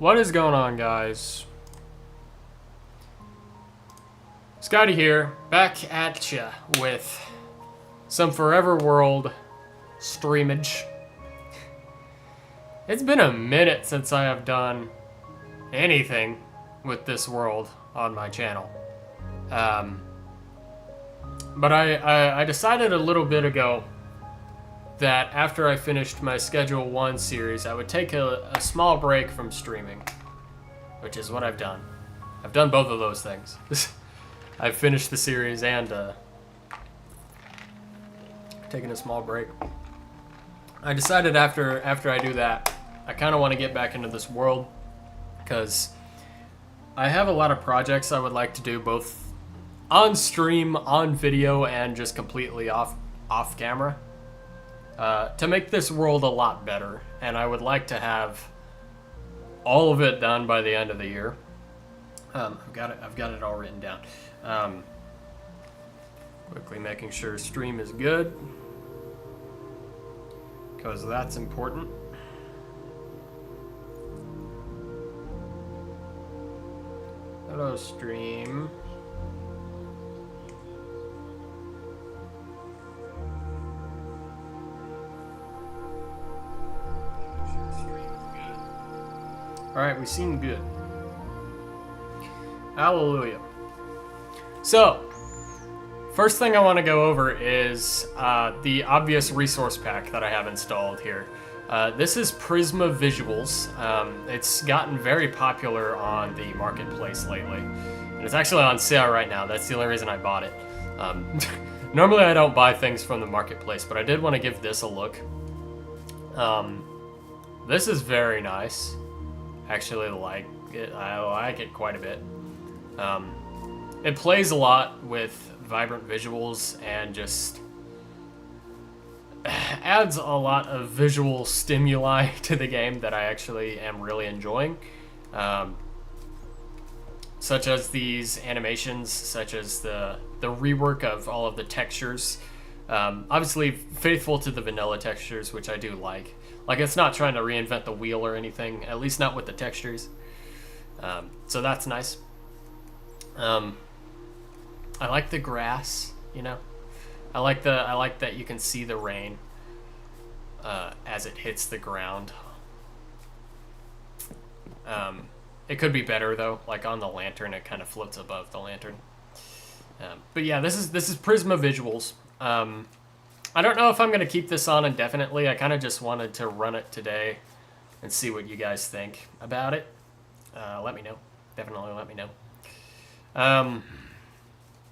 What is going on, guys? Scotty here, back at ya with some Forever World streamage. It's been a minute since I have done anything with this world on my channel. But I decided a little bit ago that after I finished my Schedule 1 series, I would take a small break from streaming, which is what I've done. I've done both of those things. I've finished the series and taken a small break. I decided after I do that, I kind of want to get back into this world because I have a lot of projects I would like to do both on stream, on video, and just completely off camera to make this world a lot better. And I would like to have all of it done by the end of the year. I've got it all written down. Quickly making sure stream is good, because that's important. Hello, stream. Alright, we seem good. Hallelujah. So, first thing I want to go over is the obvious resource pack that I have installed here. This is Prisma Visuals. It's gotten very popular on the marketplace lately. And it's actually on sale right now. That's the only reason I bought it. Normally I don't buy things from the marketplace, but I did want to give this a look. This is very nice. Actually like it. I like it quite a bit. It plays a lot with vibrant visuals and just adds a lot of visual stimuli to the game that I actually am really enjoying. Such as these animations, such as the rework of all of the textures. Obviously faithful to the vanilla textures, which I do like. Like, it's not trying to reinvent the wheel or anything, at least not with the textures. So that's nice. I like the grass, you know. I like that you can see the rain as it hits the ground. It could be better though. Like on the lantern, it kind of floats above the lantern. But yeah, this is Prisma Visuals. I don't know if I'm gonna keep this on indefinitely. I kind of just wanted to run it today and see what you guys think about it. Let me know. Definitely let me know.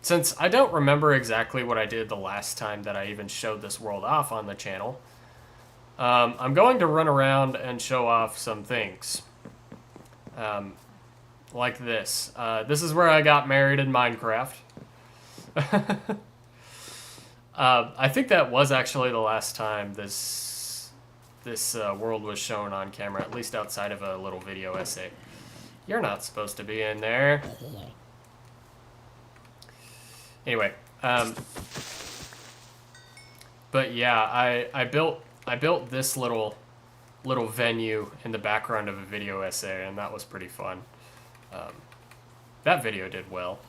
Since I don't remember exactly what I did the last time that I even showed this world off on the channel, I'm going to run around and show off some things. Like this. This is where I got married in Minecraft. I think that was actually the last time this world was shown on camera, at least outside of a little video essay. You're not supposed to be in there. Anyway, but yeah, I built this little venue in the background of a video essay, and that was pretty fun. That video did well.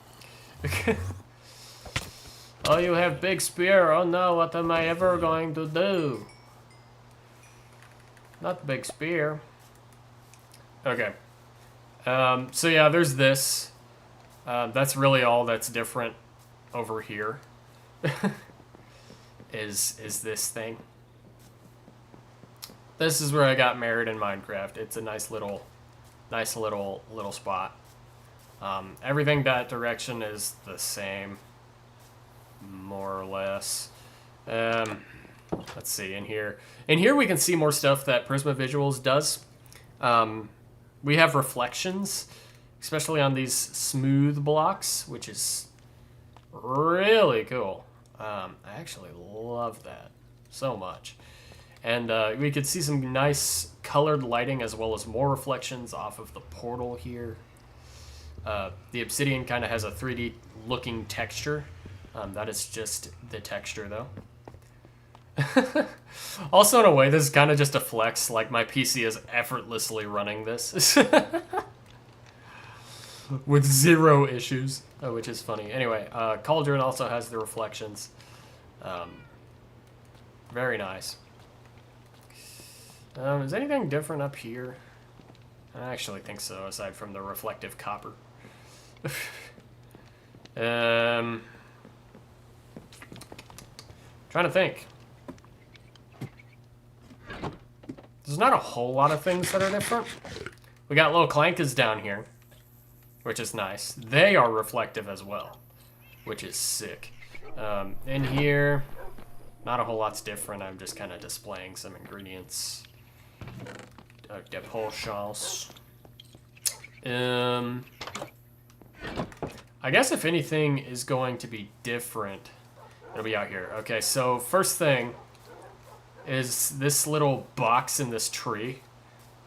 Oh, you have big spear. Oh no, what am I ever going to do? Not big spear. Okay. So yeah, there's this. That's really all that's different over here. is this thing. This is where I got married in Minecraft. It's a nice little spot. Everything that direction is the same, more or less. Let's see, in here we can see more stuff that Prisma Visuals does. We have reflections, especially on these smooth blocks, which is really cool. I actually love that so much. And we could see some nice colored lighting as well as more reflections off of the portal here. The obsidian kind of has a 3D looking texture. That is just the texture though. Also, in a way, this is kind of just a flex. Like, my PC is effortlessly running this. With 0 issues, which is funny. Anyway, Cauldron also has the reflections. Very nice. Is anything different up here? I actually think so, aside from the reflective copper. Trying to think. There's not a whole lot of things that are different. We got little clankers down here, which is nice. They are reflective as well, which is sick. In here, not a whole lot's different. I'm just kind of displaying some ingredients. De potions. I guess if anything is going to be different, it'll be out here. Okay, so first thing is this little box in this tree.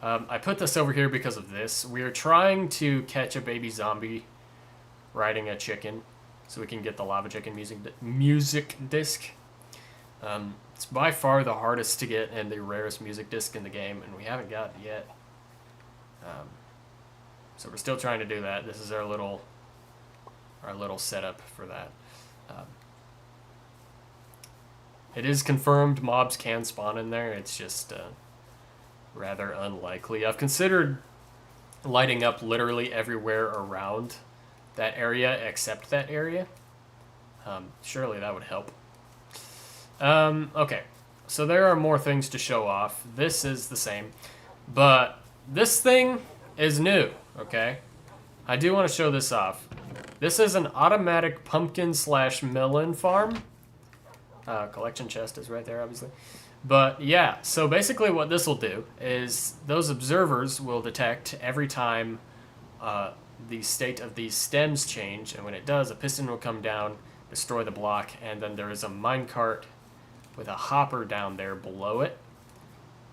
I put this over here because of this. We are trying to catch a baby zombie riding a chicken so we can get the lava chicken music disc. It's by far the hardest to get and the rarest music disc in the game, and we haven't got it yet. So we're still trying to do that. This is our little setup for that. It is confirmed mobs can spawn in there. It's just rather unlikely. I've considered lighting up literally everywhere around that area except that area. Surely that would help. Okay, so there are more things to show off. This is the same, but this thing is new, okay? I do want to show this off. This is an automatic pumpkin/melon farm. Collection chest is right there, obviously. But yeah, so basically what this will do is those observers will detect every time the state of these stems change, and when it does, a piston will come down, destroy the block, and then there is a minecart with a hopper down there below it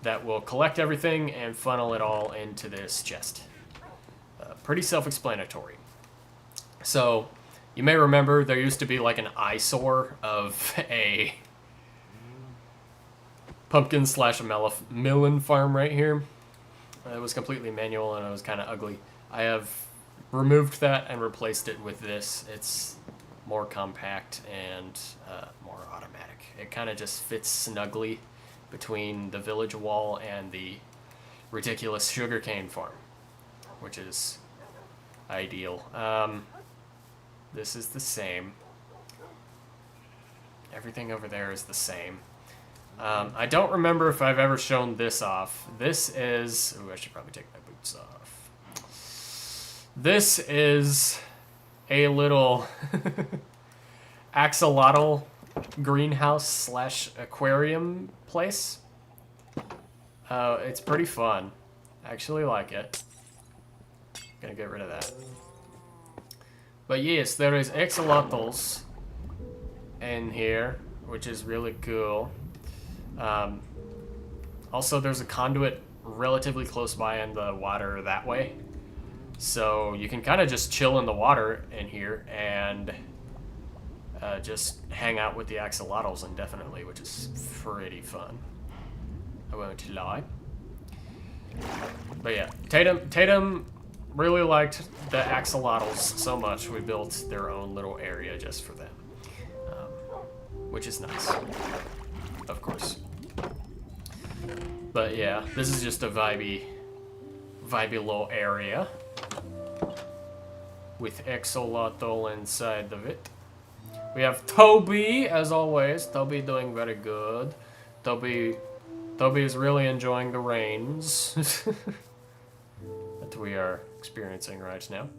that will collect everything and funnel it all into this chest. Pretty self-explanatory. So, you may remember there used to be like an eyesore of a pumpkin/melon farm right here. It was completely manual and it was kind of ugly. I have removed that and replaced it with this. It's more compact and more automatic. It kind of just fits snugly between the village wall and the ridiculous sugarcane farm, which is ideal. This is the same. Everything over there is the same. I don't remember if I've ever shown this off. This is... Ooh, I should probably take my boots off. This is a little axolotl greenhouse/aquarium place. It's pretty fun. I actually like it. Gonna get rid of that. But yes, there is axolotls in here, which is really cool. Also, there's a conduit relatively close by in the water that way. So you can kind of just chill in the water in here and just hang out with the axolotls indefinitely, which is pretty fun. I won't lie. But yeah, Tatum really liked the axolotls so much we built their own little area just for them, which is nice, of course. But yeah, this is just a vibey little area with axolotl inside of it. We have Toby, as always. Toby doing very good. Toby is really enjoying the rains that we are experiencing right now.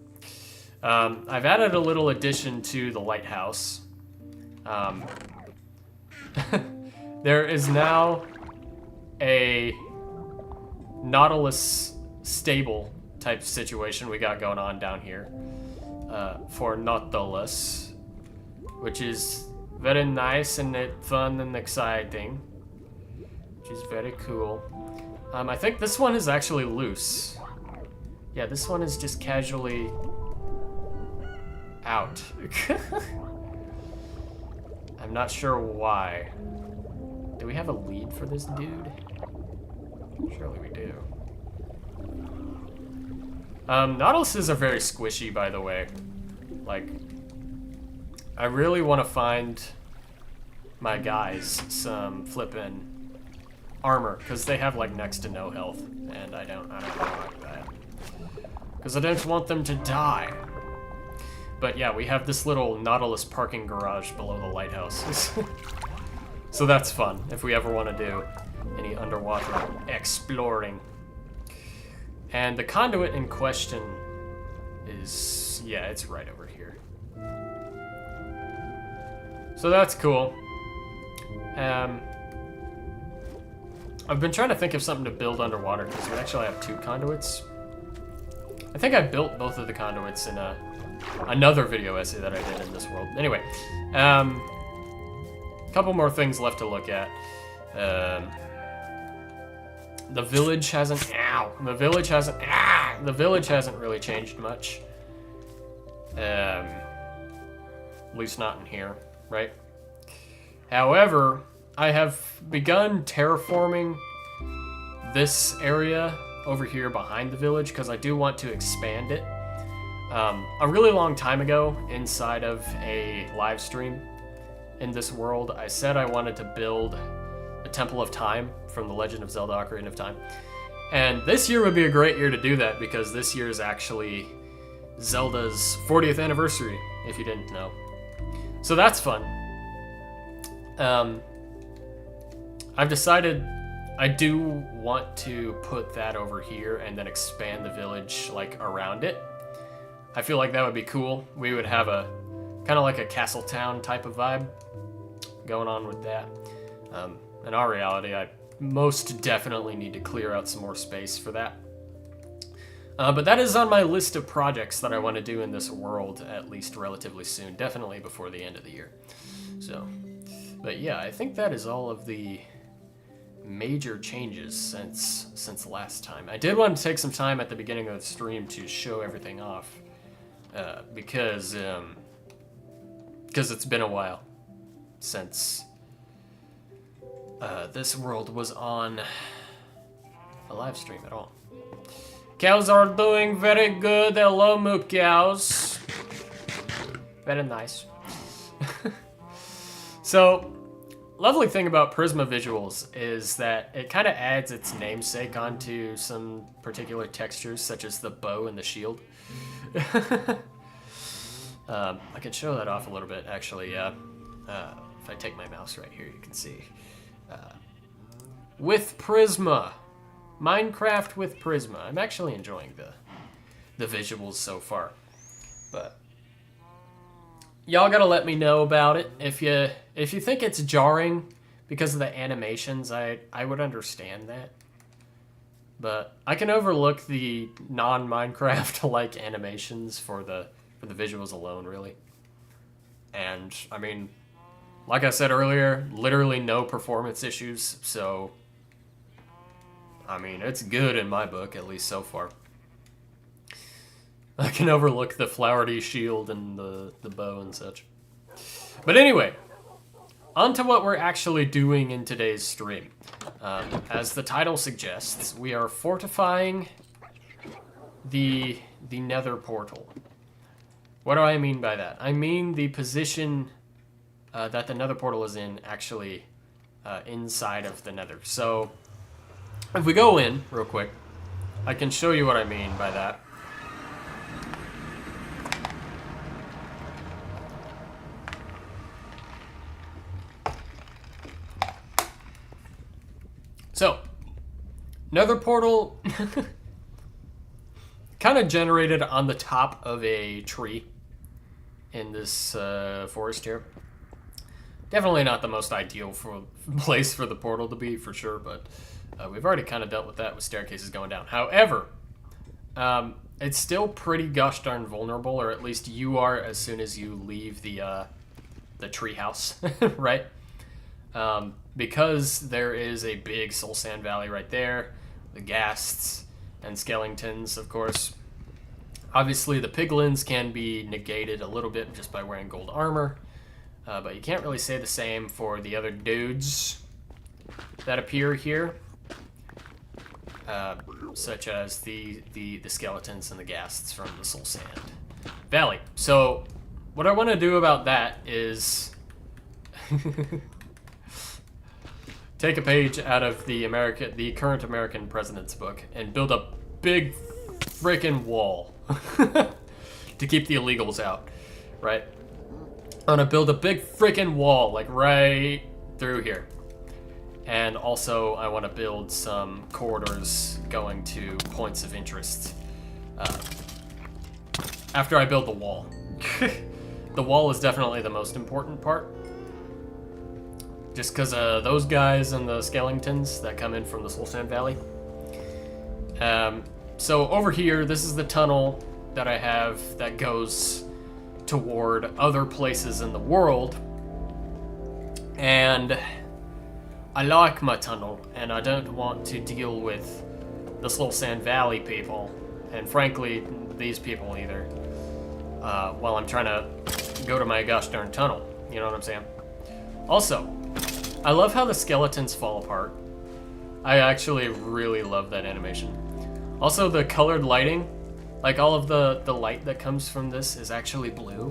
I've added a little addition to the lighthouse. There is now a Nautilus stable type situation we got going on down here for Nautilus, which is very nice and fun and exciting, which is very cool. I think this one is actually loose. Yeah, this one is just casually out. I'm not sure why. Do we have a lead for this dude? Surely we do. Nautiluses are very squishy, by the way. Like, I really want to find my guys some flippin' armor, because they have like next to no health, and I don't like that. Because I don't want them to die. But yeah, we have this little Nautilus parking garage below the lighthouse. So that's fun, if we ever want to do any underwater exploring. And the conduit in question is, yeah, it's right over here. So that's cool. I've been trying to think of something to build underwater, because we actually have 2 conduits. I think I built both of the conduits in another video essay that I did in this world. Anyway, couple more things left to look at. The village hasn't. The village hasn't really changed much. At least not in here, right? However, I have begun terraforming this area over here behind the village because I do want to expand it. A really long time ago, inside of a live stream in this world, I said I wanted to build a Temple of Time from The Legend of Zelda: Ocarina of Time. And this year would be a great year to do that because this year is actually Zelda's 40th anniversary, if you didn't know. So that's fun. I've decided I do want to put that over here and then expand the village like around it. I feel like that would be cool. We would have a kind of like a castle town type of vibe going on with that. In our reality, I most definitely need to clear out some more space for that. But that is on my list of projects that I want to do in this world, at least relatively soon, definitely before the end of the year. So, but yeah, I think that is all of the major changes since last time. I did want to take some time at the beginning of the stream to show everything off, because it's been a while since this world was on a live stream at all. Cows are doing very good. Hello, moo cows. Very nice. So, lovely thing about Prisma Visuals is that it kind of adds its namesake onto some particular textures, such as the bow and the shield. I can show that off a little bit, actually. If I take my mouse right here, you can see. With Prisma. Minecraft with Prisma. I'm actually enjoying the visuals so far. But y'all gotta let me know about it. If you think it's jarring because of the animations, I would understand that. But I can overlook the non-Minecraft like animations for the visuals alone, really. And I mean, like I said earlier, literally no performance issues, so I mean, it's good in my book, at least so far. I can overlook the flowery shield and the bow and such. But anyway, on to what we're actually doing in today's stream. As the title suggests, we are fortifying the Nether portal. What do I mean by that? I mean the position that the Nether portal is in, actually inside of the Nether. So if we go in real quick, I can show you what I mean by that. So, Nether portal kind of generated on the top of a tree in this forest here. Definitely not the most ideal place for the portal to be, for sure, but we've already kind of dealt with that with staircases going down. However, it's still pretty gosh darn vulnerable, or at least you are as soon as you leave the tree house, right? Because there is a big soul sand valley right there, the ghasts and skeletons, of course. Obviously, the piglins can be negated a little bit just by wearing gold armor, but you can't really say the same for the other dudes. that appear here, such as the skeletons and the ghasts from the Soul Sand Valley. So what I want to do about that is take a page out of the current American president's book and build a big freaking wall to keep the illegals out, right? I'm gonna build a big freaking wall, like right through here. And also I want to build some corridors going to points of interest after I build the wall. The wall is definitely the most important part. Just because those guys and the skeletons that come in from the Soul Sand Valley. So over here, this is the tunnel that I have that goes toward other places in the world. And I like my tunnel, and I don't want to deal with the Soul Sand Valley people, and frankly, these people either, while I'm trying to go to my gosh darn tunnel. You know what I'm saying? Also, I love how the skeletons fall apart. I actually really love that animation. Also, the colored lighting, like all of the light that comes from this is actually blue,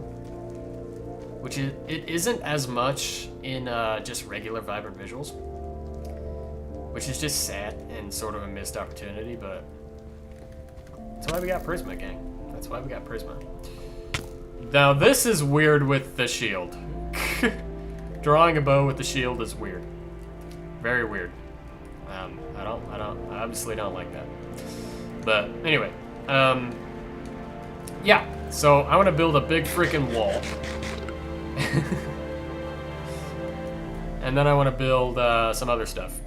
which it isn't as much in just regular vibrant visuals, which is just sad and sort of a missed opportunity, but that's why we got Prisma, gang. That's why we got Prisma. Now, this is weird with the shield. Drawing a bow with the shield is weird. Very weird. I obviously don't like that. But anyway, yeah. So I want to build a big freaking wall. And then I want to build some other stuff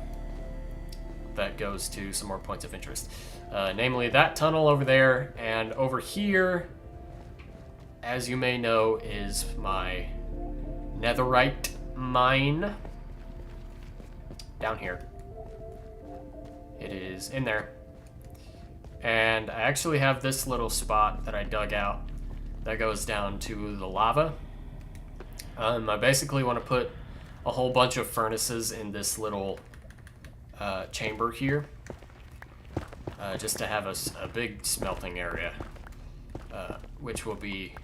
that goes to some more points of interest. Namely that tunnel over there, and over here, as you may know, is my netherite mine. Down here. It is in there. And I actually have this little spot that I dug out that goes down to the lava. I basically want to put a whole bunch of furnaces in this little chamber here, just to have a big smelting area, which will be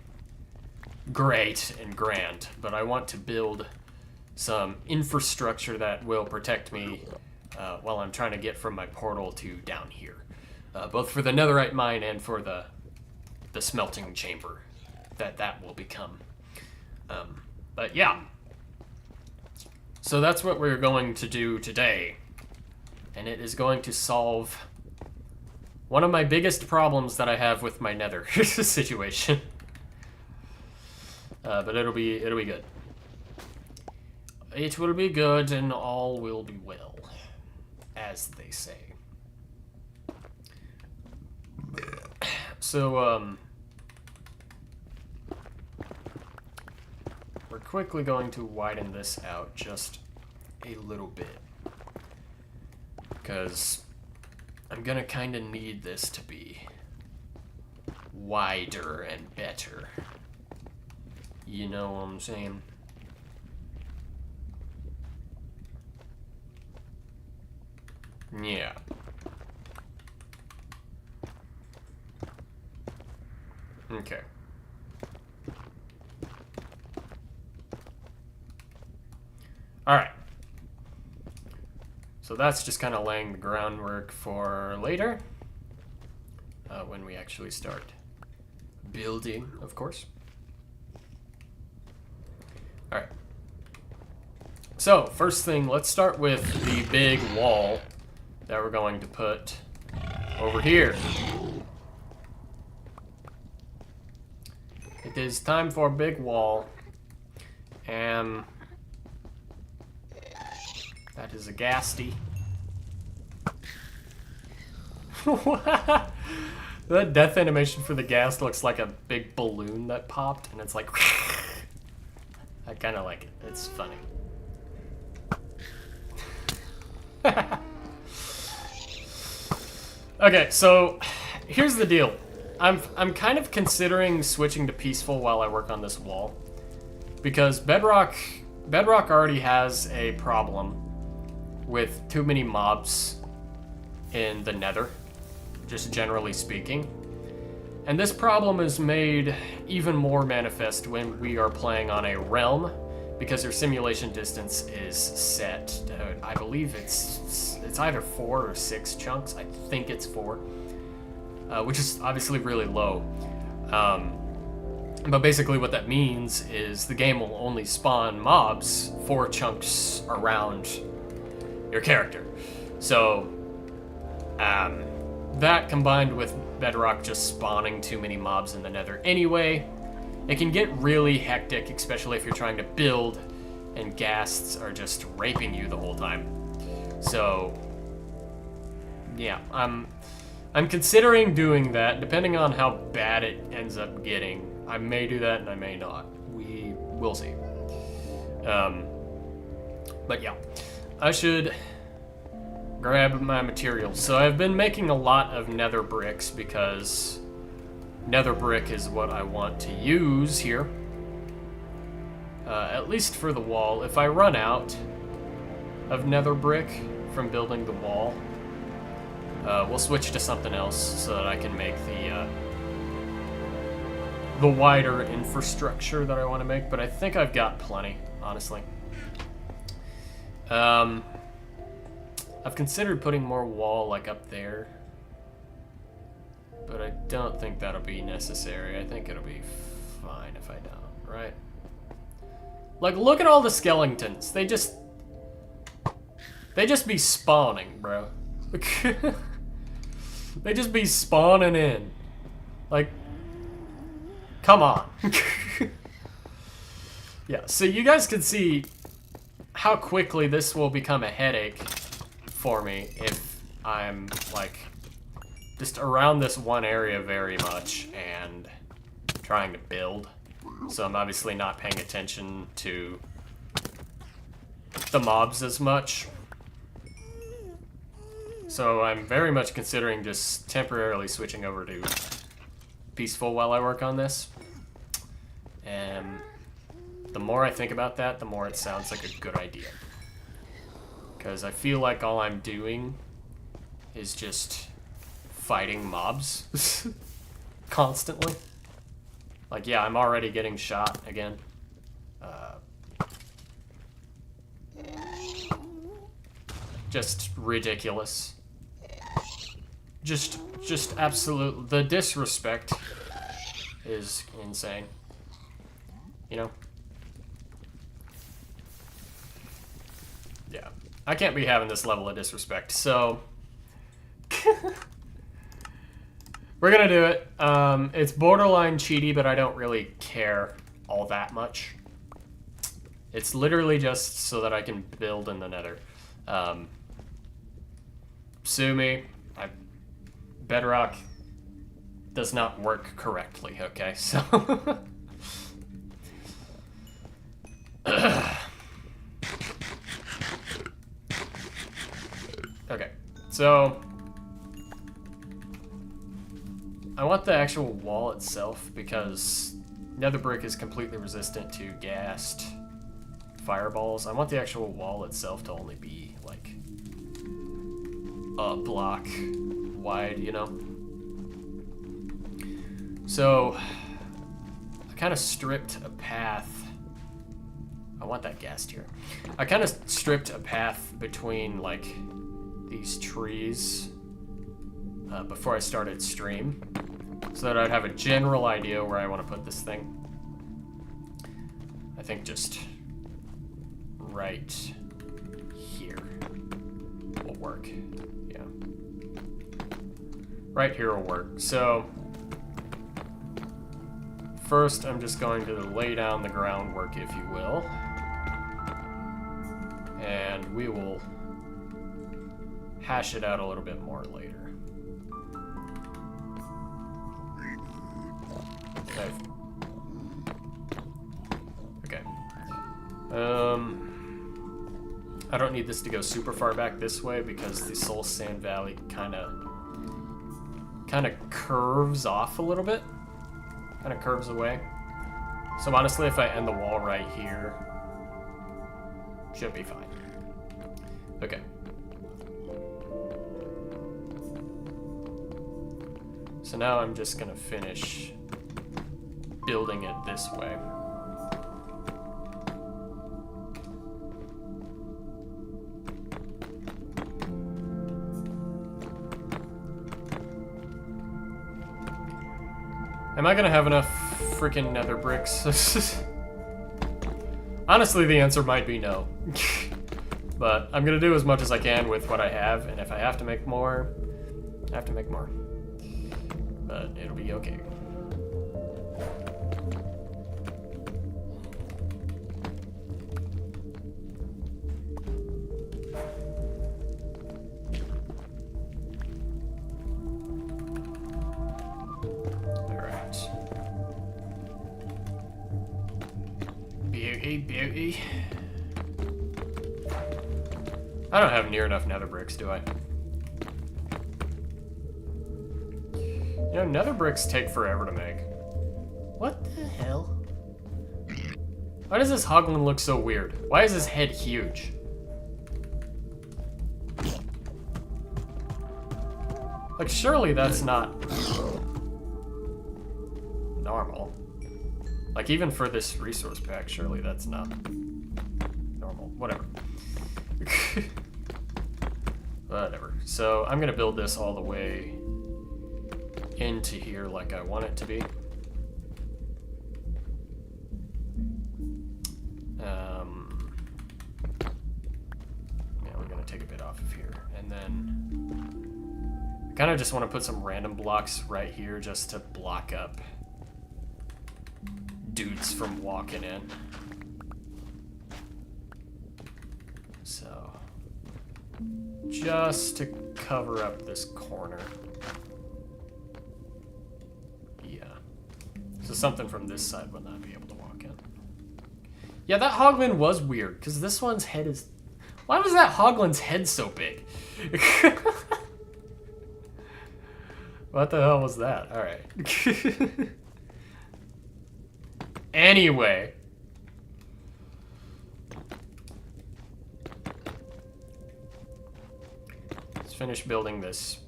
great and grand. But I want to build some infrastructure that will protect me while I'm trying to get from my portal to down here, both for the netherite mine and for the smelting chamber that will become. But yeah, so that's what we're going to do today, and it is going to solve one of my biggest problems that I have with my nether situation. But it'll be good. It will be good, and all will be well, as they say. So, we're quickly going to widen this out just a little bit, because I'm gonna kind of need this to be wider and better. You know what I'm saying? Yeah. Okay. Alright. So that's just kind of laying the groundwork for later, when we actually start building, of course. Alright. So, first thing, let's start with the big wall that we're going to put over here. It is time for a big wall, and that is a ghasty. That death animation for the ghast looks like a big balloon that popped, and it's like I kind of like it. It's funny. Okay, so here's the deal. I'm kind of considering switching to peaceful while I work on this wall, because Bedrock already has a problem with too many mobs in the Nether, just generally speaking. And this problem is made even more manifest when we are playing on a realm, because your simulation distance is set. I believe it's either 4 or 6 chunks. I think it's 4, which is obviously really low. But basically what that means is the game will only spawn mobs 4 chunks around your character. So that combined with Bedrock just spawning too many mobs in the Nether anyway, it can get really hectic, especially if you're trying to build and ghasts are just raping you the whole time. So yeah, I'm considering doing that. Depending on how bad it ends up getting, I may do that and I may not. We will see. But yeah, I should grab my materials. So I've been making a lot of nether bricks because nether brick is what I want to use here. At least for the wall. If I run out of nether brick from building the wall, we'll switch to something else so that I can make the wider infrastructure that I want to make, but I think I've got plenty, honestly. I've considered putting more wall like up there, but I don't think that'll be necessary. I think it'll be fine if I don't, right? Like, look at all the skeletons. They just be spawning, bro. They just be spawning in. Like, come on. Yeah, so you guys can see how quickly this will become a headache for me if I'm, like, just around this one area very much and trying to build. So I'm obviously not paying attention to the mobs as much. So I'm very much considering just temporarily switching over to peaceful while I work on this. And the more I think about that, the more it sounds like a good idea. Because I feel like all I'm doing is just fighting mobs constantly. Like, yeah, I'm already getting shot again. Just ridiculous. Just absolute. The disrespect is insane. You know? Yeah. I can't be having this level of disrespect, so we're gonna do it. It's borderline cheaty, but I don't really care all that much. It's literally just so that I can build in the Nether. Sue me. Bedrock does not work correctly, okay? So okay, so I want the actual wall itself because nether brick is completely resistant to gassed fireballs. I want the actual wall itself to only be like a block wide, you know? So I kind of stripped a path. I want that gas tier. I kind of stripped a path between like these trees before I started stream, so that I'd have a general idea where I want to put this thing. I think just right here will work. Yeah. Right here will work. So first I'm just going to lay down the groundwork, if you will. And we will hash it out a little bit more later. Okay. I don't need this to go super far back this way because the Soul Sand Valley kind of curves off a little bit. Kind of curves away. So honestly, if I end the wall right here, should be fine. Okay. So now I'm just gonna finish building it this way. Am I gonna have enough freaking nether bricks? Honestly, the answer might be no. But I'm gonna do as much as I can with what I have, and if I have to make more, I have to make more. But it'll be okay. Beauty. I don't have near enough nether bricks, do I? You know, nether bricks take forever to make. What the hell? Why does this hoglin look so weird? Why is his head huge? Like, surely that's not normal. Like, even for this resource pack, surely that's not normal. Whatever. Whatever. So, I'm gonna build this all the way into here like I want it to be. Yeah, we're gonna take a bit off of here. And then I kind of just want to put some random blocks right here just to block up dudes from walking in. So, just to cover up this corner. Yeah. So something from this side would not be able to walk in. Yeah, that hoglin was weird, because this one's head is... Why was that hoglin's head so big? What the hell was that? Alright. Anyway. Let's finish building this.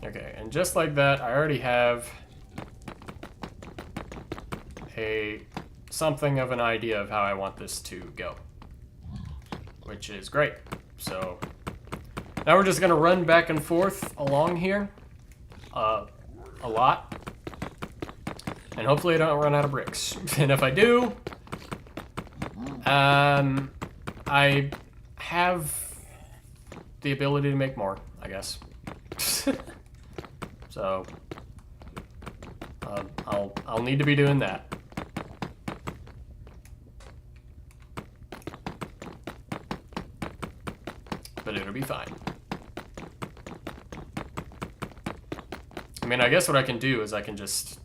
Okay, and just like that, I already have something of an idea of how I want this to go, which is great. So now we're just gonna run back and forth along here a lot, and hopefully I don't run out of bricks. And if I do, I have the ability to make more, I guess. So I'll need to be doing that. But it'll be fine. I mean, I guess what I can do is I can just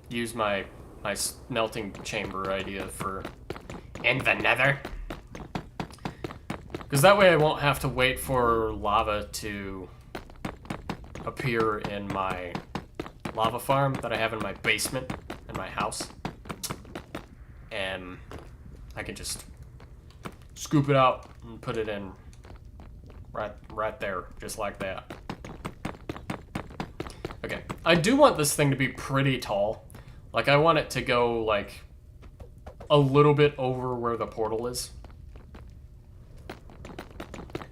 use my smelting chamber idea for in the nether. Because that way I won't have to wait for lava to appear in my lava farm that I have in my basement in my house. And I can just scoop it out and put it in right there, just like that. Okay, I do want this thing to be pretty tall. Like, I want it to go, like, a little bit over where the portal is.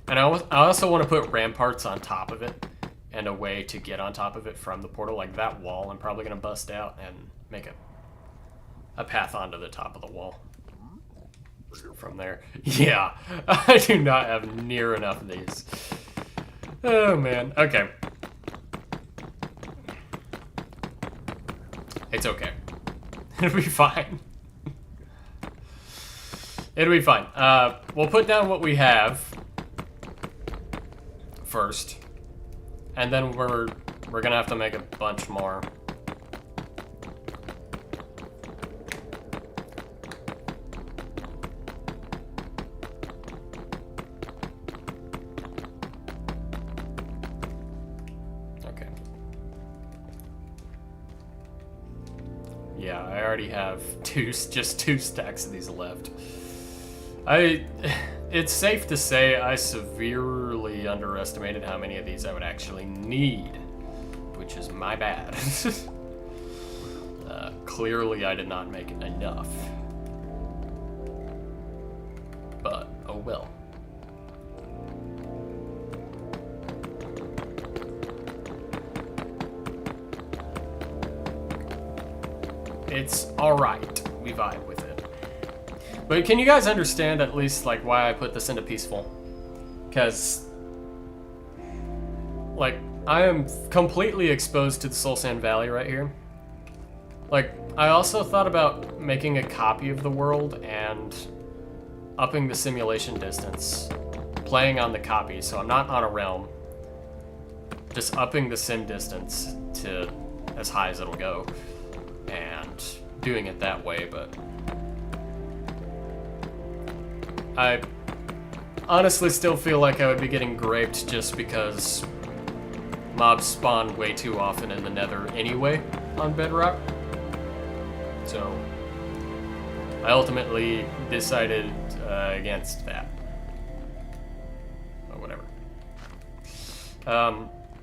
And I also want to put ramparts on top of it, and a way to get on top of it from the portal. Like, that wall I'm probably going to bust out and make a path onto the top of the wall. From there. Yeah, I do not have near enough of these. Oh, man. Okay. It's okay. It'll be fine. It'll be fine. We'll put down what we have first. And then we're gonna have to make a bunch more. Yeah, I already have just two stacks of these left. It's safe to say I severely underestimated how many of these I would actually need, which is my bad. Clearly I did not make enough. But, oh well. It's alright. We vibe with it. But can you guys understand at least like why I put this into peaceful? Because like I am completely exposed to the Soul Sand Valley right here. Like I also thought about making a copy of the world and upping the simulation distance, playing on the copy, so I'm not on a realm. Just upping the sim distance to as high as it'll go and doing it that way, but I honestly still feel like I would be getting graped just because mobs spawn way too often in the Nether anyway on Bedrock. So I ultimately decided against that. Or whatever.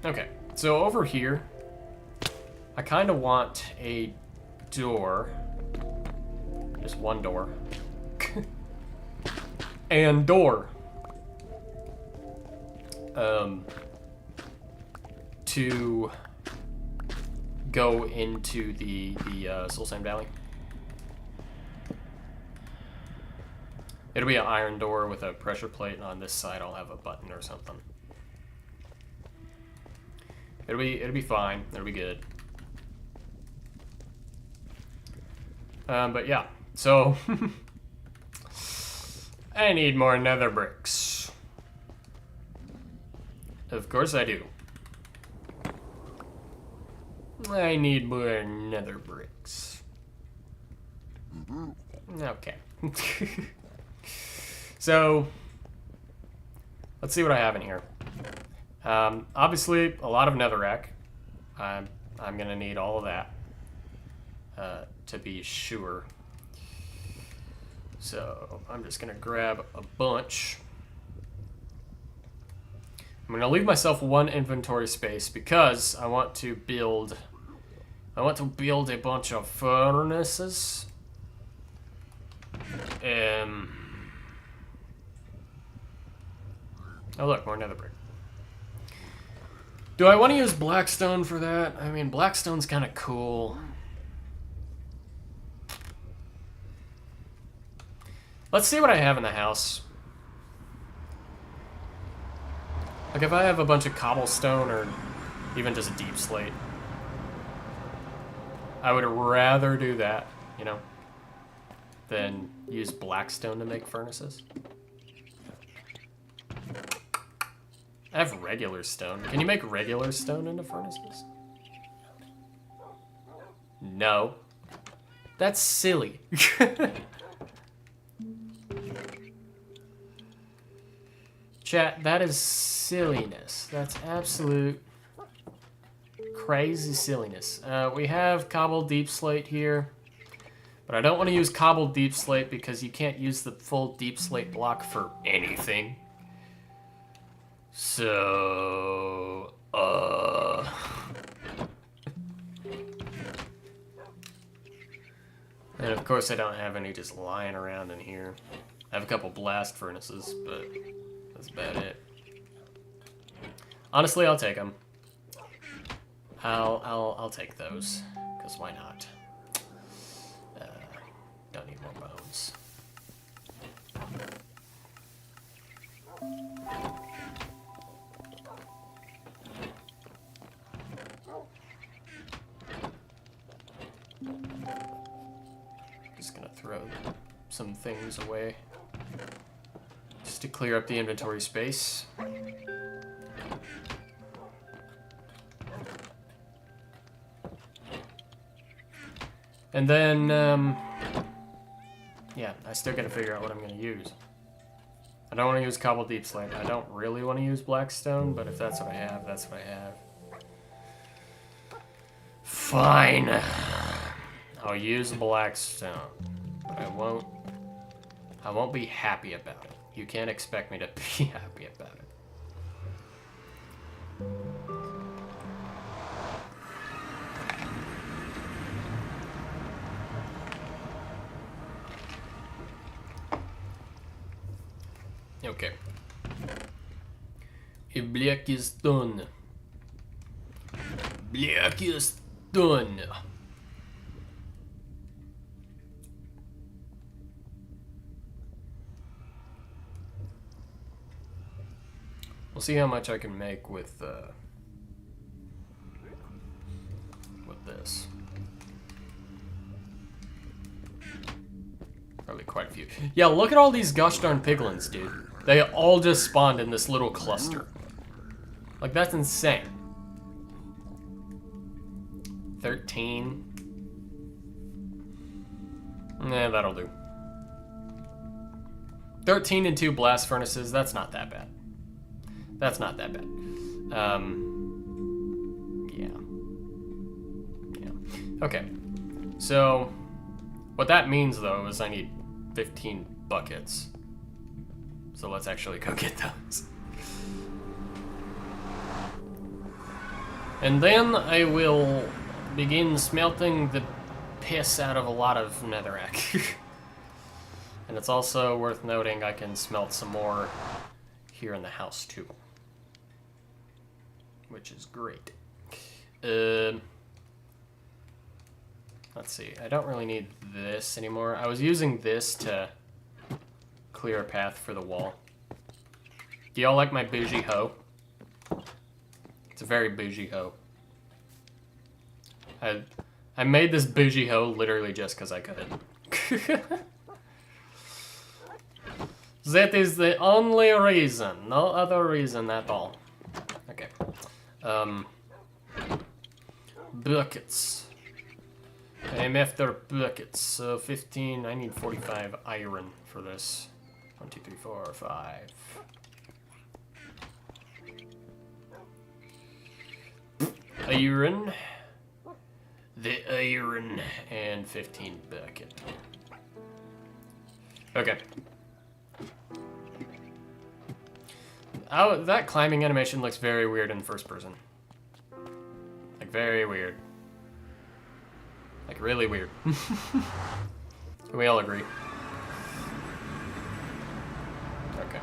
Okay, so over here, I kind of want a door. Just one door. And door. To go into the Soul Sand Valley. It'll be an iron door with a pressure plate, and on this side I'll have a button or something. It'll be fine. It'll be good. But yeah, so I need more nether bricks. Of course I do. I need more nether bricks. Okay. So, let's see what I have in here. Obviously, a lot of netherrack. I'm gonna need all of that to be sure. So, I'm just gonna grab a bunch. I'm gonna leave myself one inventory space because I want to build a bunch of furnaces. Oh look, more nether brick. Do I want to use blackstone for that? I mean, blackstone's kind of cool. Let's see what I have in the house. Like if I have a bunch of cobblestone or even just a deep slate, I would rather do that, you know, than use blackstone to make furnaces. I have regular stone. Can you make regular stone into furnaces? No. That's silly. Chat, that is silliness. That's absolute crazy silliness. We have cobbled deep slate here, but I don't want to use cobbled deep slate because you can't use the full deep slate block for anything. So, and of course I don't have any just lying around in here. I have a couple blast furnaces, but that's about it. Honestly, I'll take them. I'll take those, because why not? Don't need more bones. Just gonna throw some things away just to clear up the inventory space. And then, yeah, I still gotta figure out what I'm gonna use. I don't want to use cobbled deep slate. I don't really want to use blackstone, but if that's what I have, that's what I have. Fine. I'll use black stone. But I won't be happy about it. You can't expect me to be happy about it. Okay. Black is done. Black is done. We'll see how much I can make with this. Probably quite a few. Yeah, look at all these gosh darn piglins, dude. They all just spawned in this little cluster. Like, that's insane. 13. Nah, that'll do. 13 and 2 blast furnaces, that's not that bad. That's not that bad. Yeah. Okay. So, what that means, though, is I need 15 buckets. So let's actually go get those. And then I will begin smelting the piss out of a lot of netherrack. And it's also worth noting I can smelt some more here in the house too. Which is great. Let's see, I don't really need this anymore. I was using this to clear a path for the wall. Do y'all like my bougie hoe? It's a very bougie hoe. I made this bougie hoe literally just because I could. That is the only reason. No other reason at all. Okay. Buckets. I'm after buckets. So 15. I need 45 iron for this. 1, 2, 3, 4, 5. Iron. The iron. And 15 bucket. Okay. Oh, that climbing animation looks very weird in first person. Like, very weird. Like, really weird. Can we all agree? Okay.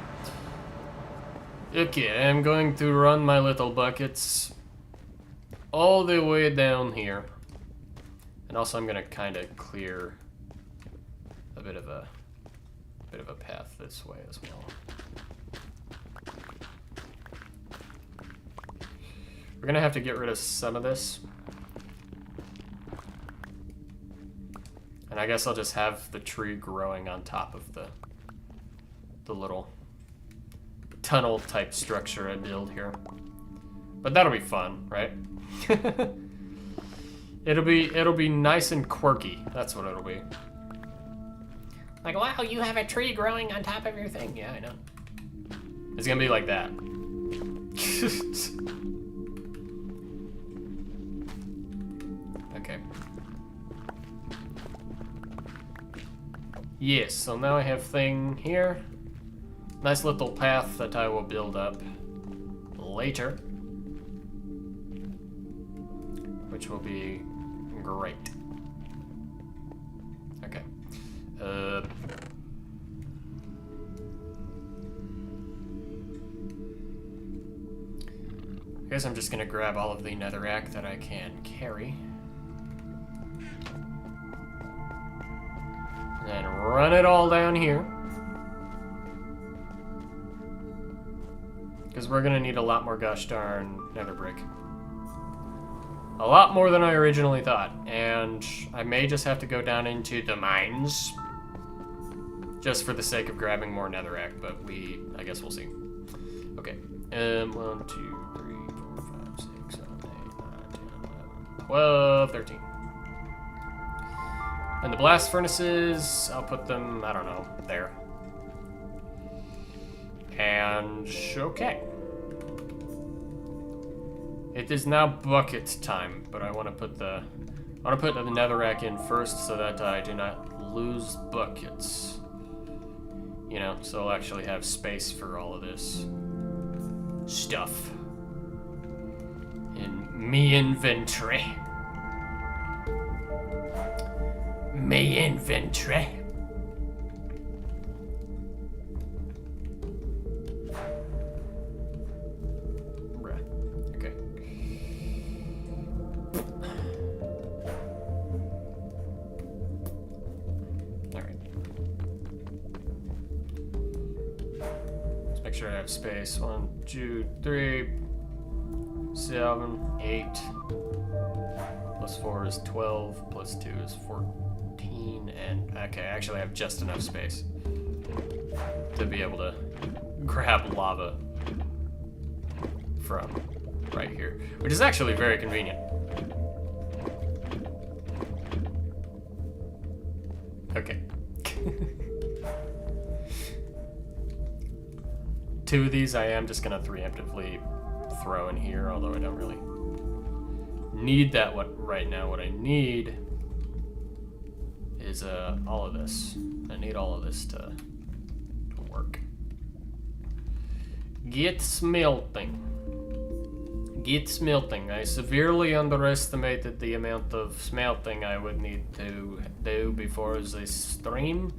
Okay, I'm going to run my little buckets all the way down here. And also I'm gonna kind of clear a bit of a path this way as well. We're gonna have to get rid of some of this. And I guess I'll just have the tree growing on top of the little tunnel type structure I build here. But that'll be fun, right? It'll be nice and quirky. That's what it'll be. Like, wow, you have a tree growing on top of your thing. Yeah, I know. It's gonna be like that. Okay. Yes, so now I have thing here. Nice little path that I will build up later. Which will be great. Okay. I guess I'm just gonna grab all of the netherrack that I can carry. And then run it all down here. Because we're gonna need a lot more gosh darn nether brick. A lot more than I originally thought. And I may just have to go down into the mines. Just for the sake of grabbing more netherrack, but I guess we'll see. Okay. 1, 2, 3, 4, 5, 6, 7, 8, 9, 10, 11, 12, 13. And the blast furnaces, I'll put them, I don't know, there. And, okay. It is now bucket time, but I want to put the I want to put the netherrack in first so that I do not lose buckets. You know, so I'll actually have space for all of this stuff in me inventory. Me inventory. Okay. Alright. Let's make sure I have space. 1, 2, 3, 7, 8. Plus 4 is 12. Plus 2 is 14. And okay, I actually have just enough space to be able to grab lava from right here, which is actually very convenient. Okay. 2 of these I am just gonna preemptively throw in here, although I don't really need that right now. What I need is all of this. I need all of this to work. Get smelting. Get smelting. I severely underestimated the amount of smelting I would need to do before this stream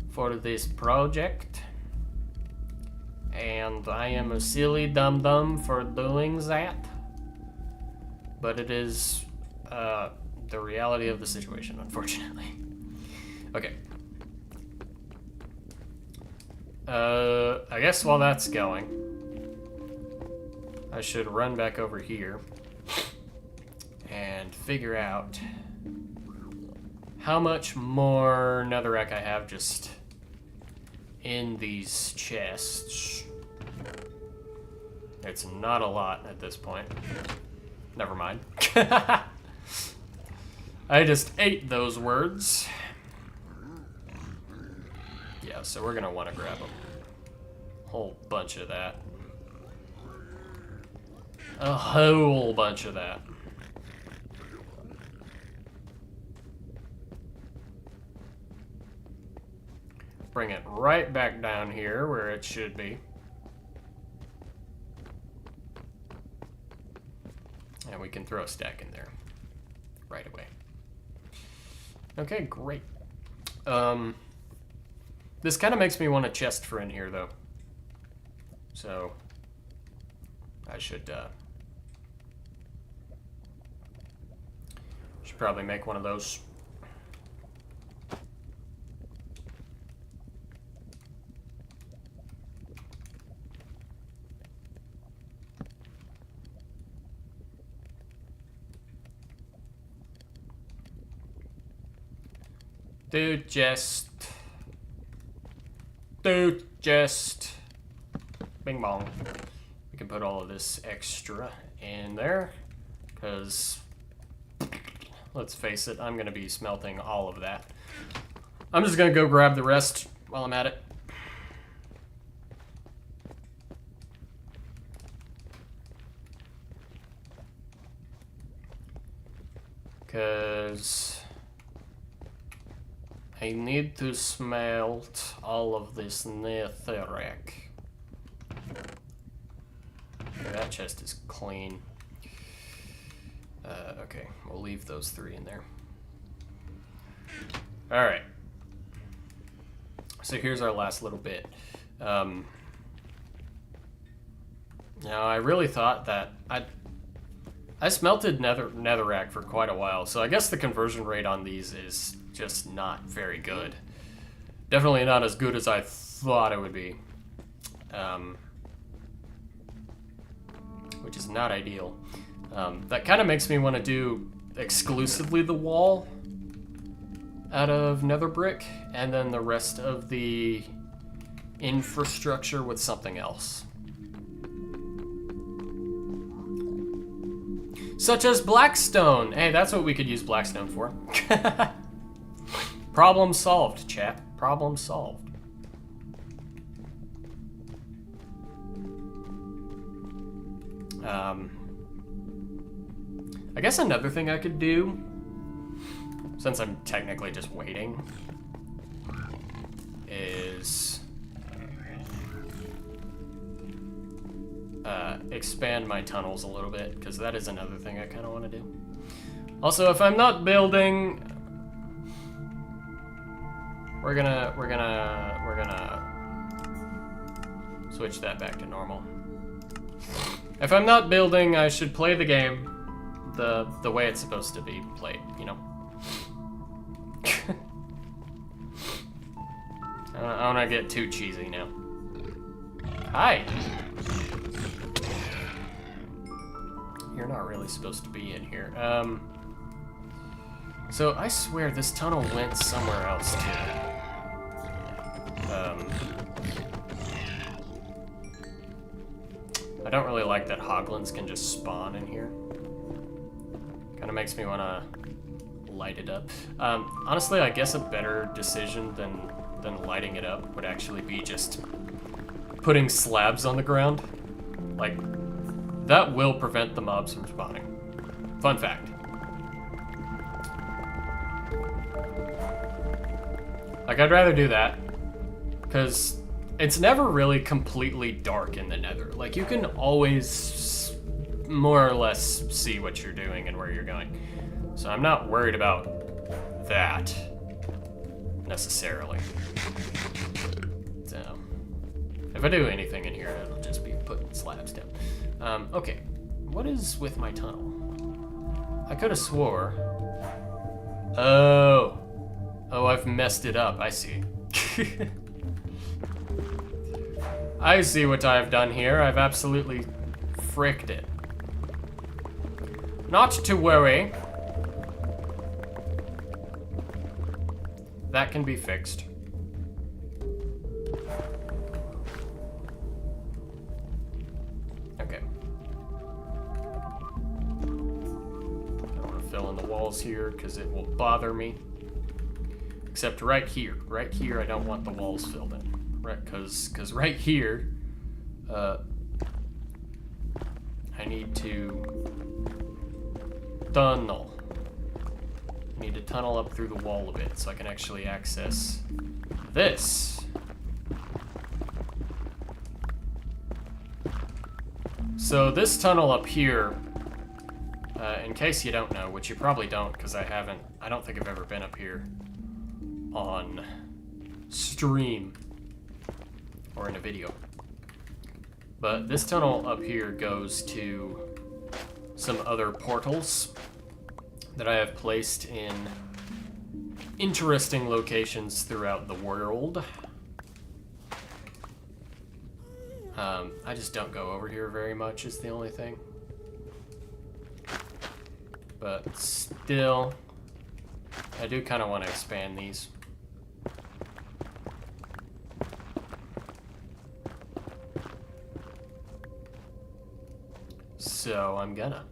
for this project. And I am a silly dum-dum for doing that. But it is the reality of the situation, unfortunately. Okay. I guess while that's going, I should run back over here and figure out how much more netherrack I have just in these chests. It's not a lot at this point. Never mind. I just ate those words. Yeah, so we're gonna want to grab a whole bunch of that. A whole bunch of that. Bring it right back down here where it should be. And we can throw a stack in there right away. Okay, great. This kind of makes me want a chest for in here, though. So I should probably make one of those. Dude, just bing bong. We can put all of this extra in there, because let's face it, I'm gonna be smelting all of that. I'm just gonna go grab the rest while I'm at it. Because I need to smelt all of this netherrack. Okay, that chest is clean. Okay, we'll leave those 3 in there. Alright. So here's our last little bit. Now, I really thought that I smelted netherrack for quite a while, so I guess the conversion rate on these is just not very good. Definitely not as good as I thought it would be. Which is not ideal. That kind of makes me want to do exclusively the wall out of nether brick, and then the rest of the infrastructure with something else. Such as blackstone. Hey, that's what we could use blackstone for. Problem solved, chat. Problem solved. I guess another thing I could do since I'm technically just waiting, is expand my tunnels a little bit, because that is another thing I kind of want to do. Also, if I'm not building, we're gonna switch that back to normal. If I'm not building, I should play the game the way it's supposed to be played, you know? I don't wanna get too cheesy now. Hi! You're not really supposed to be in here. So I swear this tunnel went somewhere else too. I don't really like that hoglins can just spawn in here. Kind of makes me want to light it up. Honestly, I guess a better decision than lighting it up would actually be just putting slabs on the ground. Like, that will prevent the mobs from spawning. Fun fact. Like, I'd rather do that, because it's never really completely dark in the Nether. Like, you can always more or less see what you're doing and where you're going. So I'm not worried about that, necessarily. So, if I do anything in here, it'll just be putting slabs down. Okay, what is with my tunnel? I could have swore... Oh, I've messed it up, I see. I see what I've done here. I've absolutely fricked it. Not to worry. That can be fixed. Okay. I don't want to fill in the walls here because it will bother me. Except right here. Right here, I don't want the walls filled in. Right, because right here, I need to tunnel. I need to tunnel up through the wall a bit so I can actually access this. So this tunnel up here, in case you don't know, which you probably don't, because I don't think I've ever been up here on stream or in a video. But this tunnel up here goes to some other portals that I have placed in interesting locations throughout the world. I just don't go over here very much is the only thing. But still, I do kind of want to expand these. So I'm gonna.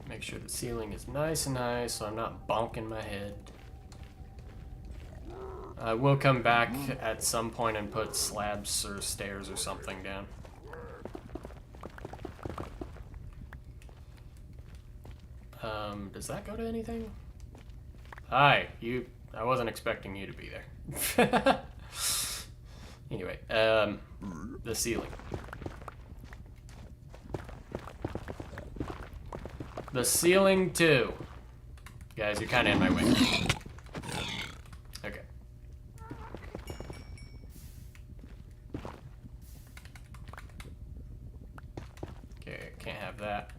Make sure the ceiling is nice and high so I'm not bonking my head. I will come back at some point and put slabs or stairs or something down. Does that go to anything? Hi, you. I wasn't expecting you to be there. Anyway, the ceiling. The ceiling too. Guys, you're kind of in my way. Okay. Okay, can't have that.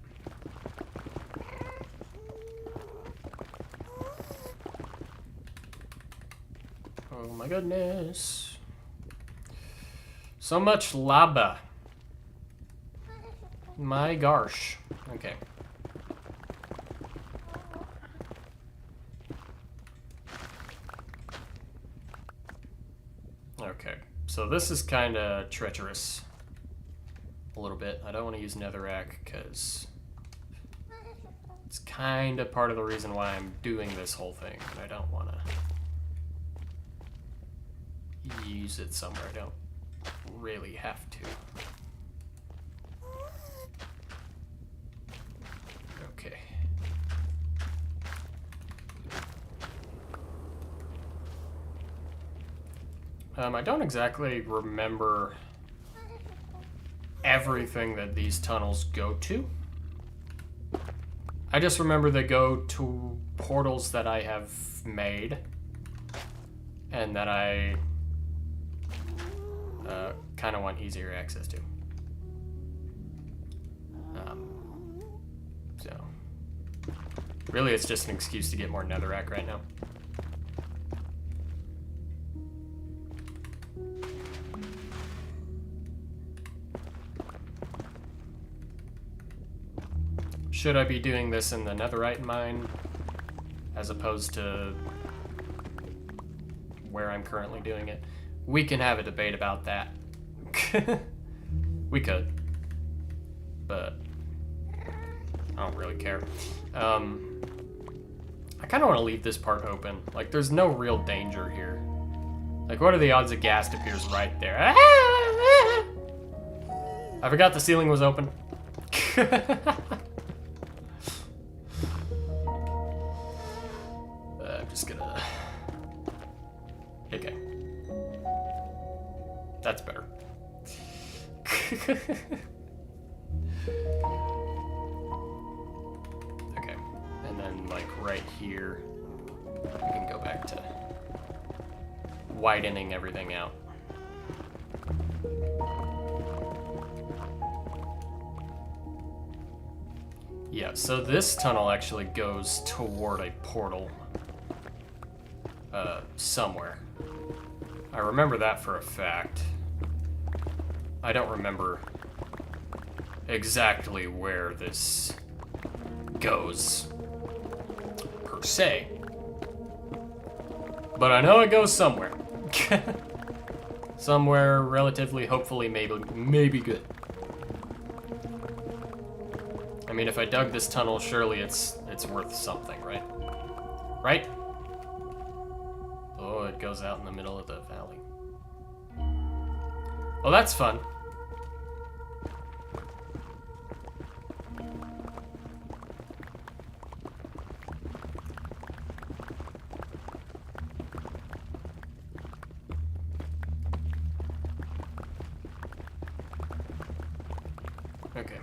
Oh my goodness. So much lava. My gosh. Okay. Okay, so this is kind of treacherous. A little bit. I don't want to use netherrack because it's kind of part of the reason why I'm doing this whole thing. And I don't want to use it somewhere I don't really have to. I don't exactly remember everything that these tunnels go to. I just remember they go to portals that I have made and that I kind of want easier access to. So, really it's just an excuse to get more netherrack right now. Should I be doing this in the netherite mine as opposed to where I'm currently doing it? We can have a debate about that. We could. But I don't really care. I kind of want to leave this part open. Like, there's no real danger here. Like, what are the odds a ghast appears right there? I forgot the ceiling was open. I'm just gonna... Okay. That's better. Okay. And then, like, right here, we can go back to widening everything out. Yeah, so this tunnel actually goes toward a portal somewhere. I remember that for a fact. I don't remember exactly where this goes, per se. But I know it goes somewhere. Somewhere relatively, hopefully, maybe good. I mean, if I dug this tunnel, surely it's worth something, right? Right? Oh, it goes out in the middle of the valley. Well, that's fun. Okay.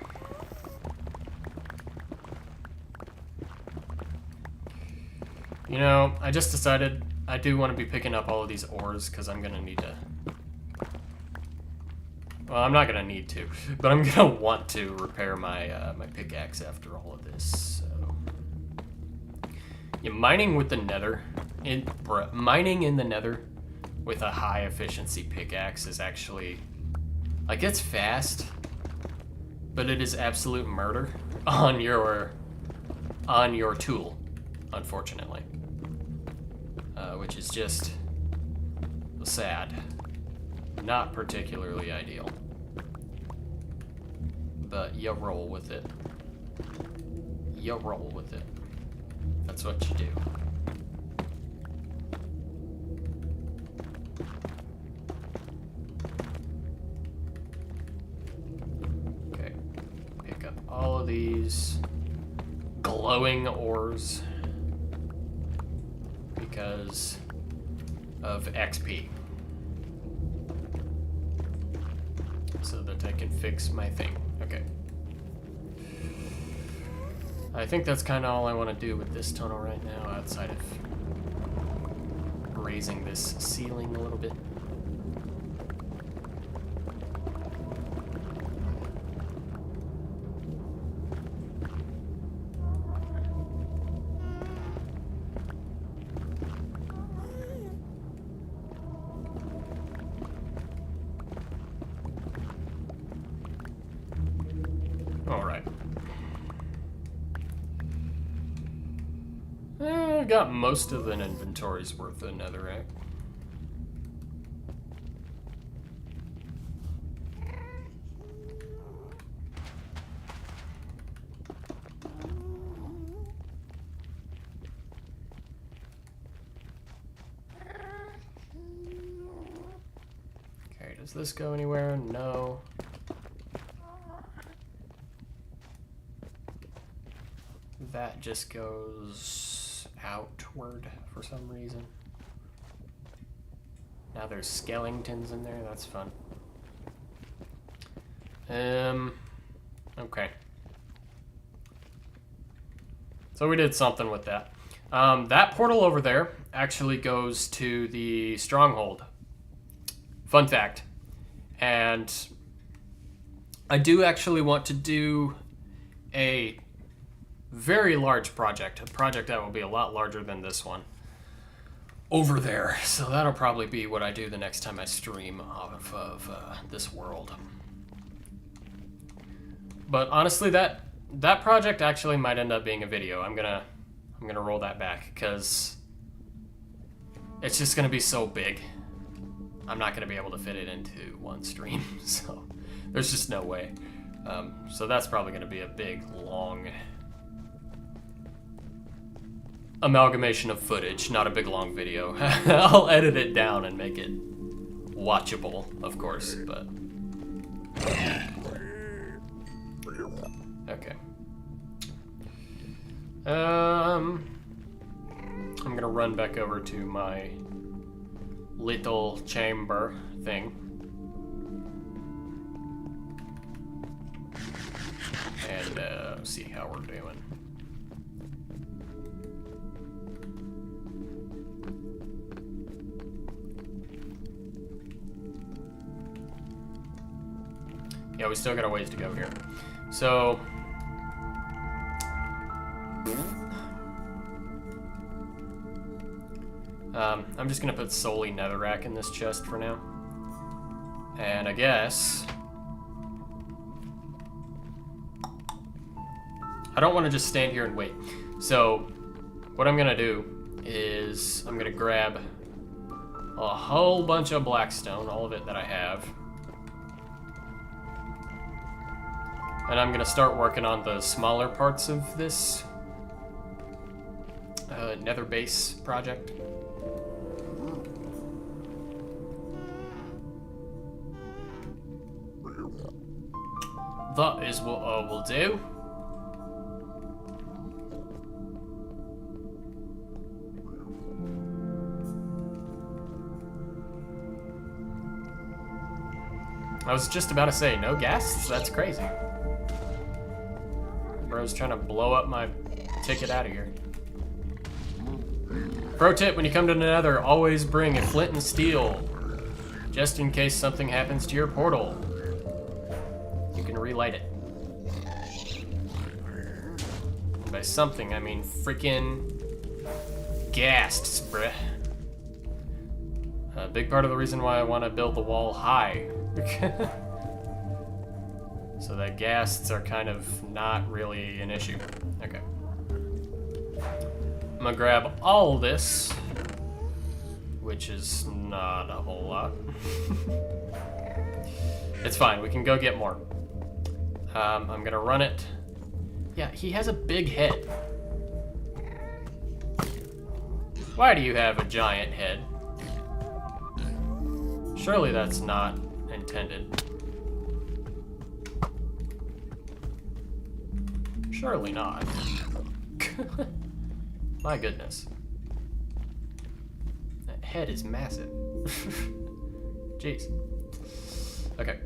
You know, I just decided I do want to be picking up all of these ores because I'm gonna need to. Well, I'm not gonna need to, but I'm gonna want to repair my my pickaxe after all of this. So, yeah, mining with the Nether, mining in the Nether with a high efficiency pickaxe is actually, like, it's fast, but it is absolute murder on your tool, unfortunately. Which is just sad. Not particularly ideal. But you roll with it. You roll with it. That's what you do. Okay. Pick up all of these glowing ores. Because of XP. So that I can fix my thing. Okay. I think that's kind of all I want to do with this tunnel right now, outside of raising this ceiling a little bit. Got most of an inventory's worth of netherrack. Okay, does this go anywhere? No. That just goes outward for some reason. Now there's skeletons in there. That's fun. Okay. So we did something with that. That portal over there actually goes to the stronghold. Fun fact. And I do actually want to do a very large project. A project that will be a lot larger than this one. Over there. So that'll probably be what I do the next time I stream off of this world. But honestly, that project actually might end up being a video. I'm gonna roll that back because it's just gonna be so big. I'm not gonna be able to fit it into one stream, so there's just no way. So that's probably gonna be a big, long amalgamation of footage, not a big, long video. I'll edit it down and make it watchable, of course, but okay. I'm gonna run back over to my little chamber thing. And see how we're doing. Yeah, we still got a ways to go here. So I'm just gonna put solely netherrack in this chest for now. And I guess I don't want to just stand here and wait. So what I'm gonna do is I'm gonna grab a whole bunch of blackstone, all of it that I have. And I'm gonna start working on the smaller parts of this nether base project. That is what I will do. I was just about to say, no gas? That's crazy. Bro's trying to blow up my ticket out of here. Pro tip, when you come to the Nether, always bring a flint and steel. Just in case something happens to your portal. You can relight it. And by something, I mean freaking ghasts, bruh. A big part of the reason why I want to build the wall high. So that ghasts are kind of not really an issue. Okay. I'm gonna grab all this, which is not a whole lot. It's fine, we can go get more. I'm gonna run it. Yeah, he has a big head. Why do you have a giant head? Surely that's not intended. Surely not. My goodness. That head is massive. Jeez. Okay.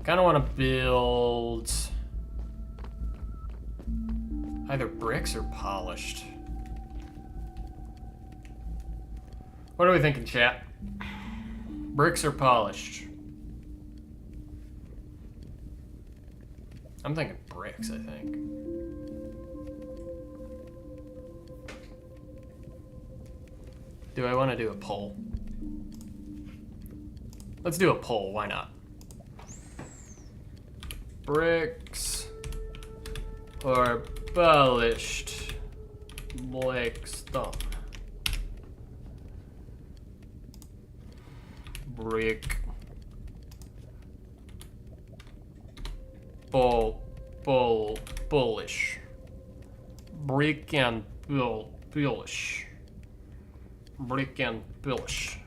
Kind of want to build either bricks or polished. What are we thinking, chat? Bricks or polished? I'm thinking bricks, I think. Do I want to do a poll? Let's do a poll, why not? Bricks or polished blackstone? Brick. Bullish. Brick and bullish. Brick and bullish.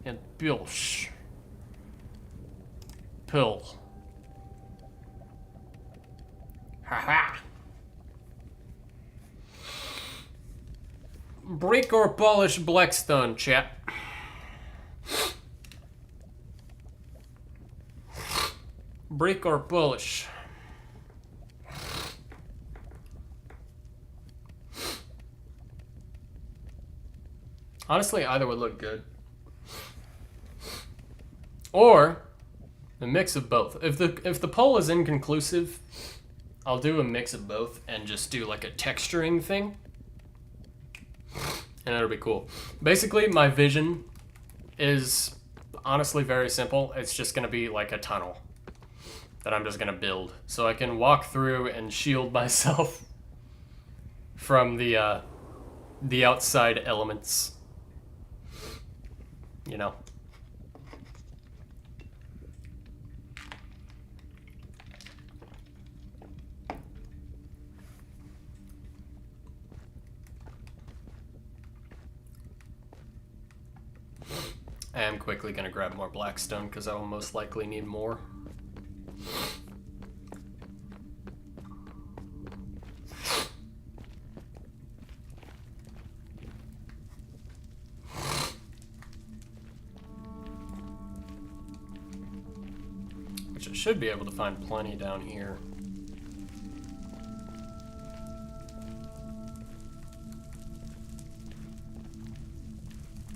And bullish. Pill. Haha. Break or polish blackstone, chat. Break or polish. Honestly, either would look good. Or a mix of both. If the poll is inconclusive, I'll do a mix of both and just do like a texturing thing. And it'll be cool. Basically, my vision is honestly very simple. It's just going to be like a tunnel that I'm just going to build. So I can walk through and shield myself from the outside elements. You know. I am quickly going to grab more blackstone because I will most likely need more. Which I should be able to find plenty down here.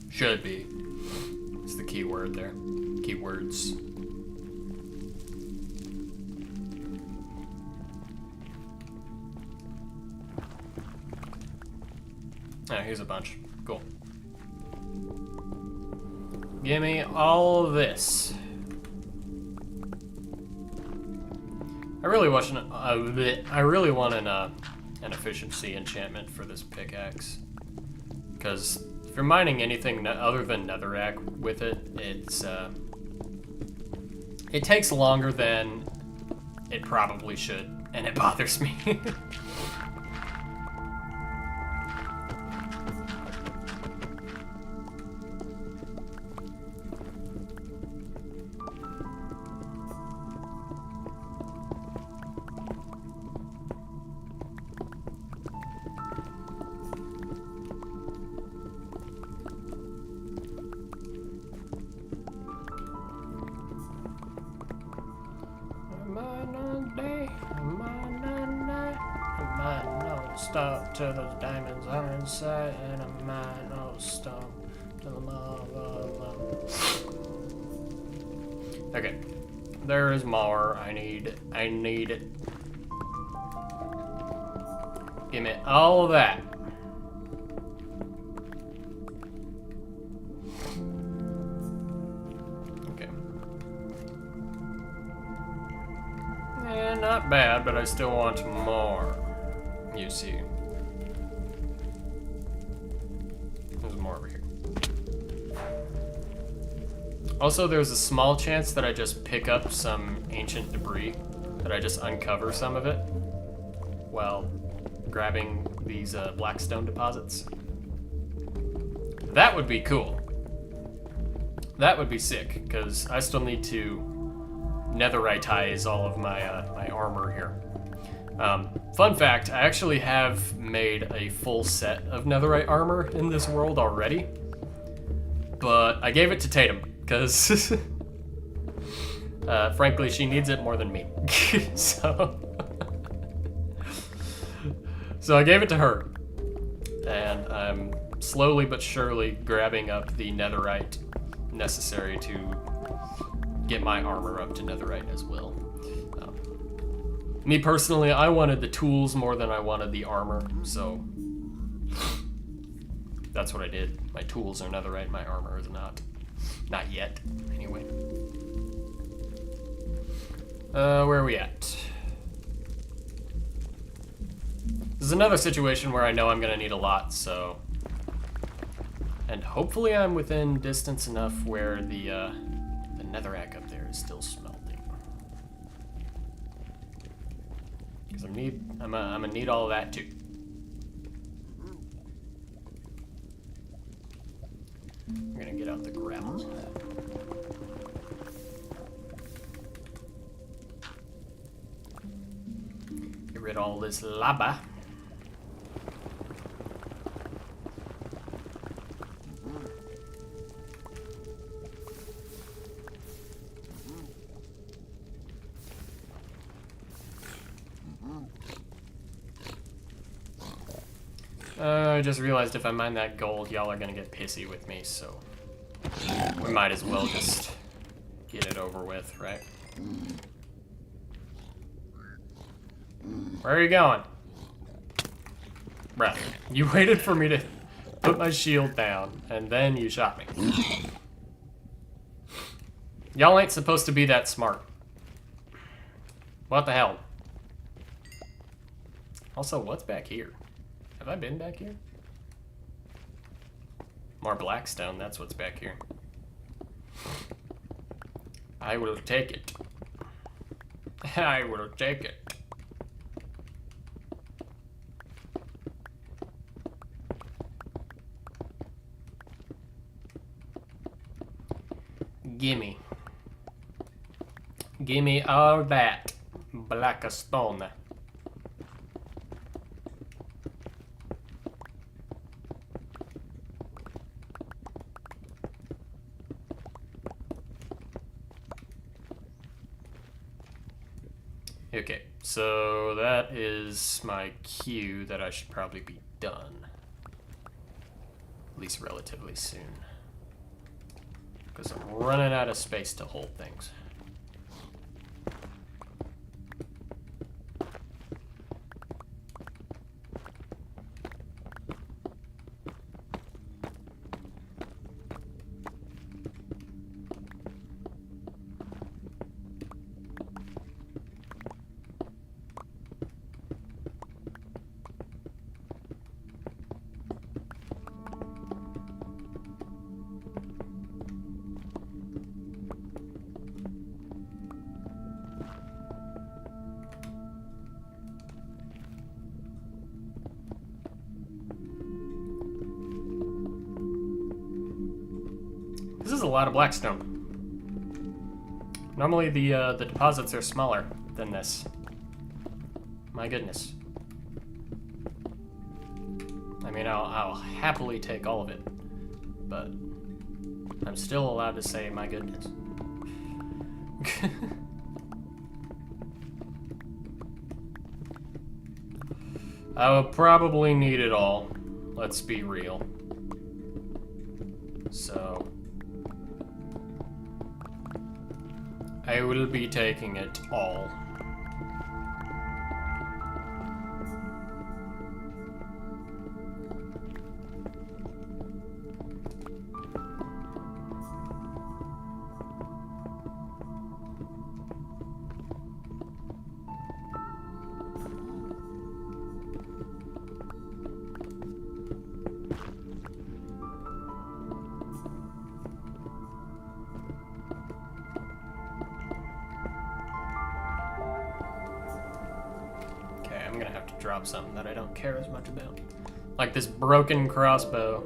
Should be. It's the key word there. Keywords. Ah, here's a bunch. Cool. Give me all of this. I really want an efficiency enchantment for this pickaxe. Because if you're mining anything other than netherrack with it, it takes longer than it probably should, and it bothers me. Stop till those diamonds are inside, and a mine no stone to the lava. Okay, there is more. I need it. Give me all of that. Okay. Yeah, not bad, but I still want more. You see. There's more over here. Also, there's a small chance that I just pick up some ancient debris, that I just uncover some of it while grabbing these blackstone deposits. That would be cool. That would be sick, because I still need to netheritize all of my my armor here. Fun fact, I actually have made a full set of netherite armor in this world already, but I gave it to Tatum, because frankly, she needs it more than me. So I gave it to her, and I'm slowly but surely grabbing up the netherite necessary to get my armor up to netherite as well. Me personally, I wanted the tools more than I wanted the armor, so that's what I did. My tools are netherite, my armor is not. Not yet, anyway. Where are we at? This is another situation where I know I'm gonna need a lot, so... And hopefully I'm within distance enough where the netherrack up there is still smelting. Because I'm gonna need all of that too. I'm gonna get out the gravel. Get rid of all this lava. I just realized if I mine that gold, y'all are gonna get pissy with me, so we might as well just get it over with, right? Where are you going? Bruh, you waited for me to put my shield down, and then you shot me. Y'all ain't supposed to be that smart. What the hell? Also, what's back here? Have I been back here? More blackstone, that's what's back here. I will take it. I will take it. Gimme. Gimme all that black stone. Okay, so that is my cue that I should probably be done. At least relatively soon. Because I'm running out of space to hold things. This is a lot of blackstone. Normally the deposits are smaller than this. My goodness. I mean, I'll happily take all of it, but I'm still allowed to say my goodness. I will probably need it all. Let's be real. So I will be taking it all. I'm gonna have to drop something that I don't care as much about. Like this broken crossbow.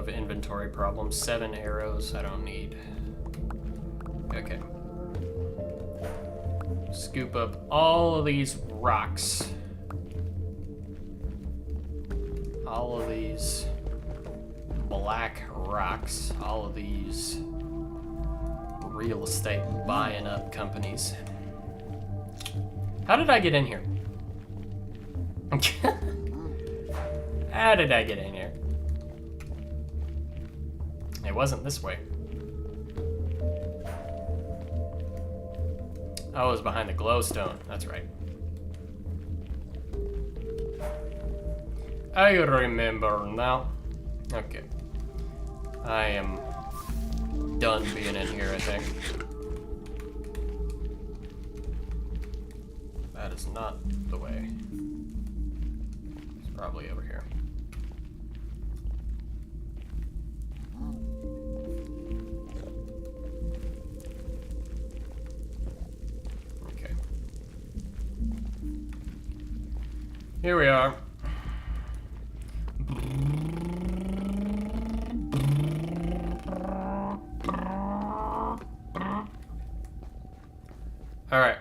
Inventory problems. 7 arrows I don't need. Okay. Scoop up all of these rocks. All of these black rocks. All of these real estate buying up companies. How did I get in here? How did I get in here? It wasn't this way. Oh, it was behind the glowstone. That's right. I remember now. Okay. I am done being in here, I think. That is not the way. It's probably over here. Here we are. Alright.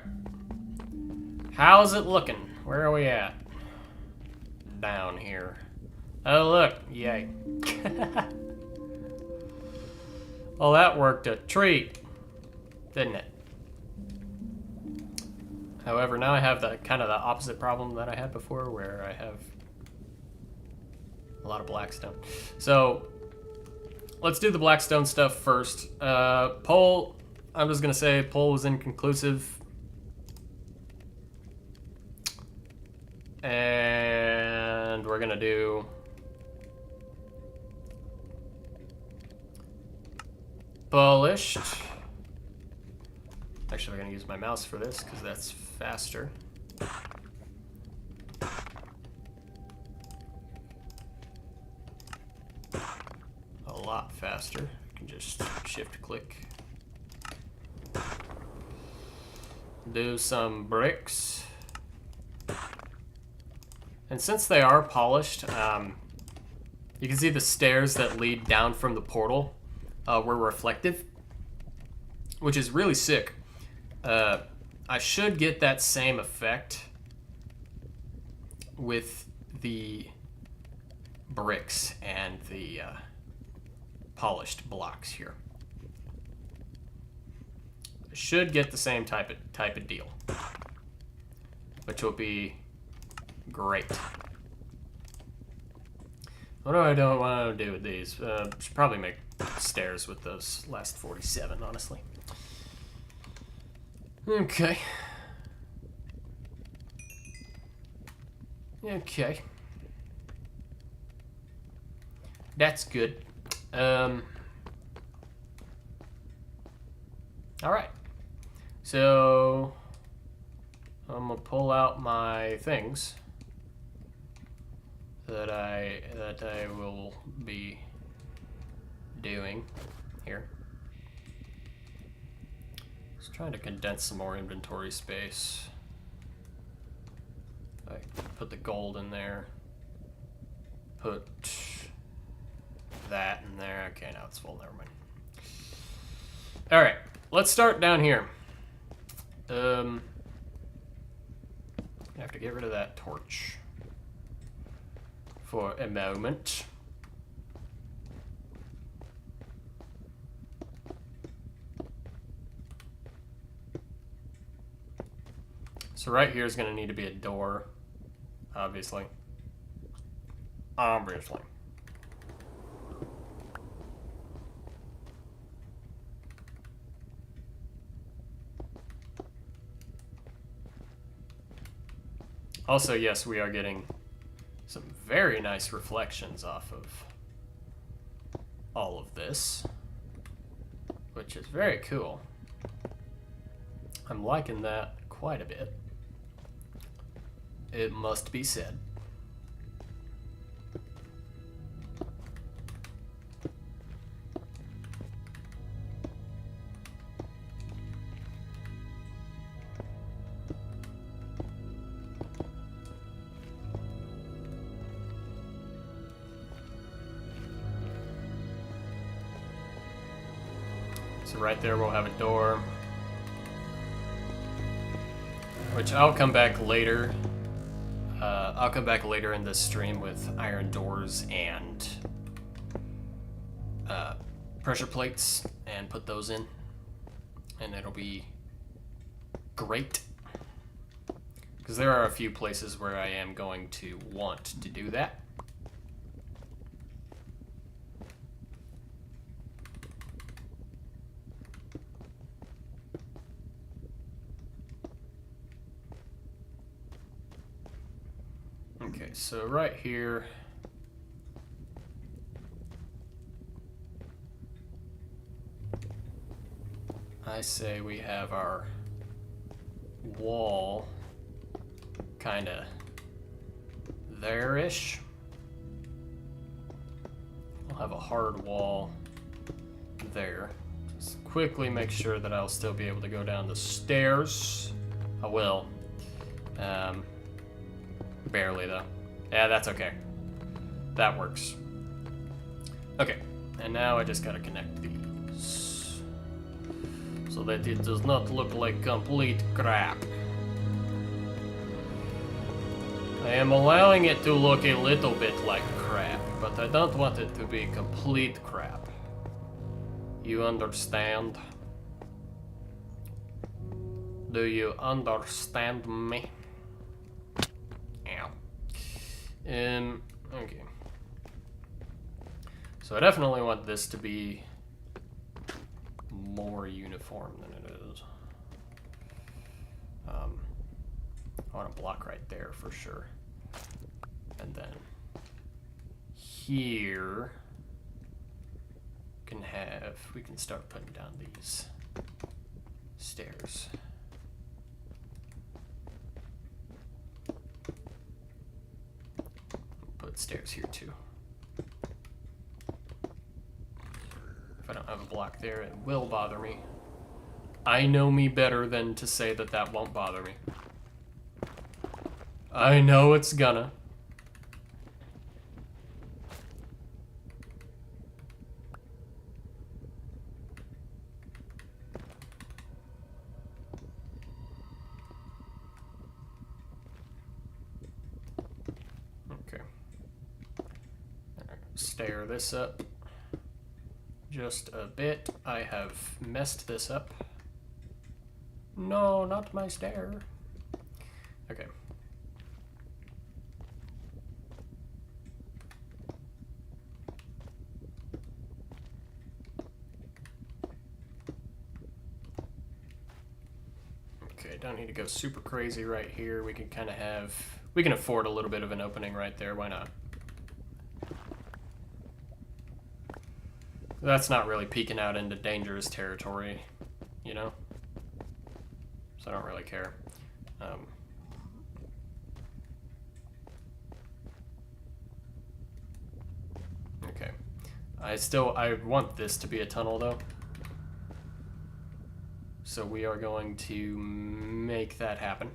How's it looking? Where are we at? Down here. Oh, look. Yay. Well, that worked a treat, didn't it? However, now I have the kind of the opposite problem that I had before, where I have a lot of blackstone. So, let's do the blackstone stuff first. Poll, I'm just going to say poll was inconclusive. And we're going to do polished. Actually, we're going to use my mouse for this because that's faster. A lot faster. I can just shift click. Do some bricks. And since they are polished, you can see the stairs that lead down from the portal were reflective, which is really sick. I should get that same effect with the bricks and the polished blocks here. I should get the same type of deal, which will be great. What do I don't want to do with these? Should probably make stairs with those last 47, honestly. Okay. Okay. That's good. All right. So I'm gonna pull out my things that I will be doing here. Just trying to condense some more inventory space. I put the gold in there. Put that in there. Okay, now it's full. Never mind. All right, let's start down here. I have to get rid of that torch for a moment. So right here is going to need to be a door, obviously. Obviously. Also, yes, we are getting some very nice reflections off of all of this, which is very cool. I'm liking that quite a bit. It must be said. So right there we'll have a door, which I'll come back later. I'll come back later in this stream with iron doors and pressure plates and put those in, and it'll be great. Because there are a few places where I am going to want to do that. Okay, so right here, I say we have our wall kind of there-ish. I'll have a hard wall there. Just quickly make sure that I'll still be able to go down the stairs. I will. Barely, though. Yeah, that's okay. That works. Okay, and now I just gotta connect these. so that it does not look like complete crap. I am allowing it to look a little bit like crap, but I don't want it to be complete crap. You understand? Do you understand me? Ow. Okay. So I definitely want this to be more uniform than it is. I want a block right there for sure. And then here we can start putting down these stairs. Put stairs here too. If I don't have a block there, it will bother me. I know me better than to say that that won't bother me. I know it's gonna. Okay. Stair this up just a bit. I have messed this up. No, not my stair. Okay. Okay, don't need to go super crazy right here. We can kind of have, we can afford a little bit of an opening right there. Why not? That's not really peeking out into dangerous territory, you know? So I don't really care. Okay. I want this to be a tunnel though. So we are going to make that happen.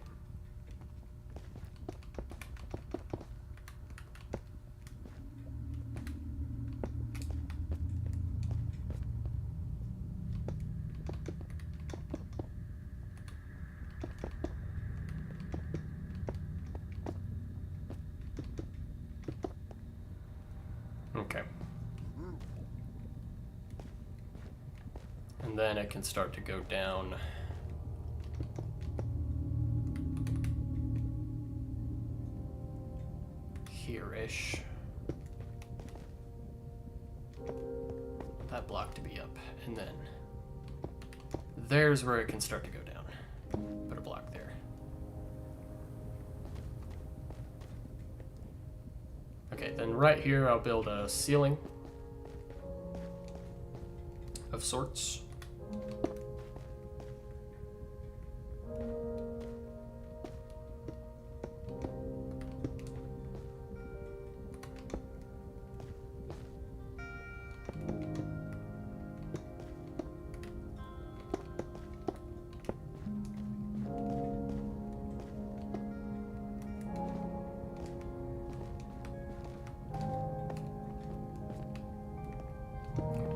Okay. And then it can start to go down. Here-ish. That block to be up. And then there's where it can start to go down. Put a block there. Okay, then right here I'll build a ceiling of sorts.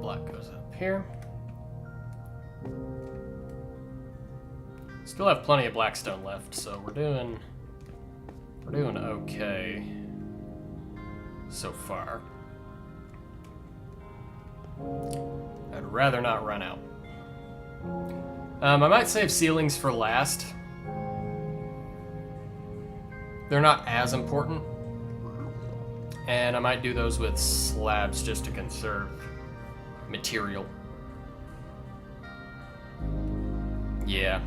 Block goes up here. Still have plenty of blackstone left, so we're doing okay so far. I'd rather not run out. I might save ceilings for last. They're not as important. And I might do those with slabs just to conserve material. Yeah.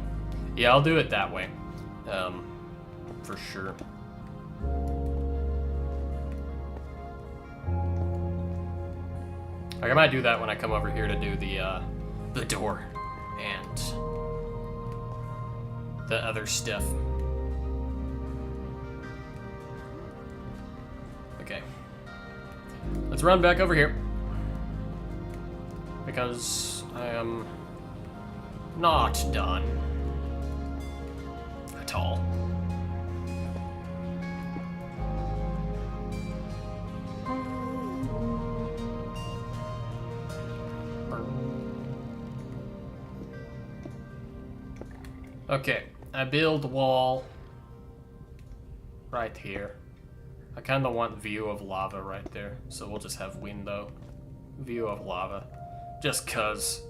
Yeah, I'll do it that way. For sure. Like, I might do that when I come over here to do the door and the other stuff. Okay. Let's run back over here. Because I am not done at all. Okay, I build wall right here. I kind of want view of lava right there, so we'll just have window, view of lava, just cause,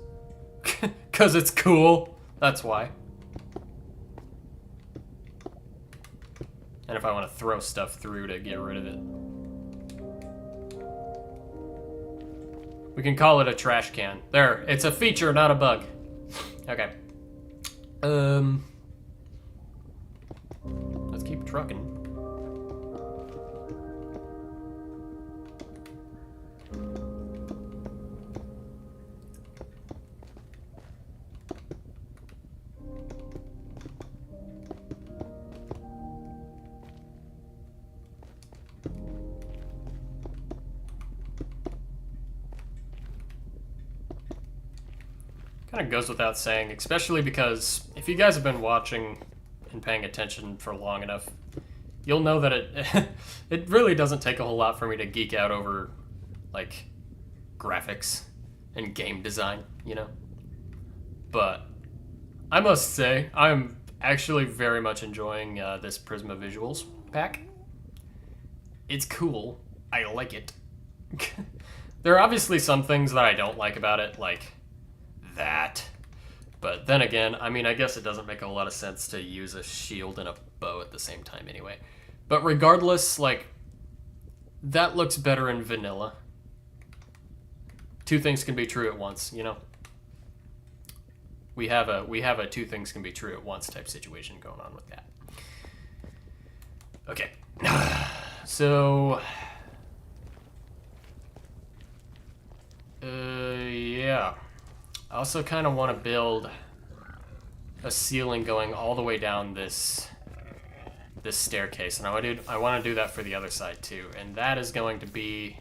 cause it's cool. That's why. And if I want to throw stuff through to get rid of it, we can call it a trash can. There, it's a feature, not a bug. Okay. Let's keep trucking. Kind of goes without saying, especially because if you guys have been watching and paying attention for long enough, you'll know that it it really doesn't take a whole lot for me to geek out over like graphics and game design, you know. But I must say, I'm actually very much enjoying this Prisma Visuals pack. It's cool. I like it. There are obviously some things that I don't like about it, like that. But then again, I mean, I guess it doesn't make a lot of sense to use a shield and a bow at the same time anyway. But regardless, like, that looks better in vanilla. Two things can be true at once, you know? We have a two things can be true at once type situation going on with that. Okay. So yeah. I also kind of want to build a ceiling going all the way down this staircase, and I want to do that for the other side too, and that is going to be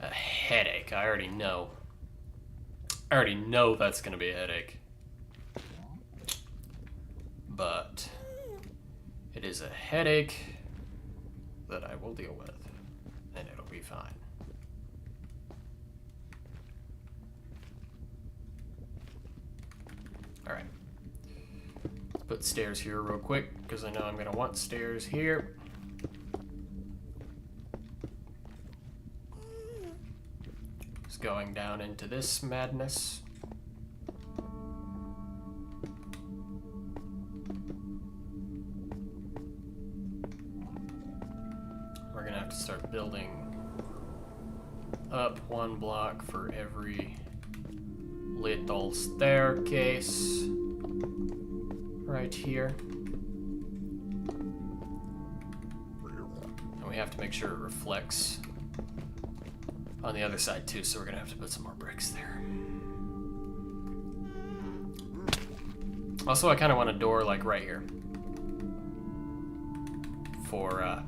a headache. I already know that's going to be a headache, but it is a headache that I will deal with, and it'll be fine. Alright. Let's put stairs here real quick, because I know I'm going to want stairs here. Just going down into this madness. We're going to have to start building up one block for every little staircase right here. And we have to make sure it reflects on the other side too, so we're gonna have to put some more bricks there. Also, I kind of want a door like right here for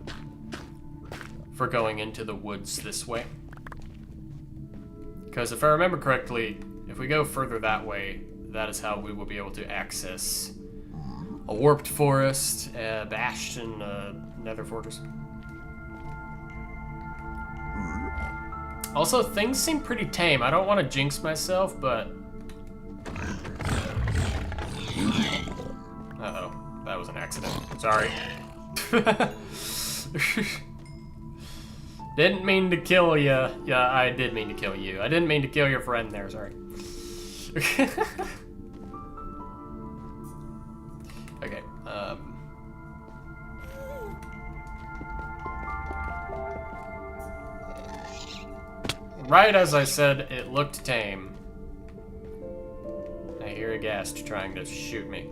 going into the woods this way. Because if I remember correctly, if we go further that way, that is how we will be able to access a warped forest, a bastion, nether fortress. Also, things seem pretty tame. I don't want to jinx myself, but... Uh-oh, that was an accident. Sorry. Didn't mean to kill you. Yeah, I did mean to kill you. I didn't mean to kill your friend there, sorry. Okay, right as I said, it looked tame. I hear a ghast trying to shoot me.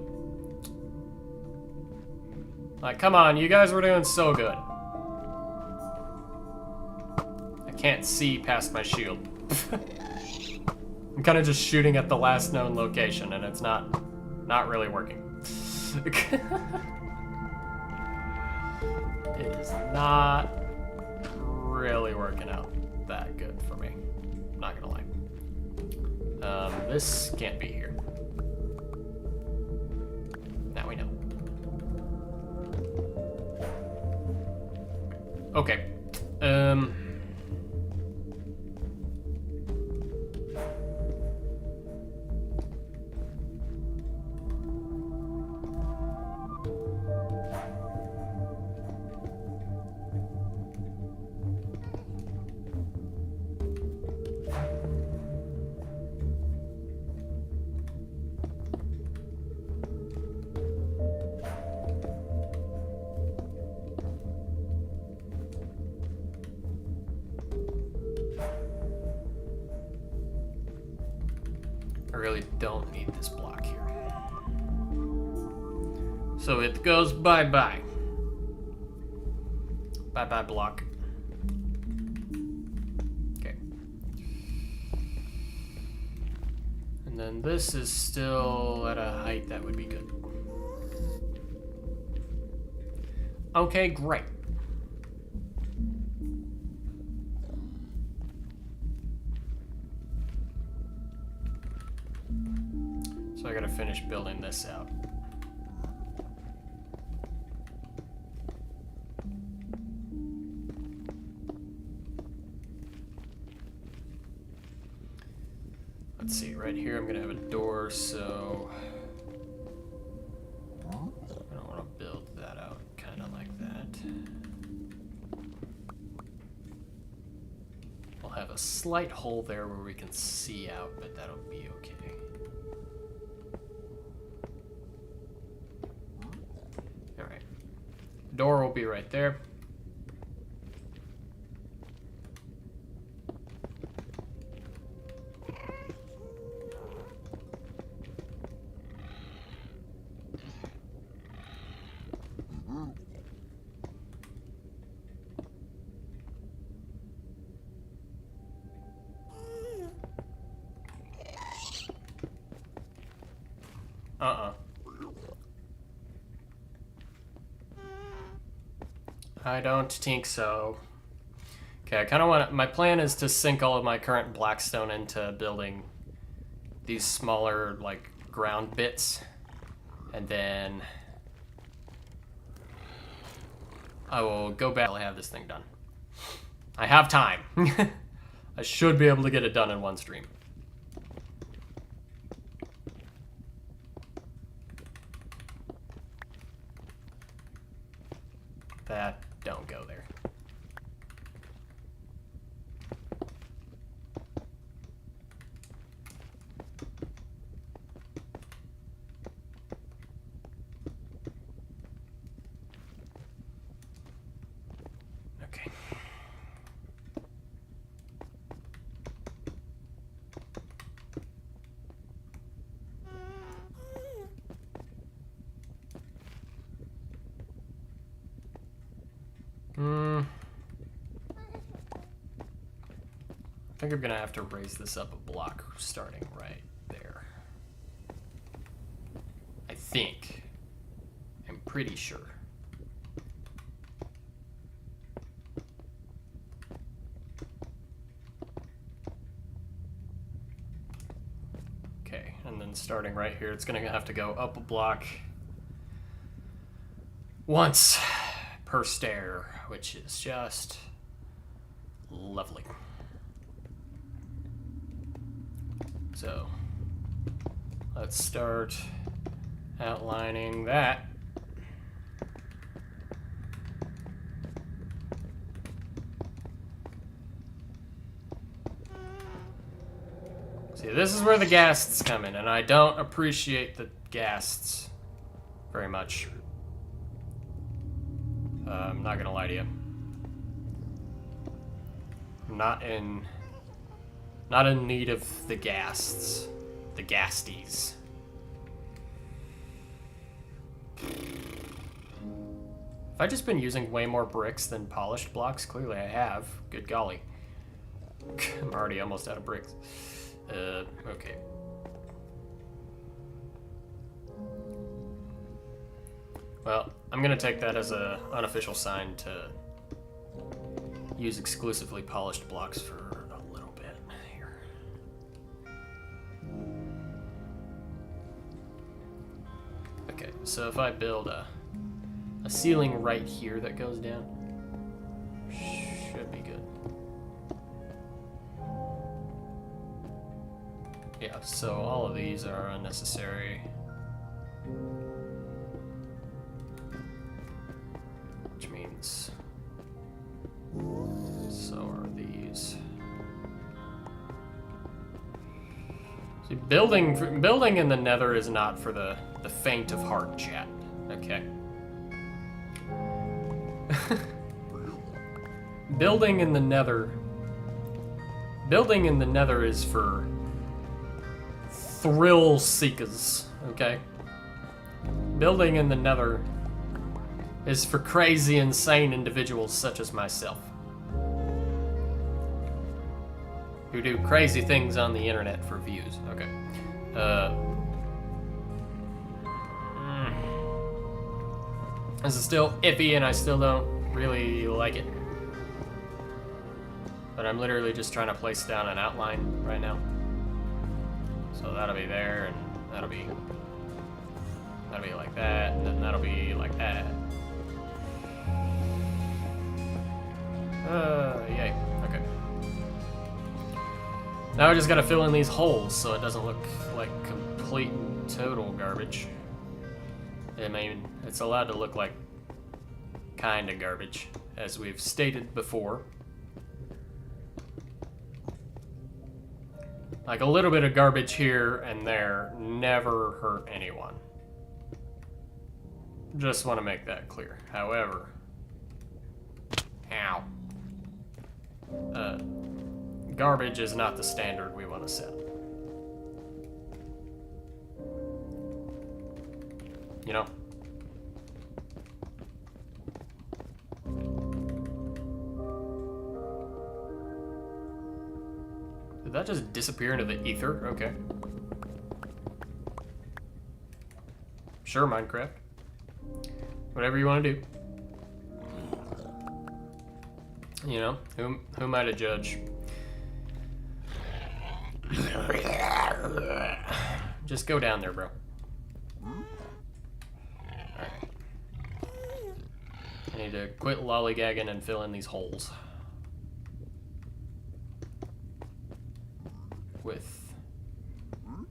Like, come on, you guys were doing so good. I can't see past my shield. I'm kind of just shooting at the last known location, and it's not really working. It is not really working out that good for me. Not gonna lie. This can't be here. Now we know. Okay. really don't need this block here. So it goes bye-bye. Bye-bye block. Okay. And then this is still at a height that would be good. Okay, great. So I gotta finish building this out. Let's see, right here I'm gonna have a door, so I don't want to build that out kind of like that. We'll have a slight hole there where we can see out, but that'll be okay. Alright. Door will be right there. I don't think so. Okay, I kind of want to... My plan is to sink all of my current blackstone into building these smaller, like, ground bits. And then I will go back. I'll have this thing done. I have time. I should be able to get it done in one stream. That don't go there. Okay. I think I'm gonna have to raise this up a block starting right there. I think. I'm pretty sure. Okay, and then starting right here, it's gonna have to go up a block once per stair, which is just lovely. So let's start outlining that. See, this is where the ghasts come in, and I don't appreciate the ghasts very much. I'm not gonna lie to you. I'm not in need of the ghasts. The ghasties. Have I just been using way more bricks than polished blocks? Clearly I have. Good golly. I'm already almost out of bricks. Okay. Well, I'm gonna take that as an unofficial sign to use exclusively polished blocks for a little bit here. Okay, so if I build a ceiling right here that goes down, should be good. Yeah, so all of these are unnecessary. Which means so are these. See, building in the Nether is not for the faint of heart, chat. Okay. Building in the Nether is for thrill seekers, okay? Building in the Nether is for crazy, insane individuals such as myself, who do crazy things on the internet for views. Okay. This is still iffy, and I still don't really like it. But I'm literally just trying to place down an outline right now. So that'll be there, and that'll be like that, and then that'll be like that. Yay. Okay. Now I just gotta fill in these holes so it doesn't look like complete and total garbage. I mean, it's allowed to look like kinda garbage, as we've stated before. Like a little bit of garbage here and there never hurt anyone. Just want to make that clear. However, garbage is not the standard we want to set. You know? Did that just disappear into the ether? Okay. Sure, Minecraft. Whatever you want to do. You know, who am I to judge? Just go down there, bro. Alright. I need to quit lollygagging and fill in these holes. With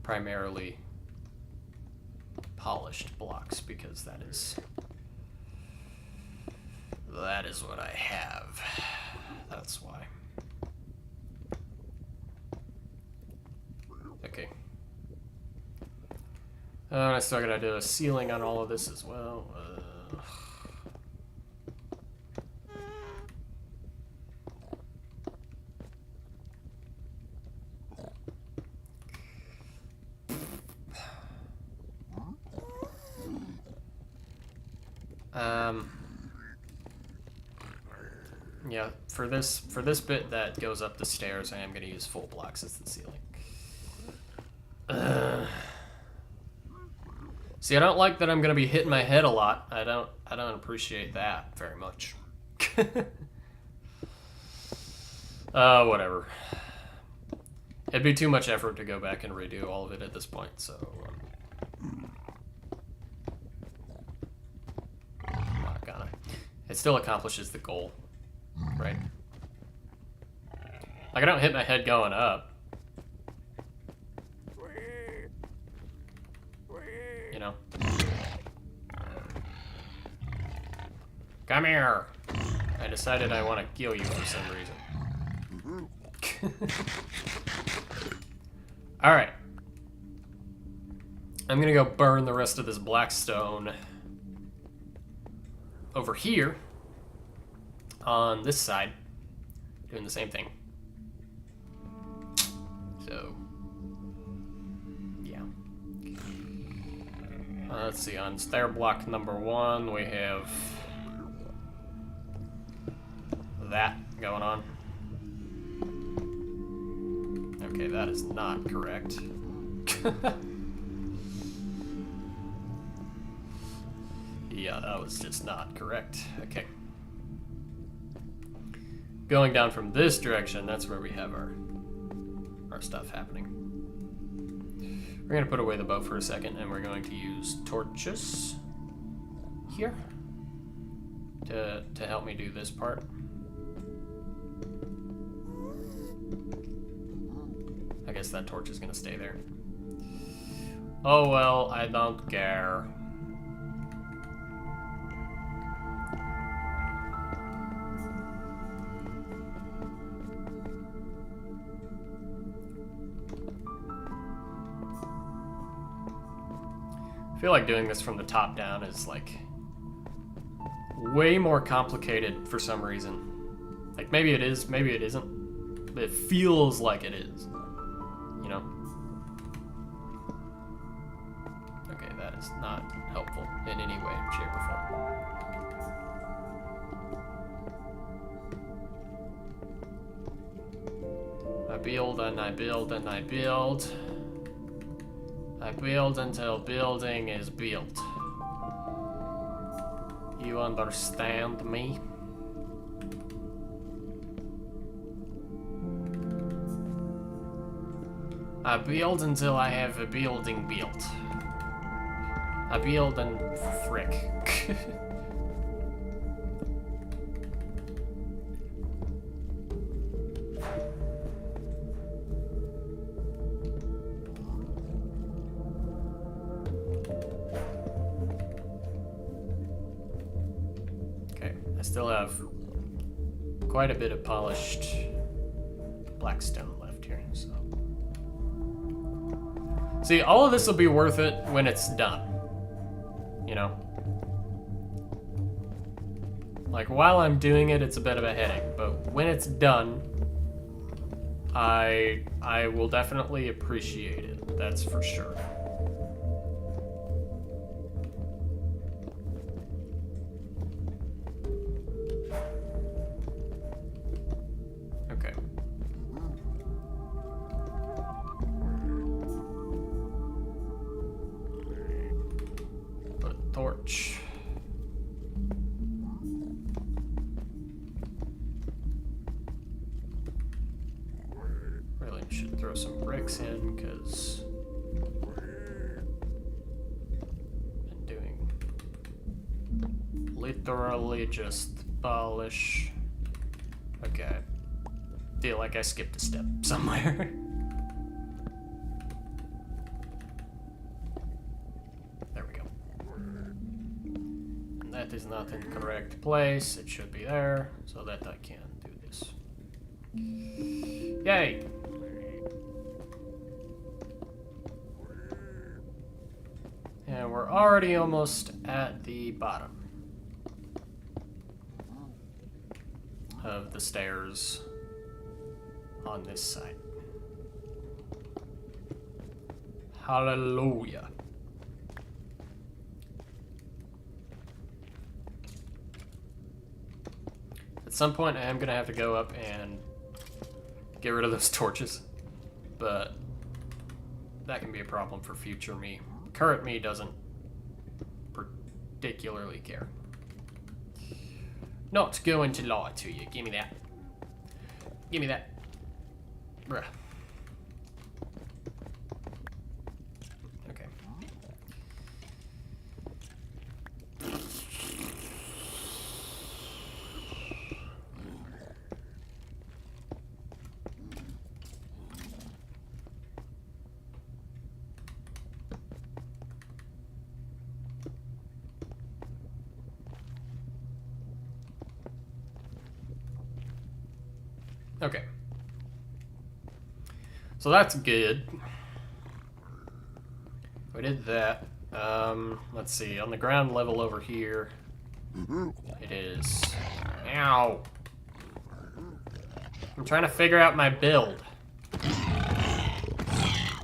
primarily polished blocks, because that is what I have. That's why. Okay. I still gotta do a ceiling on all of this as well. Yeah, for this bit that goes up the stairs, I am going to use full blocks as the ceiling. See, I don't like that I'm going to be hitting my head a lot. I don't appreciate that very much. Whatever. It'd be too much effort to go back and redo all of it at this point, so I'm not gonna. It still accomplishes the goal. Right. Like, I don't hit my head going up. You know? Come here! I decided I want to kill you for some reason. Alright. I'm gonna go burn the rest of this black stone over here. On this side, doing the same thing. So, yeah. Let's see, on stair block number 1, we have that going on. Okay, that is not correct. Yeah, that was just not correct. Okay. Going down from this direction, that's where we have our stuff happening. We're going to put away the bow for a second, and we're going to use torches here to help me do this part. I guess that torch is going to stay there. Oh well, I don't care. I feel like doing this from the top down is like way more complicated for some reason. Like maybe it is, maybe it isn't, but it feels like it is, you know? is not helpful in any way, shape, or form. I build and I build and I build. I build until building is built. You understand me? I build until I have a building built. I build and frick. Okay, I still have quite a bit of polished blackstone left here, so. See, all of this will be worth it when it's done. You know? Like, while I'm doing it, it's a bit of a headache, but when it's done, I will definitely appreciate it, that's for sure. Okay. Put a torch. Really should throw some bricks in, because I'm doing literally just polish. Okay. Feel like I skipped a step somewhere. There we go. And that is not in correct place. It should be there, so that I can do this. Yay! And we're already almost at the bottom of the stairs on this side. Hallelujah. At some point I am gonna have to go up and get rid of those torches, but that can be a problem for future me. Current me doesn't particularly care. Not going to lie to you. Give me that. Give me that. Bruh. Okay. Okay. So that's good. We did that. Let's see, on the ground level over here, it is... Ow! I'm trying to figure out my build.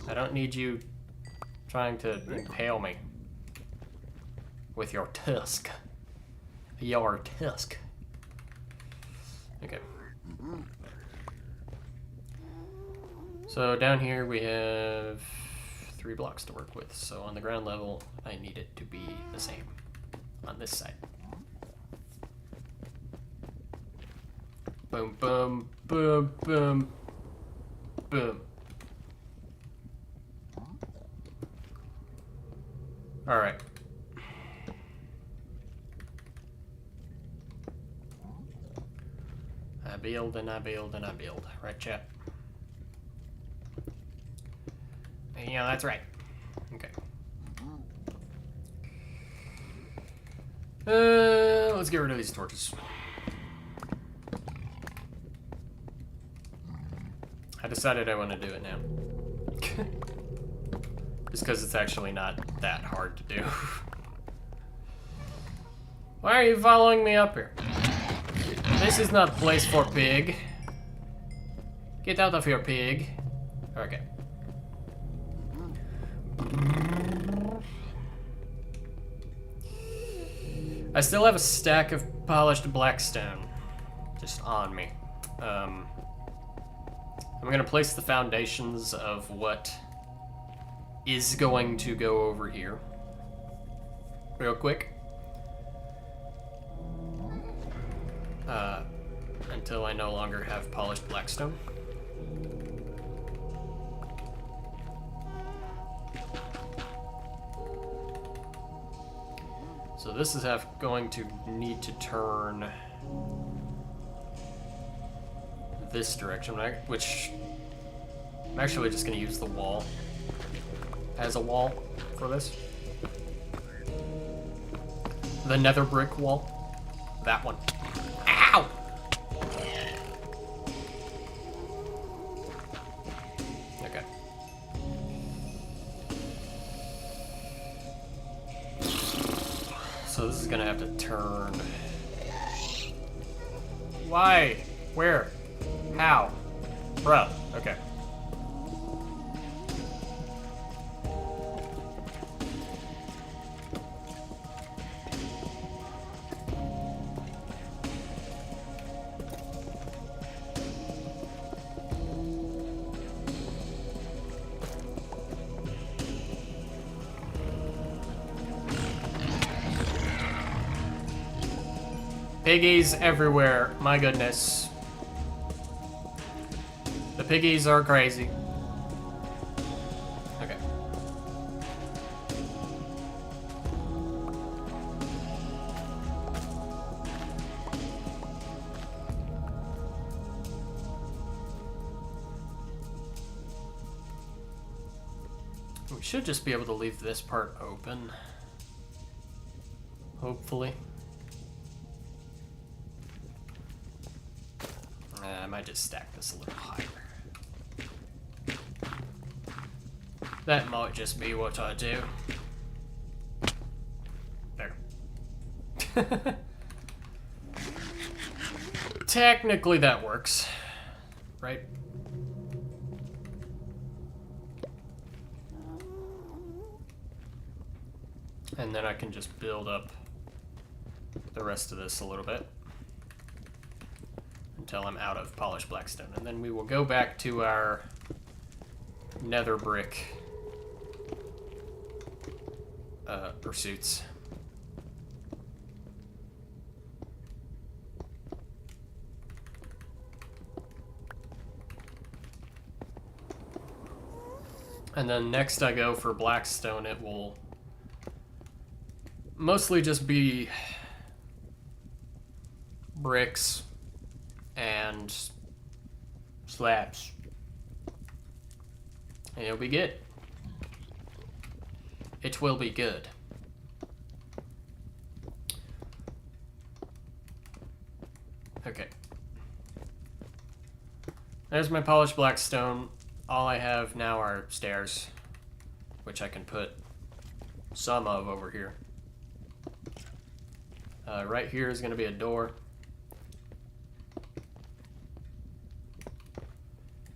I don't need you trying to impale me with your tusk. Your tusk. Okay. So down here we have 3 blocks to work with. So on the ground level, I need it to be the same on this side. Boom, boom, boom, boom, boom. All right. I build and I build and I build. Right, chat? Yeah, that's right. Okay. Let's get rid of these torches. I decided I want to do it now. Just because it's actually not that hard to do. Why are you following me up here? This is not place for pig. Get out of here, pig. Okay. I still have a stack of polished blackstone just on me. I'm gonna place the foundations of what is going to go over here real quick. Until I no longer have polished blackstone. So this is going to need to turn this direction, which I'm actually just going to use the wall as a wall for this. The nether brick wall. That one. Ow! Okay. So this is gonna have to turn. Why? Where? How? Bruh. Okay. Piggies everywhere, my goodness. The piggies are crazy. Okay. We should just be able to leave this part open. Hopefully. I might just stack this a little higher. That might just be what I do. There. Technically that works, right? And then I can just build up the rest of this a little bit until I'm out of polished blackstone. And then we will go back to our nether brick pursuits. And then next I go for blackstone, it will mostly just be bricks and slabs. And it'll be good. It will be good. Okay. There's my polished blackstone. All I have now are stairs, which I can put some of over here. Right here is going to be a door.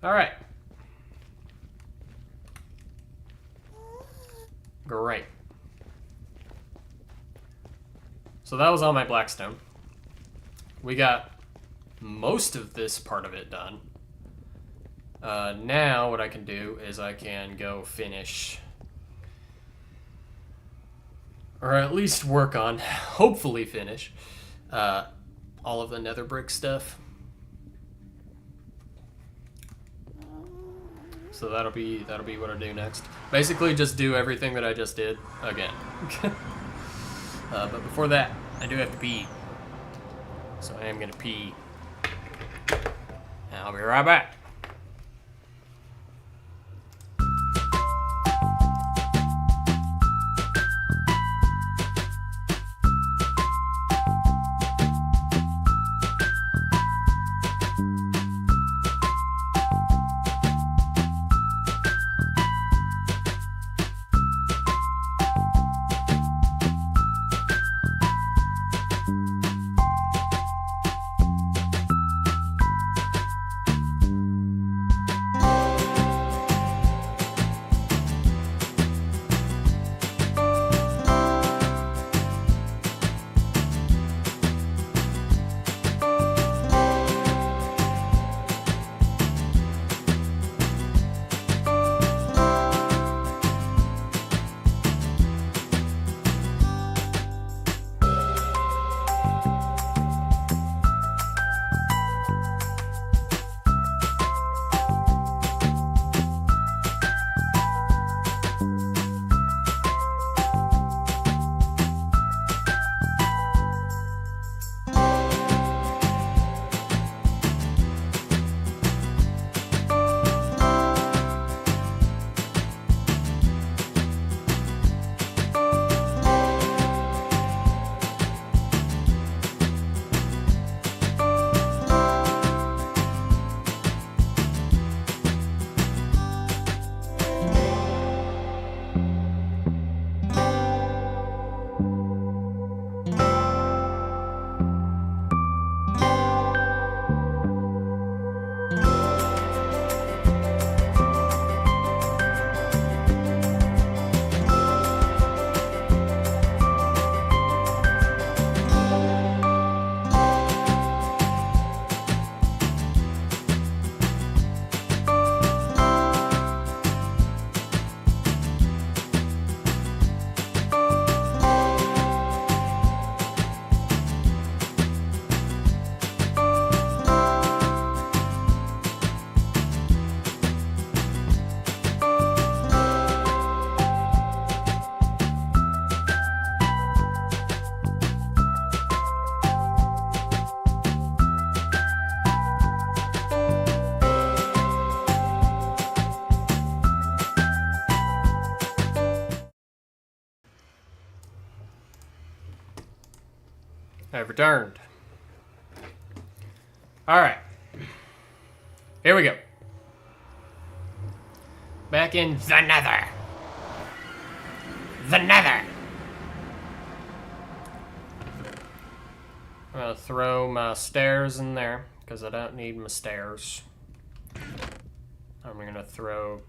All right. Great. So that was all my blackstone. We got most of this part of it done. Now what I can do is I can go finish, or at least work on, hopefully finish, all of the nether brick stuff. So that'll be what I do next. Basically just do everything that I just did again. But before that, I do have to pee. So I am gonna pee. And I'll be right back. I've returned. Alright. Here we go. Back in the Nether. The Nether. I'm gonna throw my stairs in there, because I don't need my stairs. I'm gonna throw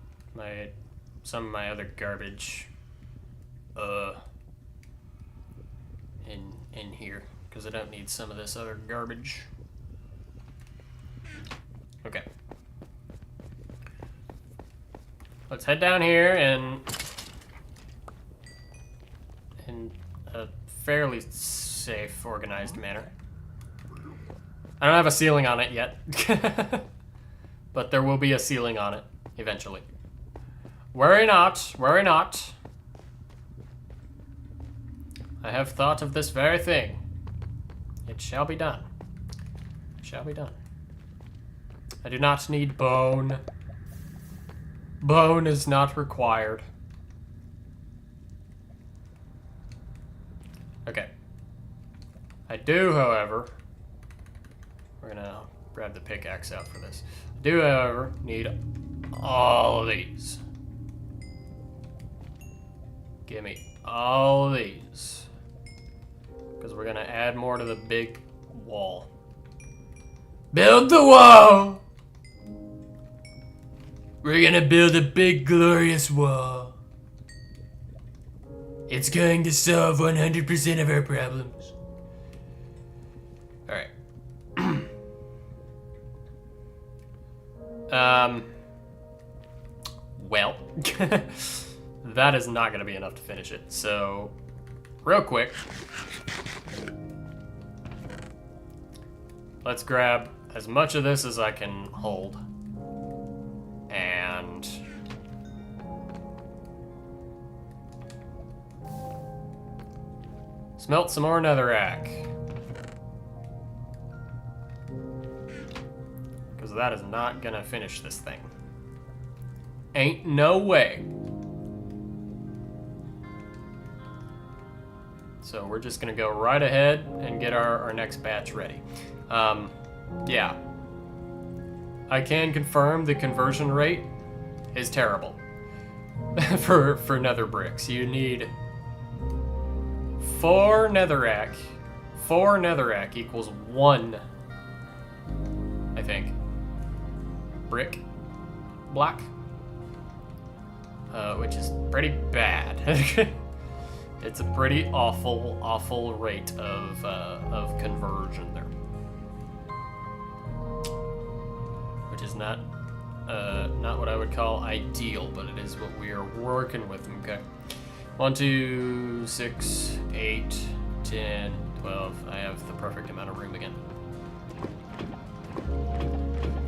some of my other garbage in here, because I don't need some of this other garbage. Okay. Let's head down here and in a fairly safe, organized manner. I don't have a ceiling on it yet, but there will be a ceiling on it eventually. Worry not, worry not. I have thought of this very thing. It shall be done. It shall be done. I do not need bone. Bone is not required. Okay. I do, however, we're gonna grab the pickaxe out for this. I do, however, need all of these. Give me all of these. Because we're gonna add more to the big wall. Build the wall! We're gonna build a big, glorious wall. It's going to solve 100% of our problems. Alright. Well, that is not gonna be enough to finish it, so real quick, let's grab as much of this as I can hold, and smelt some more netherrack, because that is not gonna finish this thing. Ain't no way. So we're just gonna go right ahead and get our next batch ready. Yeah. I can confirm the conversion rate is terrible for nether bricks. You need 4 netherrack. 4 netherrack equals 1, I think, brick block, which is pretty bad. It's a pretty awful rate of conversion there, which is not what I would call ideal, but it is what we are working with. Okay, 1, 2, 6, 8, 10, 12. I have the perfect amount of room again.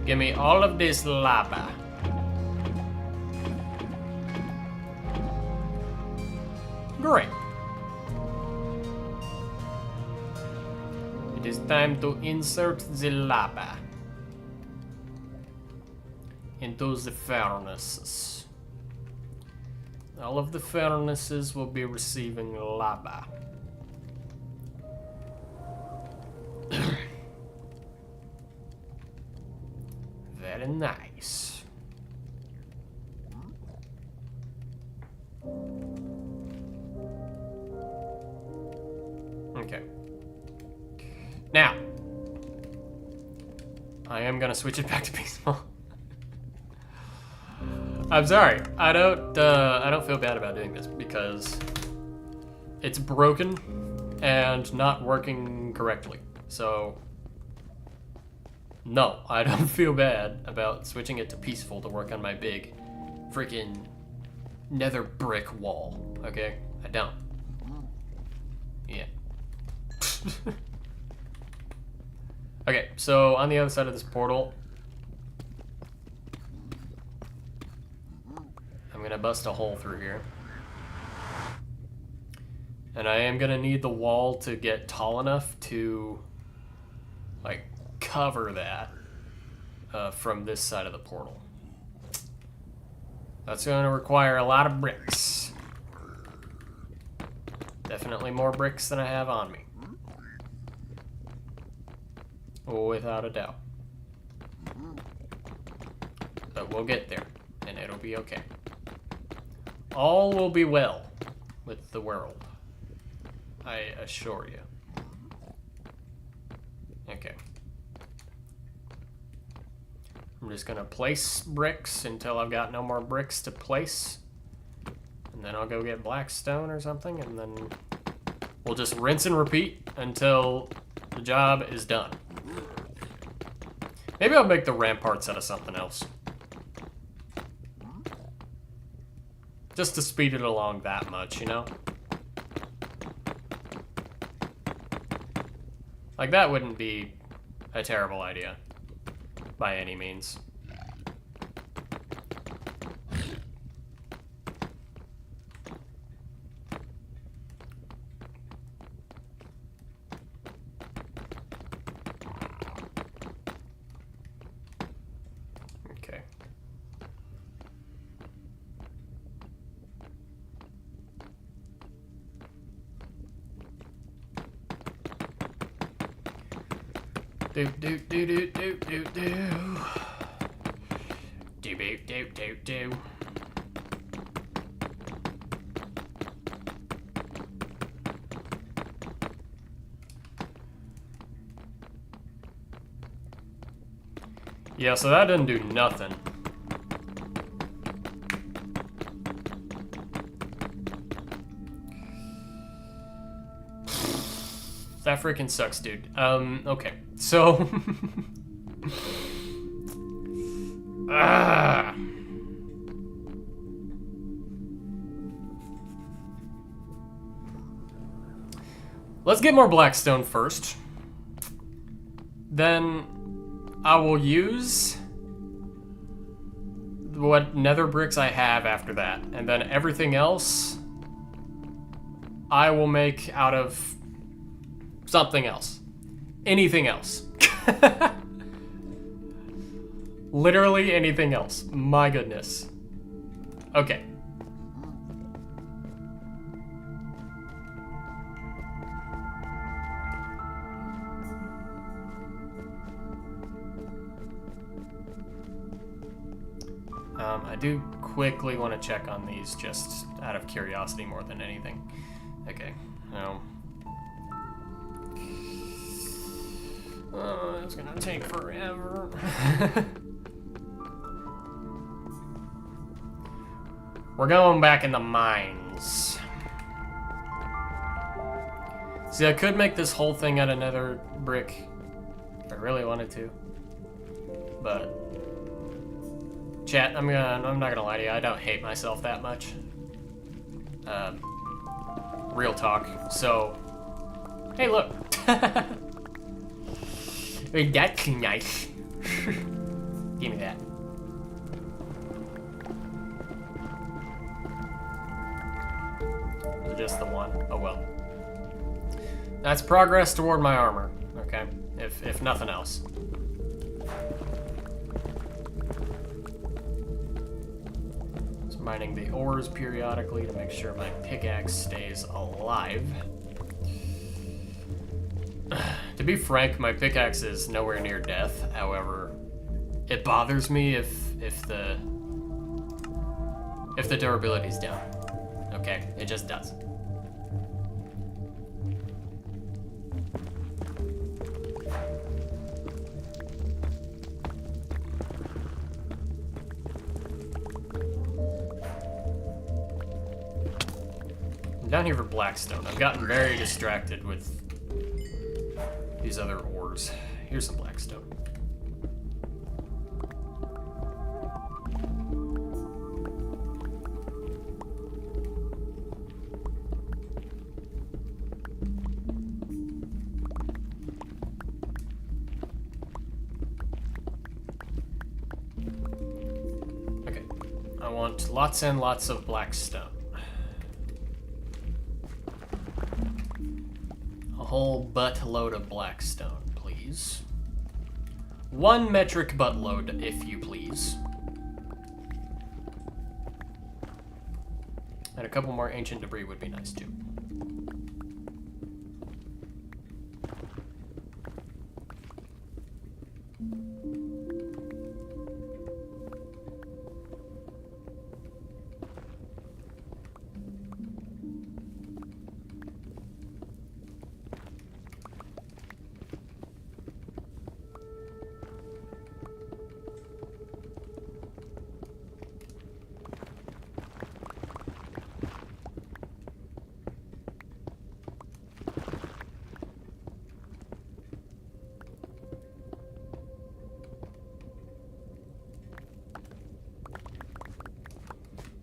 Give me all of this lava. Great. It is time to insert the lava into the furnaces. All of the furnaces will be receiving lava. Very nice. Okay. Now, I am gonna switch it back to peaceful. I'm sorry. I don't feel bad about doing this because it's broken and not working correctly. So, no, I don't feel bad about switching it to peaceful to work on my big freaking nether brick wall. Okay, I don't. Yeah. Okay, so on the other side of this portal, I'm gonna bust a hole through here. And I am gonna need the wall to get tall enough to, like, cover that from this side of the portal. That's gonna require a lot of bricks. Definitely more bricks than I have on me. Without a doubt. But we'll get there, and it'll be okay. All will be well with the world. I assure you. Okay. I'm just gonna place bricks until I've got no more bricks to place. And then I'll go get black stone or something, and then we'll just rinse and repeat until the job is done. Maybe I'll make the ramparts out of something else. Just to speed it along that much, you know? Like, that wouldn't be a terrible idea. By any means. Okay. Do do do do do do do. Do do do do do. Yeah, so that didn't do nothing. That freaking sucks, dude. Okay. So let's get more blackstone first. Then I will use what nether bricks I have after that. And then everything else I will make out of something else. Anything else. Literally anything else. My goodness. Okay. I do quickly want to check on these just out of curiosity more than anything. Okay. No. Oh, it's gonna take forever. We're going back in the mines. See, I could make this whole thing out of nether brick if I really wanted to. But chat, I'm not gonna lie to you, I don't hate myself that much. Real talk. So, hey, look. That's nice. Give me that. Just the one. Oh well. That's progress toward my armor. Okay, if nothing else. Just mining the ores periodically to make sure my pickaxe stays alive. To be frank, my pickaxe is nowhere near death. However, it bothers me if the durability's down. Okay, it just does. I'm down here for blackstone. I've gotten very distracted with these other ores. Here's some blackstone. Okay, I want lots and lots of blackstone. Whole buttload of blackstone, please. 1 metric buttload, if you please. And a couple more ancient debris would be nice too.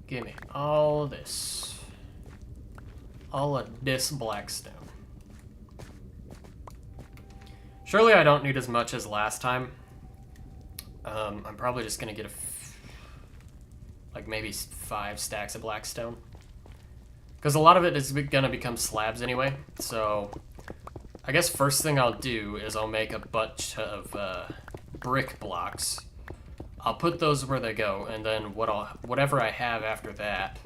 Give me all of this. All of this blackstone. Surely I don't need as much as last time. I'm probably just gonna get like maybe 5 stacks of blackstone. Because a lot of it is gonna become slabs anyway. So I guess first thing I'll do is I'll make a bunch of brick blocks. I'll put those where they go, and then whatever I have after that,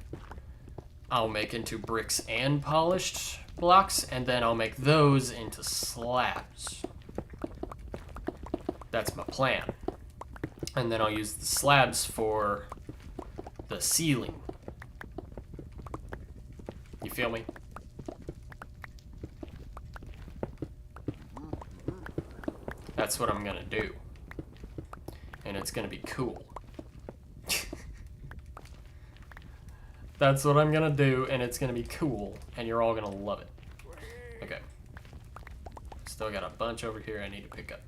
I'll make into bricks and polished blocks, and then I'll make those into slabs. That's my plan. And then I'll use the slabs for the ceiling. You feel me? That's what I'm gonna do. And it's gonna be cool. That's what I'm gonna do, and it's gonna be cool, and you're all gonna love it. Okay. Still got a bunch over here I need to pick up.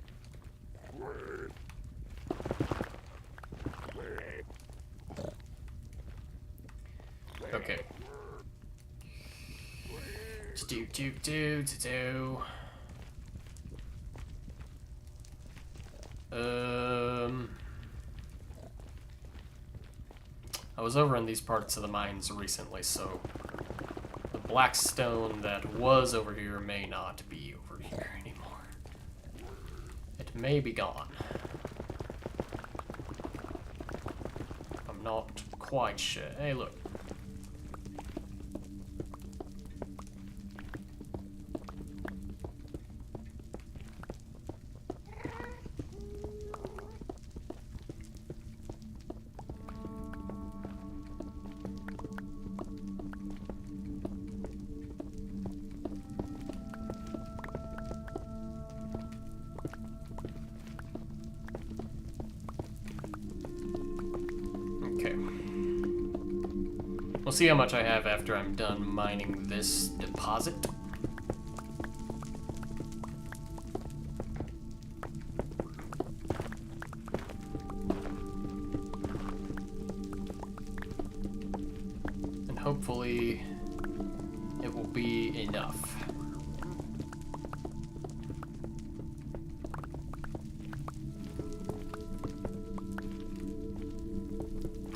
Okay. I was over in these parts of the mines recently, so the blackstone that was over here may not be over here anymore. It may be gone. I'm not quite sure. Hey, look. We'll see how much I have after I'm done mining this deposit. And hopefully it will be enough.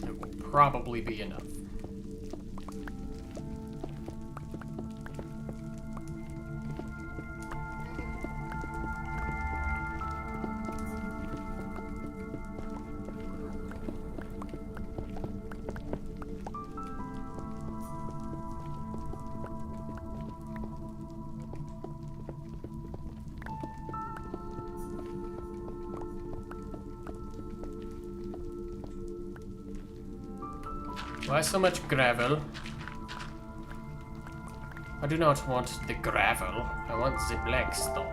It will probably be enough. Why so much gravel? I do not want the gravel. I want the blackstone.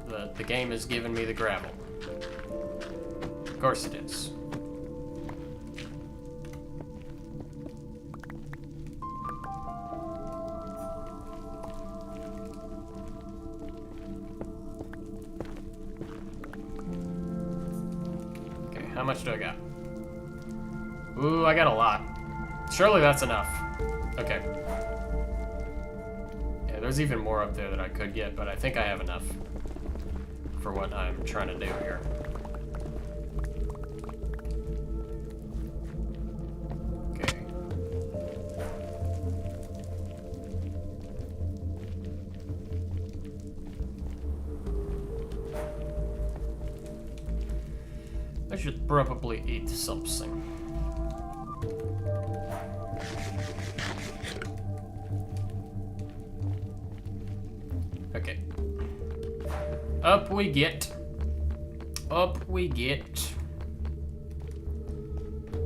The game has given me the gravel. Of course it is. How much do I got? Ooh, I got a lot. Surely that's enough. Okay. Yeah, there's even more up there that I could get, but I think I have enough for what I'm trying to do here. Okay. I should probably eat something. Okay. Up we get. Up we get.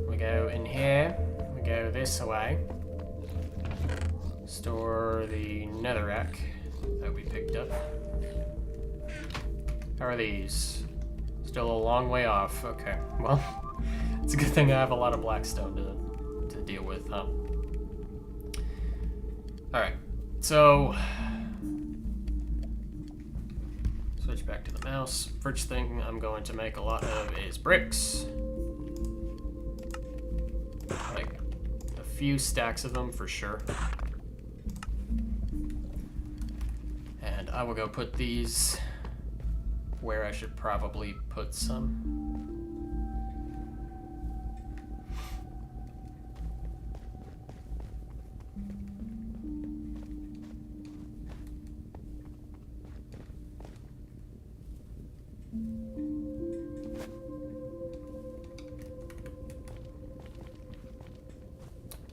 We go in here. We go this way. Store the netherrack that we picked up. How are these? Still a long way off. Okay, well, it's a good thing I have a lot of blackstone to deal with, huh? Alright, so switch back to the mouse. First thing I'm going to make a lot of is bricks. few stacks of them for sure. And I will go put these where I should probably put some.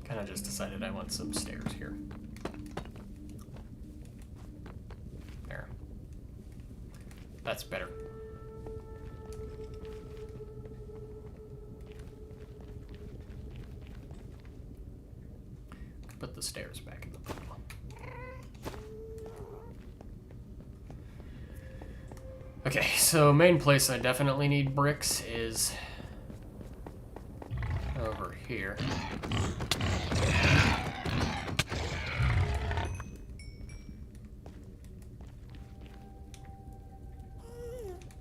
Kind of just decided I want some stairs here. There. That's better. Put the stairs back in the middle. Okay, so main place I definitely need bricks is over here.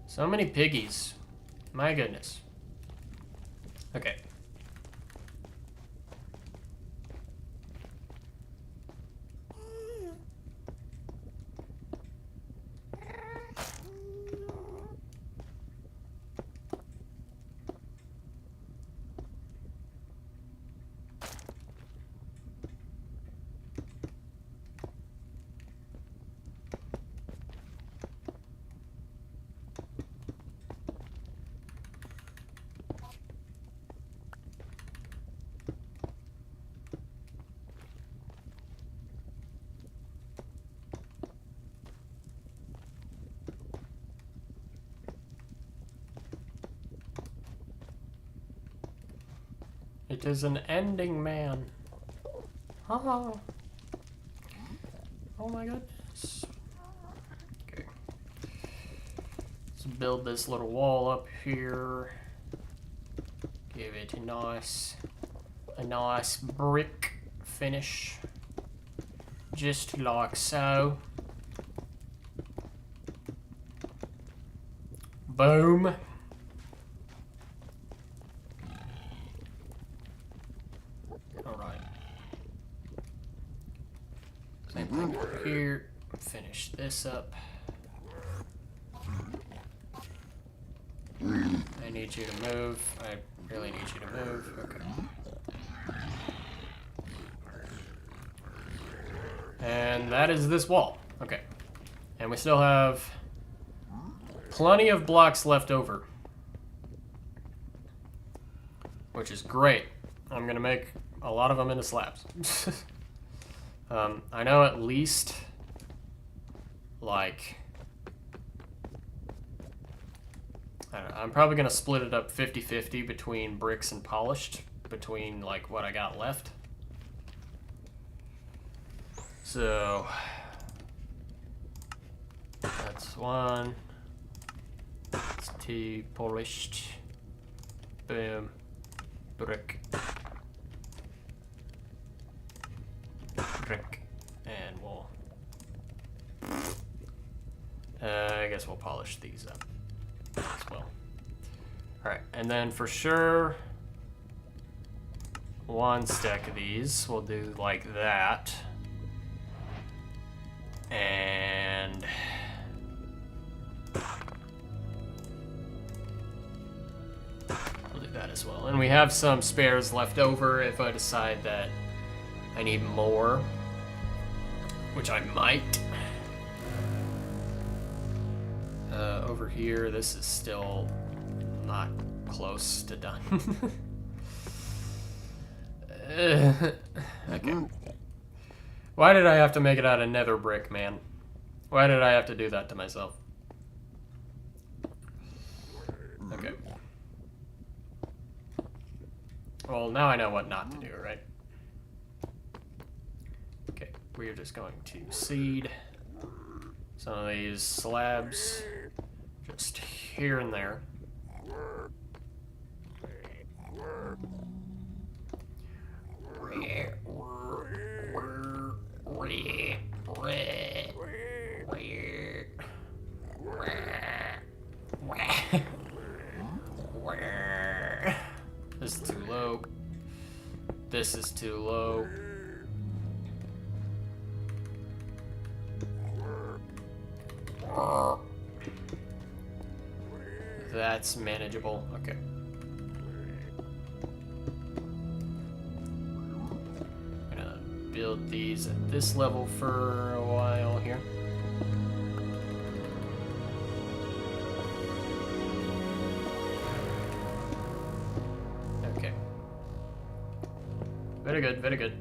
So many piggies. My goodness. Okay. It is an ending, man. Oh, oh my goodness. Okay. Let's build this little wall up here. Give it a nice brick finish. Just like so. Boom. Same thing over here. Finish this up. I need you to move. I really need you to move. Okay. And that is this wall. Okay. And we still have plenty of blocks left over, which is great. I'm gonna make a lot of them into slabs. I know at least, like, I don't know, I'm probably going to split it up 50-50 between bricks and polished, between, like, what I got left. So, that's one, that's two, polished, boom, brick. Brick, and we'll I guess we'll polish these up as well. Alright, and then for sure one stack of these we'll do like that, and we'll do that as well. And we have some spares left over if I decide that I need more, which I might. Over here, this is still not close to done. Okay. Why did I have to make it out of nether brick, man? Why did I have to do that to myself? Okay. Well, now I know what not to do, right? Okay, we're just going to seed some of these slabs just here and there. This is too low. This This is too low. That's manageable. Okay. I'm gonna build these at this level for a while here. Okay. Very good, very good.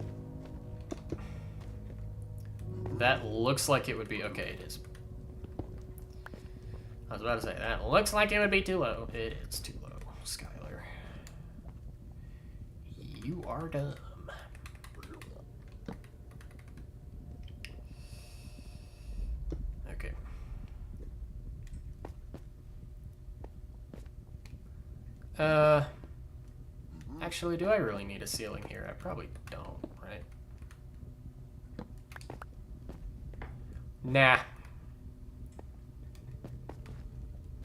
That looks like it would be okay. It is. I was about to say, that looks like it would be too low. It's too low, Skylar. You are dumb. Okay. Actually, do I really need a ceiling here? I probably don't, right? Nah.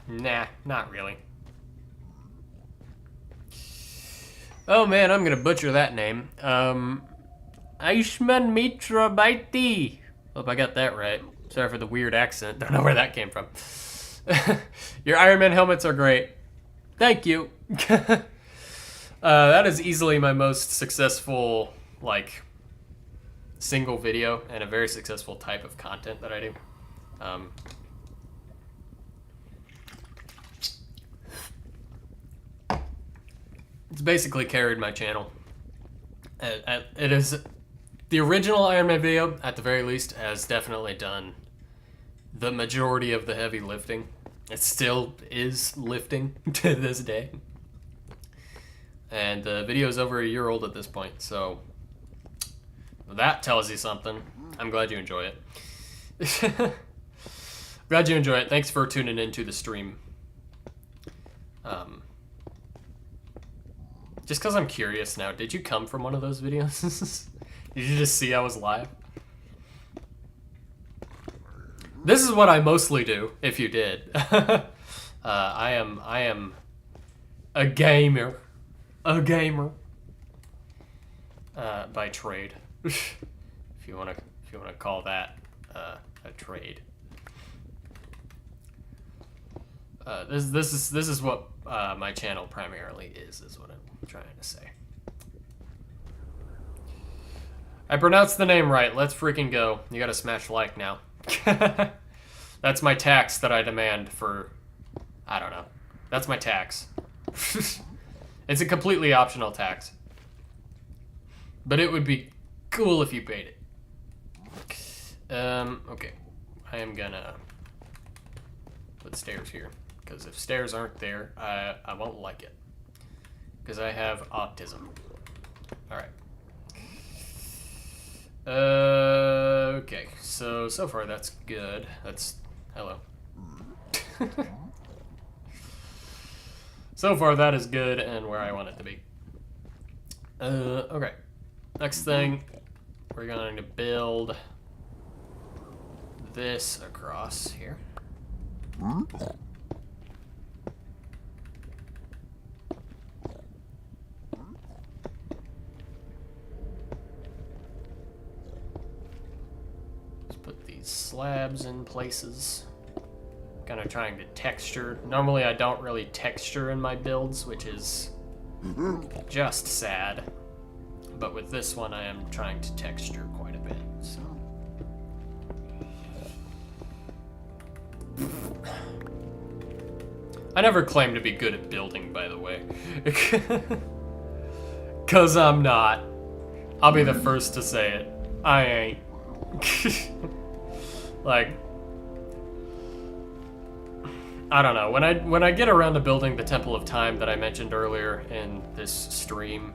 Nah, not really. Oh man, I'm gonna butcher that name. Aishman Mitra Baiti. Hope I got that right. Sorry for the weird accent. Don't know where that came from. Your Iron Man helmets are great. Thank you. That is easily my most successful, like, single video and a very successful type of content that I do. It's basically carried my channel. It is the original Iron Man video, at the very least, has definitely done the majority of the heavy lifting. It still is lifting to this day. And the video is over a year old at this point, so that tells you something. I'm glad you enjoy it. Glad you enjoy it. Thanks for tuning into the stream. Just because I'm curious now, did you come from one of those videos? Did you just see I was live? This is what I mostly do, if you did. I am a gamer. A gamer. By trade. if you wanna call that a trade. This is what my channel primarily is what I'm trying to say. I pronounced the name right. Let's freaking go. You gotta smash like now. That's my tax that I demand for... I don't know. That's my tax. It's a completely optional tax. But it would be cool if you paid it. Okay. I am gonna put stairs here. Because if stairs aren't there, I won't like it. Because I have autism. Alright. Okay. So far that's good. That's... Hello. So far that is good and where I want it to be. Okay. Next thing, we're going to build this across here. Slabs in places. Kind of trying to texture. Normally I don't really texture in my builds, which is just sad. But with this one I am trying to texture quite a bit, so. I never claimed to be good at building, by the way. 'Cause I'm not. I'll be the first to say it. I ain't. Like, I don't know. When I get around to building the Temple of Time that I mentioned earlier in this stream,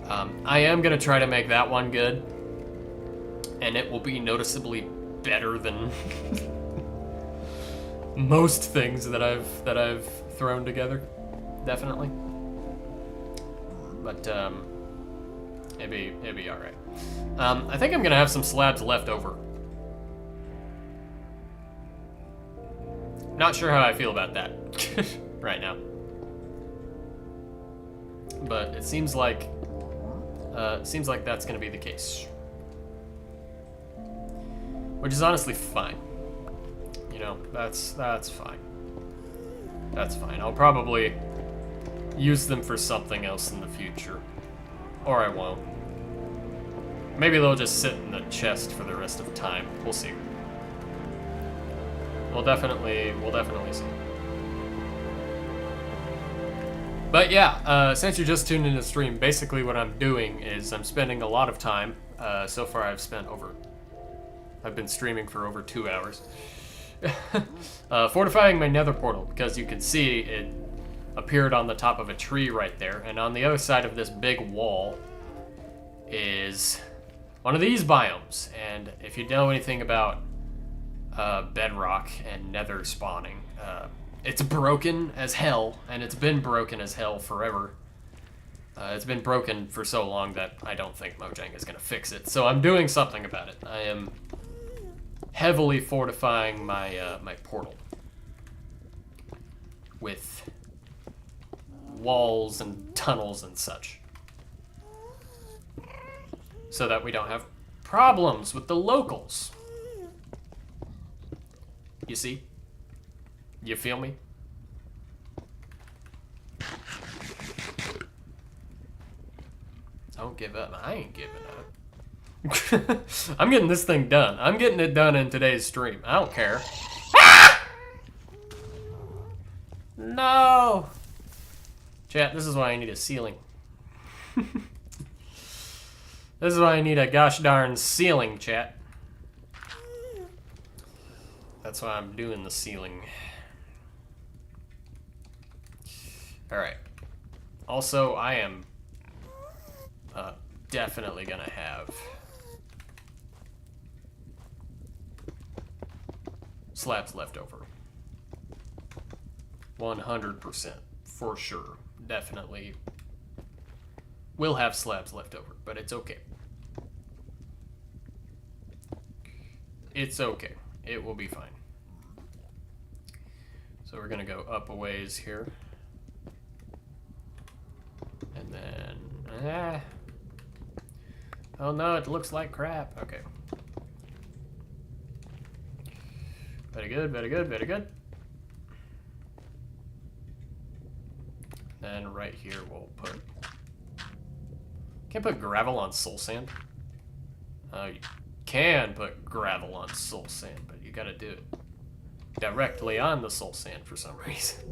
I am gonna try to make that one good, and it will be noticeably better than most things that I've thrown together, definitely. But it'd be all right. I think I'm gonna have some slabs left over. Not sure how I feel about that right now. But it seems like Seems like that's going to be the case. Which is honestly fine. You know, that's fine. That's fine. I'll probably use them for something else in the future. Or I won't. Maybe they'll just sit in the chest for the rest of the time. We'll see. We'll definitely see. But yeah, since you're just tuned into the stream, basically what I'm doing is I'm spending a lot of time. So far I've been streaming for over 2 hours. Fortifying my nether portal, because you can see it appeared on the top of a tree right there, and on the other side of this big wall is one of these biomes. And if you know anything about bedrock and nether spawning, it's broken as hell, and it's been broken as hell forever. It's been broken for so long that I don't think Mojang is going to fix it, so I'm doing something about it. I am heavily fortifying my my portal with walls and tunnels and such, so that we don't have problems with the locals. You see? You feel me? Don't give up. I ain't giving up. I'm getting this thing done. I'm getting it done in today's stream. I don't care. Ah! No! Chat, this is why I need a ceiling. This is why I need a gosh darn ceiling, chat. That's why I'm doing the ceiling. Alright. Also, I am definitely gonna have slabs left over. 100%. For sure. Definitely will have slabs left over, but it's okay. It's okay. It will be fine. So we're gonna go up a ways here. And then, oh no, it looks like crap. Okay. Very good, very good, very good. Then right here we'll put, can't put gravel on soul sand. You can put gravel on soul sand, but you gotta do it directly on the soul sand for some reason.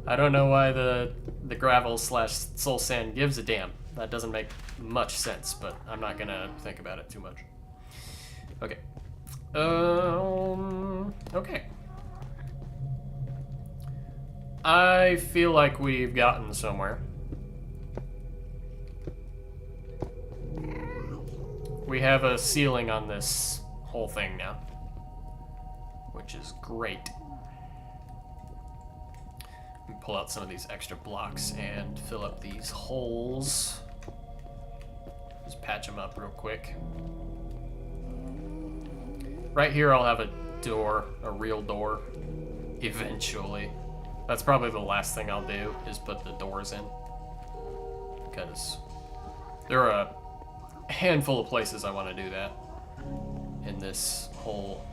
I don't know why the gravel slash soul sand gives a damn. That doesn't make much sense, but I'm not gonna think about it too much. Okay. Okay. I feel like we've gotten somewhere. We have a ceiling on this whole thing now, which is great. Let me pull out some of these extra blocks and fill up these holes. Just patch them up real quick. Right here I'll have a door, a real door, eventually. That's probably the last thing I'll do, is put the doors in. Because there are a handful of places I want to do that in this whole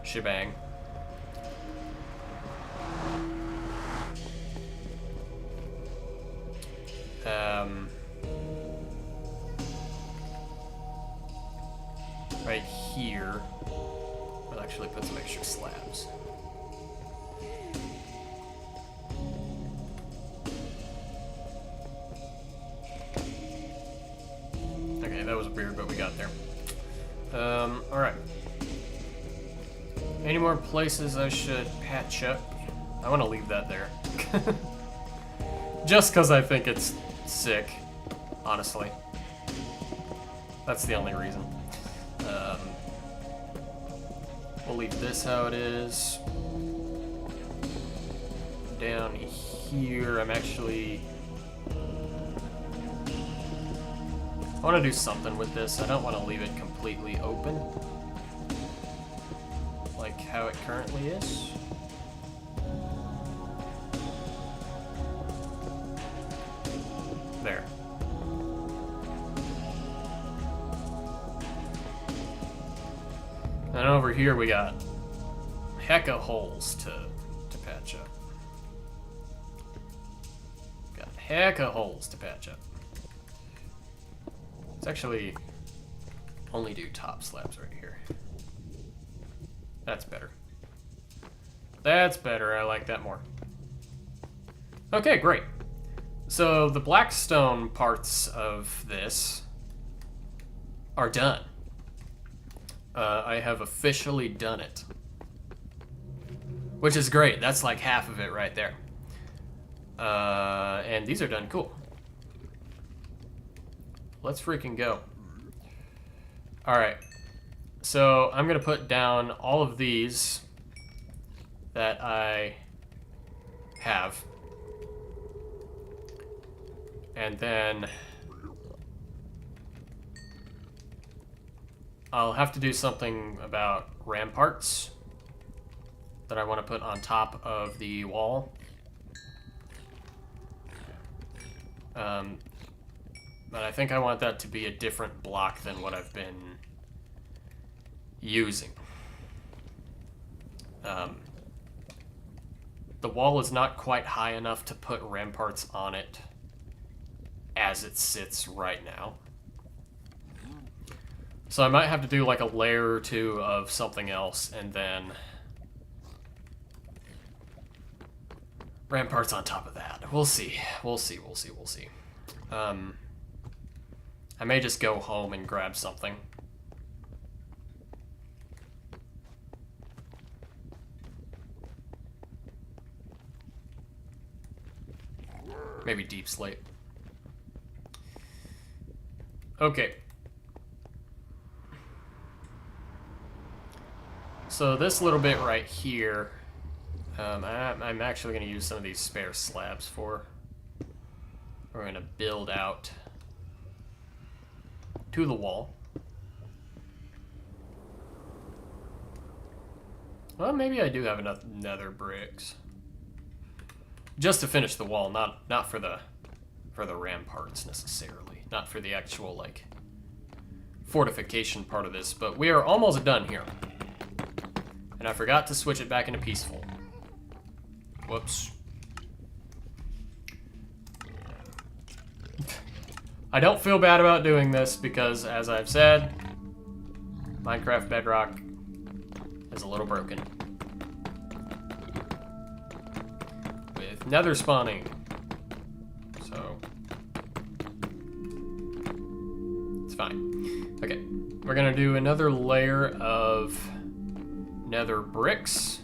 shebang. Right here, I'll actually put some extra slabs. Okay, that was weird, but we got there. Alright. Any more places I should patch up? I want to leave that there. Just because I think it's sick, honestly. That's the only reason. We'll leave this how it is. Down here, I'm actually... I want to do something with this. I don't want to leave it completely open, like how it currently is. There. And over here we got hecka holes to patch up. Got hecka holes to patch up. Let's actually only do top slabs right here. That's better. That's better. I like that more. Okay, great. So the blackstone parts of this are done. I have officially done it. Which is great. That's like half of it right there. And these are done. Cool. Let's freaking go. Alright. So I'm going to put down all of these that I have. And then I'll have to do something about ramparts that I want to put on top of the wall. But I think I want that to be a different block than what I've been using. The wall is not quite high enough to put ramparts on it as it sits right now. So I might have to do like a layer or two of something else and then ramparts on top of that. We'll see. We'll see. We'll see. We'll see. I may just go home and grab something. Maybe deep slate. Okay. So this little bit right here, I'm actually going to use some of these spare slabs for. We're going to build out to the wall. Well, maybe I do have enough nether bricks. Just to finish the wall, not for the ramparts necessarily. Not for the actual like fortification part of this, but we are almost done here. And I forgot to switch it back into peaceful. Whoops. I don't feel bad about doing this because, as I've said, Minecraft Bedrock is a little broken. With nether spawning. So, it's fine. Okay, we're gonna do another layer of nether bricks.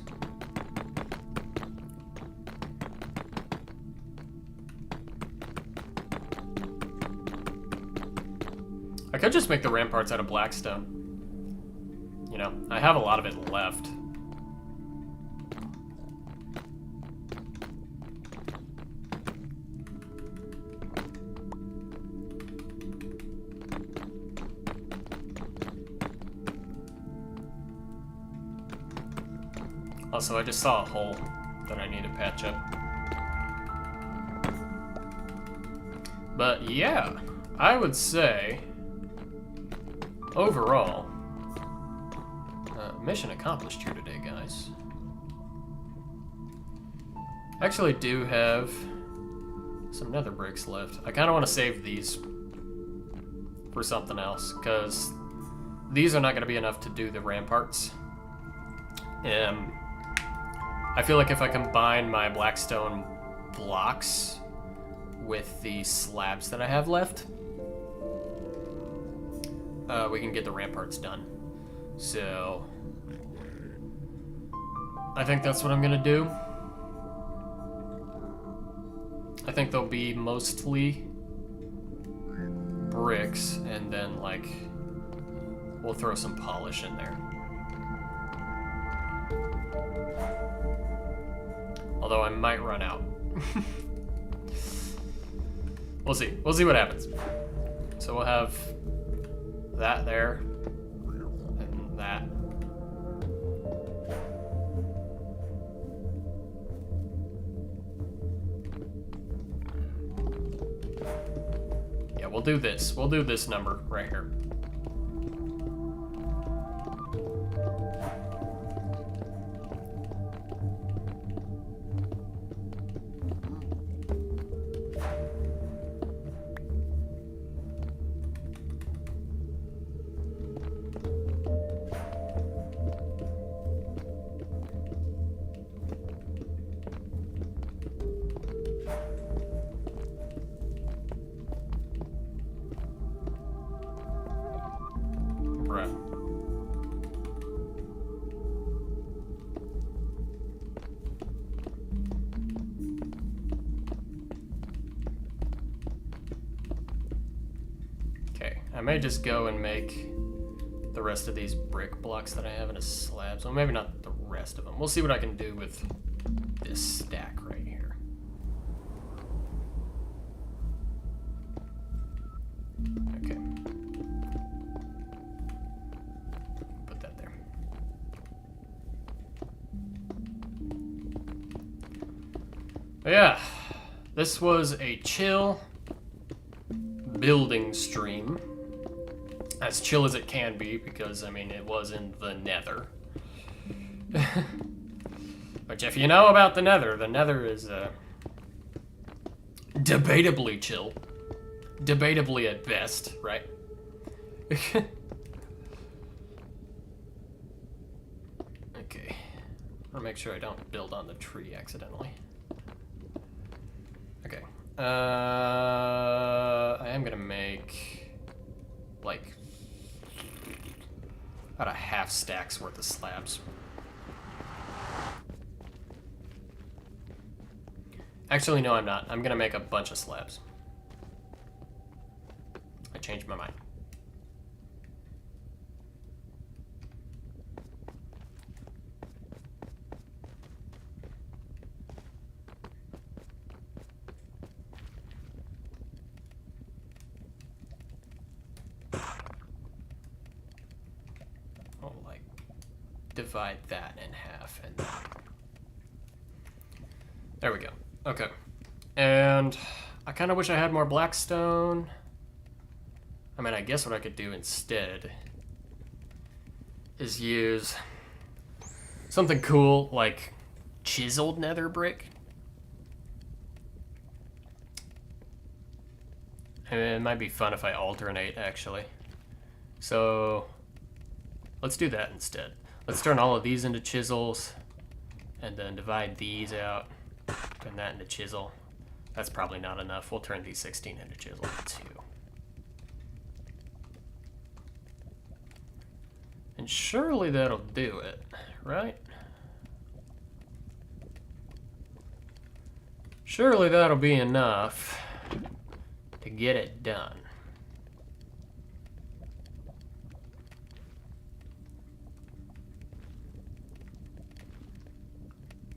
I could just make the ramparts out of blackstone. You know, I have a lot of it left. Also, I just saw a hole that I need to patch up. But yeah, I would say overall, mission accomplished here today, guys. I actually do have some nether bricks left. I kind of want to save these for something else, because these are not going to be enough to do the ramparts. I feel like if I combine my blackstone blocks with the slabs that I have left, we can get the ramparts done. So I think that's what I'm gonna do. I think they'll be mostly bricks, and then like we'll throw some polish in there. Although I might run out. We'll see. We'll see what happens. So we'll have that there, and that. Yeah, we'll do this. We'll do this number right here. Bruh. Okay, I may just go and make the rest of these brick blocks that I have into slabs. Well, maybe not the rest of them. We'll see what I can do with this stack right here. Okay. Put that there. But yeah, this was a chill building stream. As chill as it can be, because, I mean, it was in the Nether. Which, if you know about the Nether is, debatably chill. Debatably at best, right? Okay. I'll make sure I don't build on the tree accidentally. Okay. I am gonna make, like, about a half stack's worth of slabs. Actually, no, I'm not. I'm gonna make a bunch of slabs. I changed my mind. I'll, like, divide that in half and there we go. Okay. And I kind of wish I had more blackstone. I mean, I guess what I could do instead is use something cool like chiseled nether brick. I mean, it might be fun if I alternate, actually. So let's do that instead. Let's turn all of these into chisels and then divide these out. Turn that into chisel. That's probably not enough. We'll turn these 16 into chisel too. And surely that'll do it, right? Surely that'll be enough to get it done.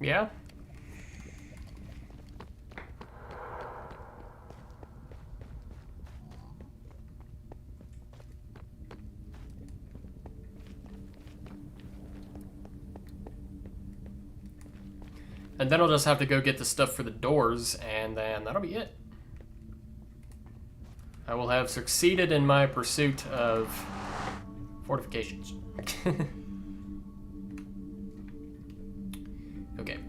Yeah? And then I'll just have to go get the stuff for the doors, and then that'll be it. I will have succeeded in my pursuit of fortifications. Okay.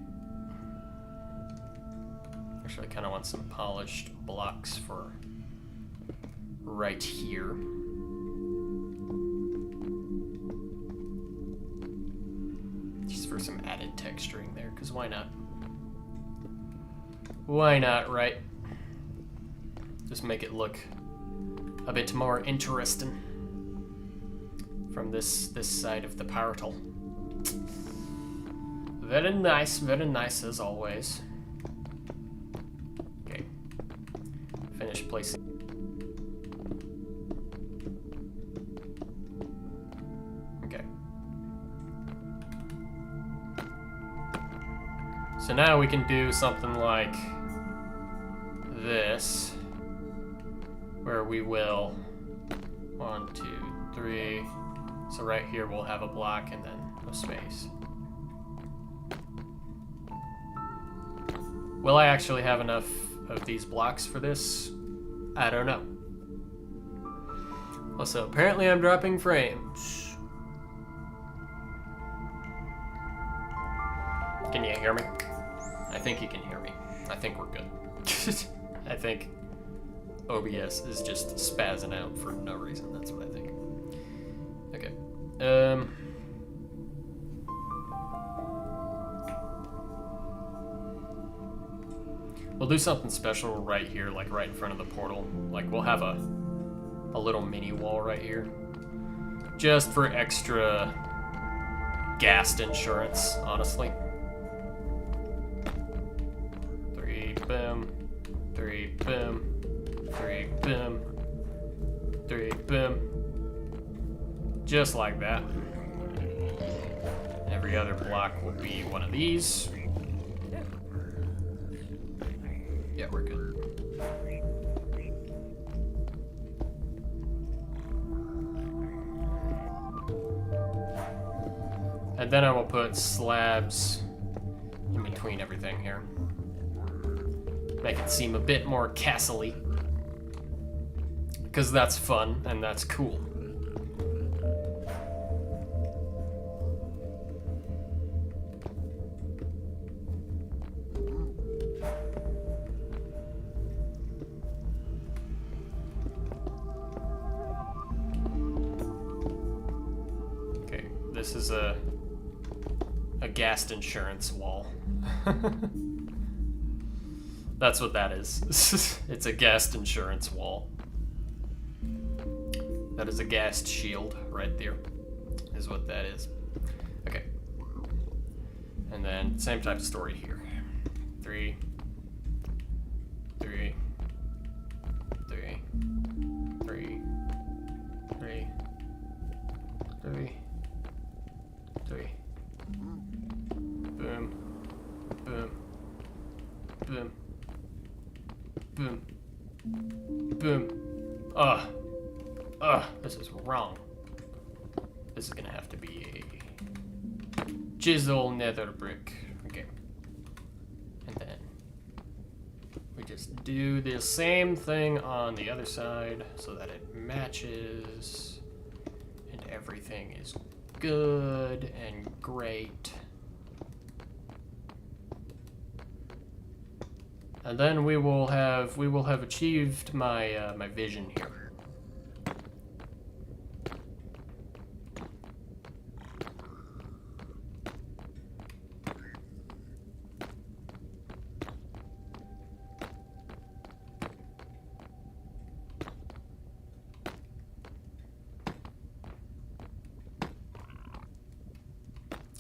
Actually, I kind of want some polished blocks for right here. Just for some added texturing there, because why not? Why not, right? Just make it look a bit more interesting from this side of the portal. Very nice as always. Okay. Finish placing. Okay. So now we can do something like this, where we will 1, 2, 3. So right here we'll have a block and then a space. Will I actually have enough of these blocks for this? I don't know. Also, apparently I'm dropping frames. Can you hear me? I think you can hear me. I think we're good. I think OBS is just spazzing out for no reason. That's what I think. Okay. We'll do something special right here, like right in front of the portal. Like we'll have a little mini wall right here. Just for extra ghast insurance, honestly. 3, boom. 3, boom. 3, boom. 3, boom. Just like that. Every other block will be one of these. Yeah, we're good. And then I will put slabs in between everything here. Make it seem a bit more castle-y. Because that's fun and that's cool. Okay, this is a ghast insurance wall. That's what that is. It's a ghast insurance wall. That is a ghast shield right there, is what that is. Okay. And then same type of story here. 3, 3, 3, 3, 3, 3, 3. Boom. Boom. Boom. Boom. Boom. This is wrong. This is gonna have to be a chisel nether brick. Okay. And then we just do the same thing on the other side so that it matches and everything is good and great. And then we will have achieved my my vision here.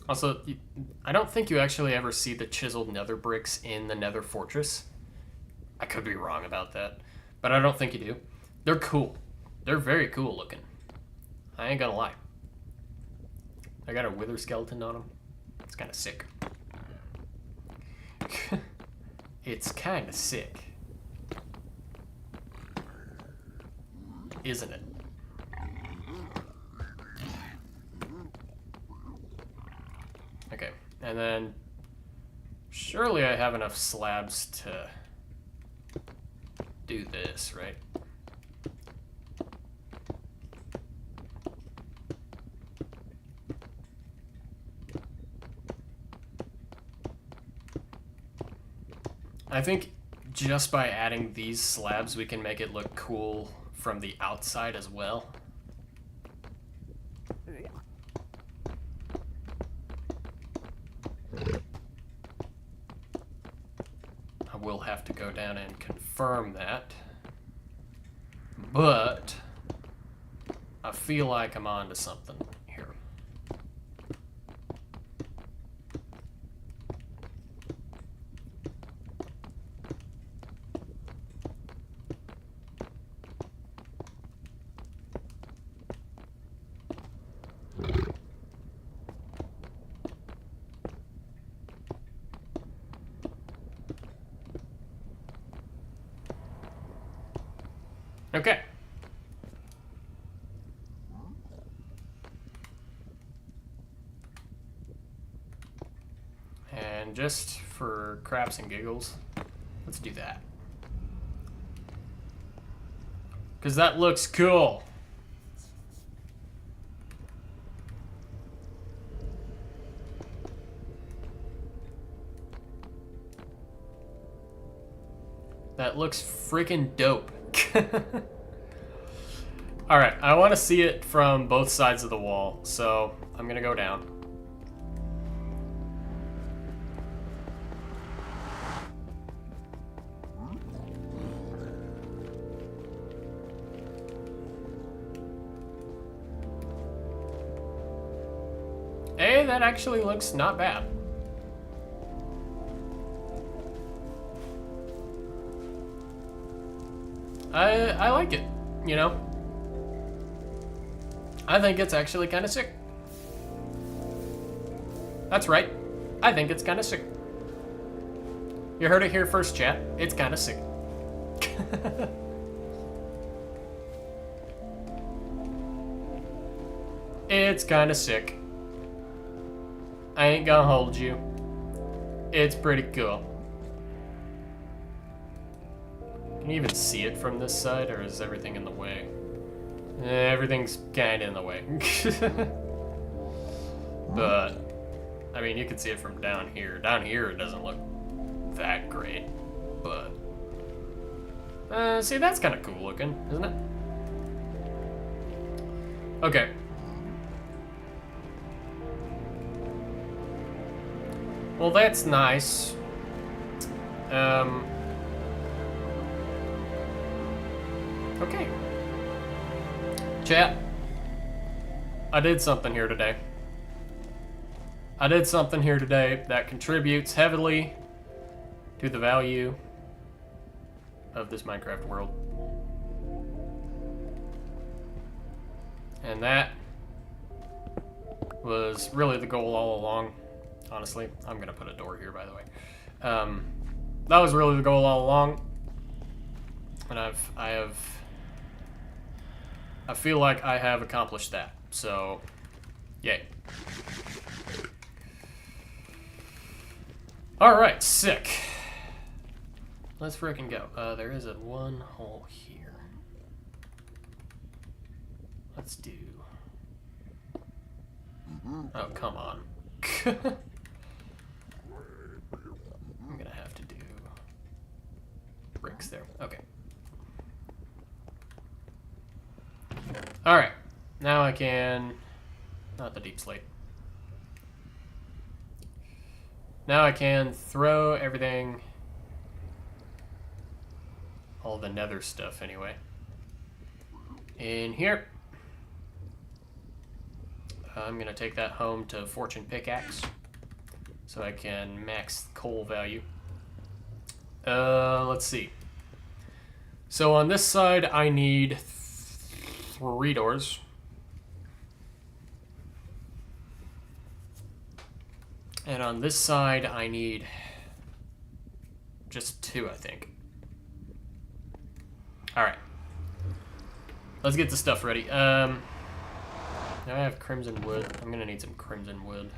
Also, I don't think you actually ever see the chiseled nether bricks in the Nether Fortress. I could be wrong about that, but I don't think you do. They're cool. They're very cool looking. I ain't gonna lie. I got a wither skeleton on them. It's kind of sick. It's kind of sick. Isn't it? Okay, and then surely I have enough slabs to do this, right? I think just by adding these slabs, we can make it look cool from the outside as well. I will have to go down and confirm that, but I feel like I'm on to something here. Okay. And just for craps and giggles, let's do that. Because that looks cool. That looks freaking dope. Alright, I want to see it from both sides of the wall, so I'm going to go down. say that actually looks not bad. I like it, you know? I think it's actually kind of sick. That's right. I think it's kind of sick. You heard it here first, chat. It's kind of sick. It's kind of sick. I ain't gonna hold you. It's pretty cool. Can you even see it from this side, or is everything in the way? Everything's kind of in the way. But, I mean, you can see it from down here. Down here, it doesn't look that great, but... see, that's kind of cool looking, isn't it? Okay. Well, that's nice. Okay. Chat. I did something here today. I did something here today that contributes heavily to the value of this Minecraft world. And that was really the goal all along. Honestly, I'm gonna put a door here, by the way. That was really the goal all along. And I feel like I have accomplished that. So, yay. Alright, sick. Let's frickin' go. There is a one hole here. Let's do... Oh, come on. I'm gonna have to do bricks there. Okay. Alright. Now I can... Not the deep slate. Now I can throw everything... All the nether stuff, anyway. In here. I'm gonna take that home to Fortune Pickaxe. So I can max coal value. Let's see. So on this side, I need 3 doors. And on this side, I need just 2, I think. Alright. Let's get the stuff ready. Now I have crimson wood. I'm gonna need some crimson wood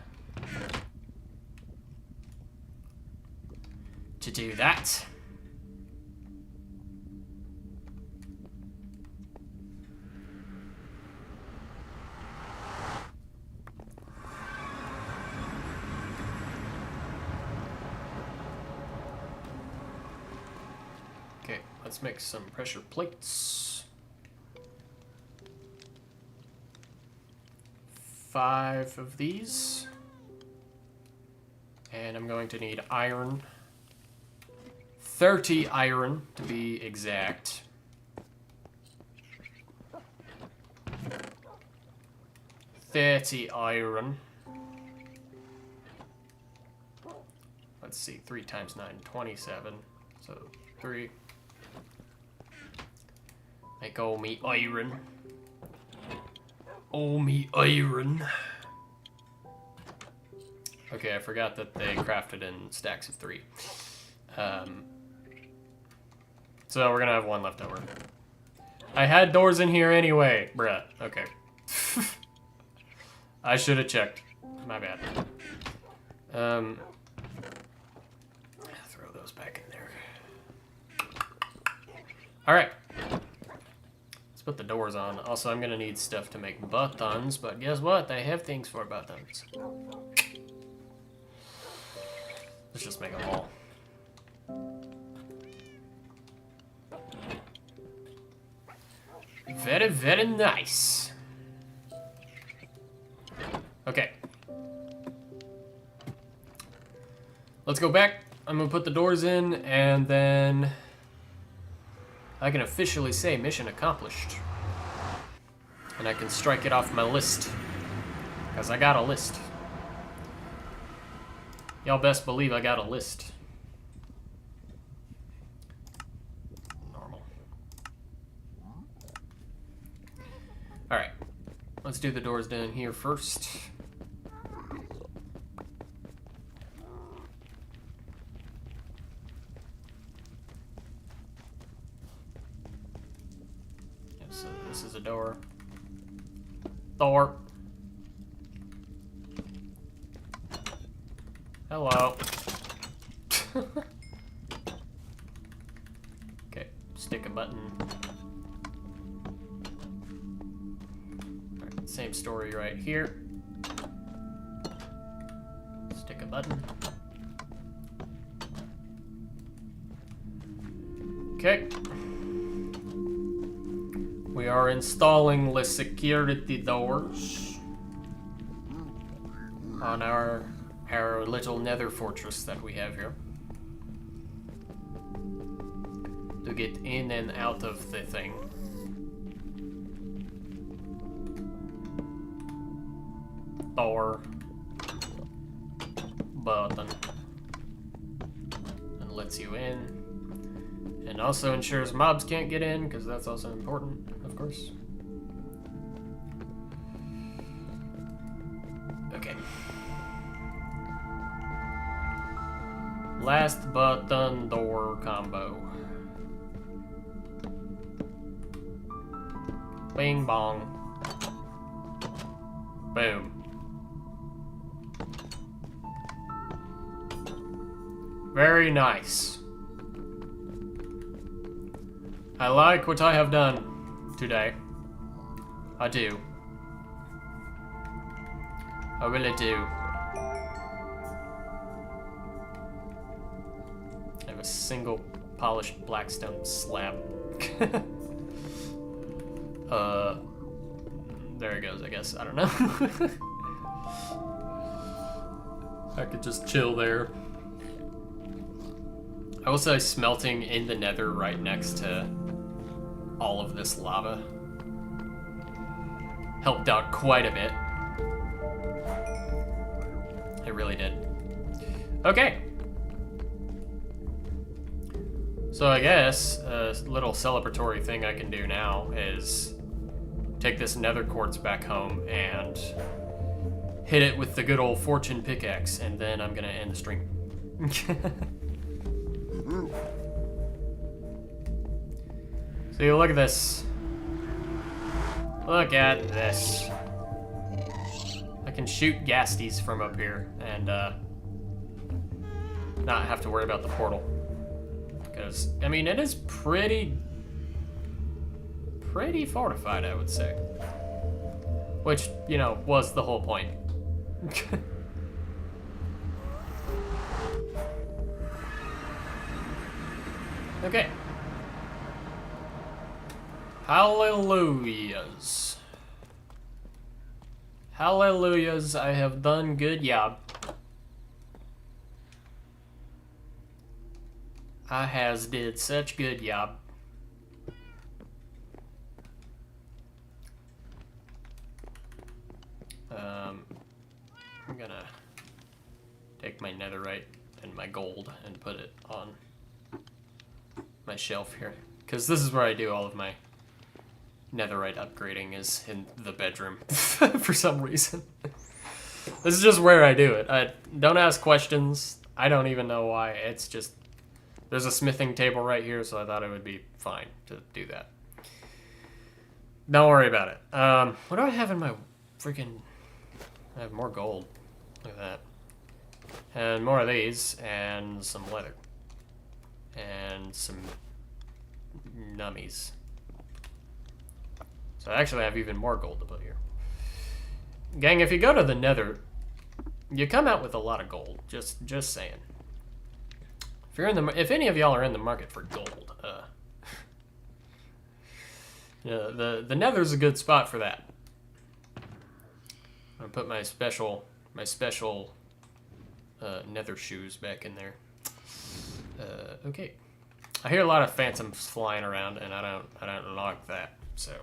to do that. Okay, let's make some pressure plates. 5 of these. And I'm going to need iron. 30 iron, to be exact. $30 iron. Let's see, 3 times 9, 27. So 3. Make all me iron. All me iron. Okay, I forgot that they crafted in stacks of 3. So we're gonna have 1 left over. I had doors in here anyway, bruh. Okay. I should have checked. My bad. Throw those back in there. Alright. Let's put the doors on. Also, I'm gonna need stuff to make buttons, but guess what? They have things for buttons. Let's just make them all. Very, very nice. Okay. Let's go back. I'm gonna put the doors in, and then I can officially say mission accomplished. And I can strike it off my list. Because I got a list. Y'all best believe I got a list. Normal. Alright. Let's do the doors down here first. Yep, so this is a door. Door. Hello. Okay, stick a button. Alright, same story right here. Stick a button. Okay. We are installing the security doors on our little nether fortress that we have here to get in and out of the thing. Door button, and lets you in, and also ensures mobs can't get in, because that's also important, of course. Okay. Last button door combo. Bing bong. Boom. Very nice. I like what I have done today. I do. I really do. I have a single polished blackstone slab. There it goes, I guess. I don't know. I could just chill there. I will say smelting in the nether right next to all of this lava helped out quite a bit. It really did. Okay. So I guess a little celebratory thing I can do now is take this nether quartz back home and hit it with the good old fortune pickaxe, and then I'm gonna end the stream. See, look at this. Look at this. I can shoot ghasties from up here and not have to worry about the portal. Because, I mean, it is pretty fortified, I would say. Which, you know, was the whole point. Okay. Hallelujahs. Hallelujahs, I have done good job. I has did such good job. I'm gonna take my netherite and my gold and put it on my shelf here, because this is where I do all of my netherite upgrading, is in the bedroom for some reason. This is just where I do it. I don't ask questions. I don't even know why. It's just, there's a smithing table right here, so I thought it would be fine to do that. Don't worry about it. What do I have in my freaking... I have more gold. Look at that. And more of these, and some leather. And some nummies. So I actually have even more gold to put here. Gang, if you go to the nether, you come out with a lot of gold. Just saying. If you're in the, if any of y'all are in the market for gold, yeah, the nether's a good spot for that. I'm gonna put my special nether shoes back in there. Okay. I hear a lot of phantoms flying around, and I don't like that. So I'm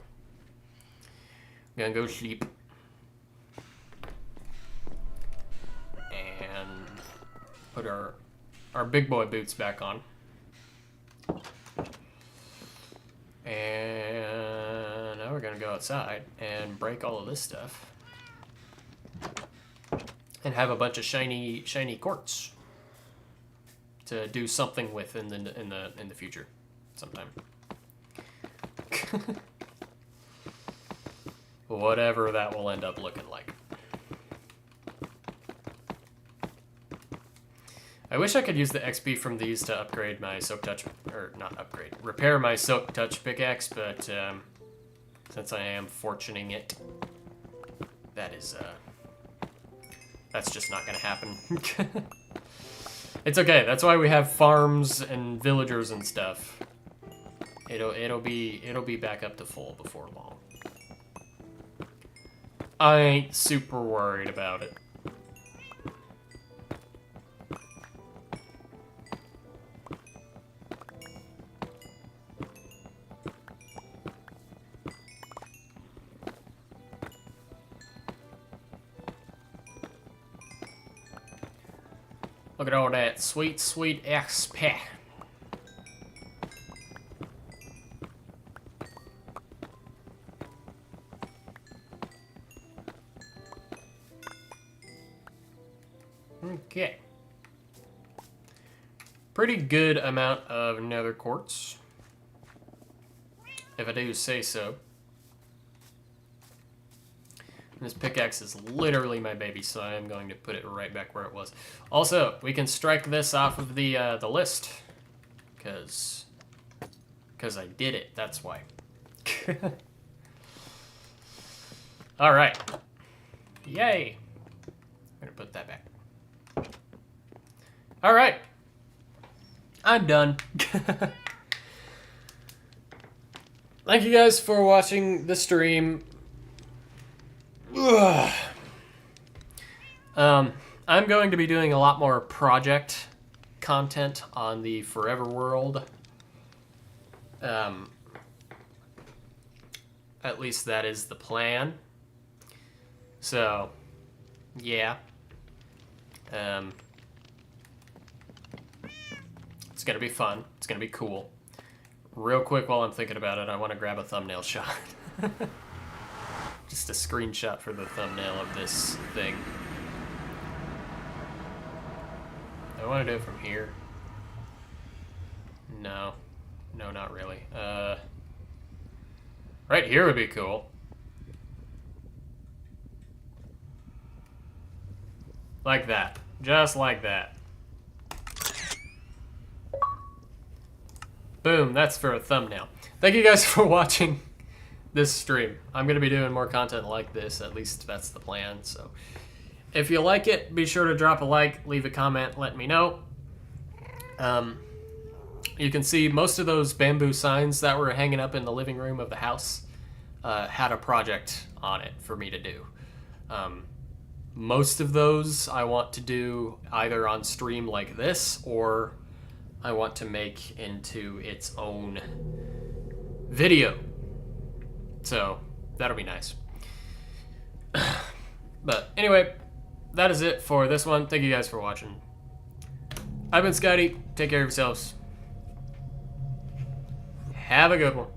gonna go sleep. And put our big boy boots back on. And now we're gonna go outside and break all of this stuff. And have a bunch of shiny quartz to do something with in the future sometime. Whatever that will end up looking like. I wish I could use the XP from these to upgrade my Silk Touch, or not upgrade, repair my Silk Touch pickaxe, but since I am fortuning it, that's just not gonna happen. It's okay. That's why we have farms and villagers and stuff. It'll be back up to full before long. I ain't super worried about it. Look at all that sweet, sweet XP. Okay. Pretty good amount of nether quartz, if I do say so. This pickaxe is literally my baby, so I am going to put it right back where it was. Also, we can strike this off of the list, because I did it. That's why. All right. Yay. I'm gonna put that back. All right. I'm done. Thank you guys for watching the stream. I'm going to be doing a lot more project content on the Forever World. At least that is the plan. So, yeah. It's gonna be fun. It's gonna be cool. Real quick, while I'm thinking about it, I want to grab a thumbnail shot. Just a screenshot for the thumbnail of this thing. I want to do it from here. No, not really. Right here would be cool. Like that. Just like that. Boom, that's for a thumbnail. Thank you guys for watching this stream. I'm going to be doing more content like this, at least that's the plan. So if you like it, be sure to drop a like, leave a comment, let me know. You can see most of those bamboo signs that were hanging up in the living room of the house had a project on it for me to do. Most of those I want to do either on stream like this, or I want to make into its own video. So that'll be nice. But anyway, that is it for this one. Thank you guys for watching. I've been Scotty. Take care of yourselves. Have a good one.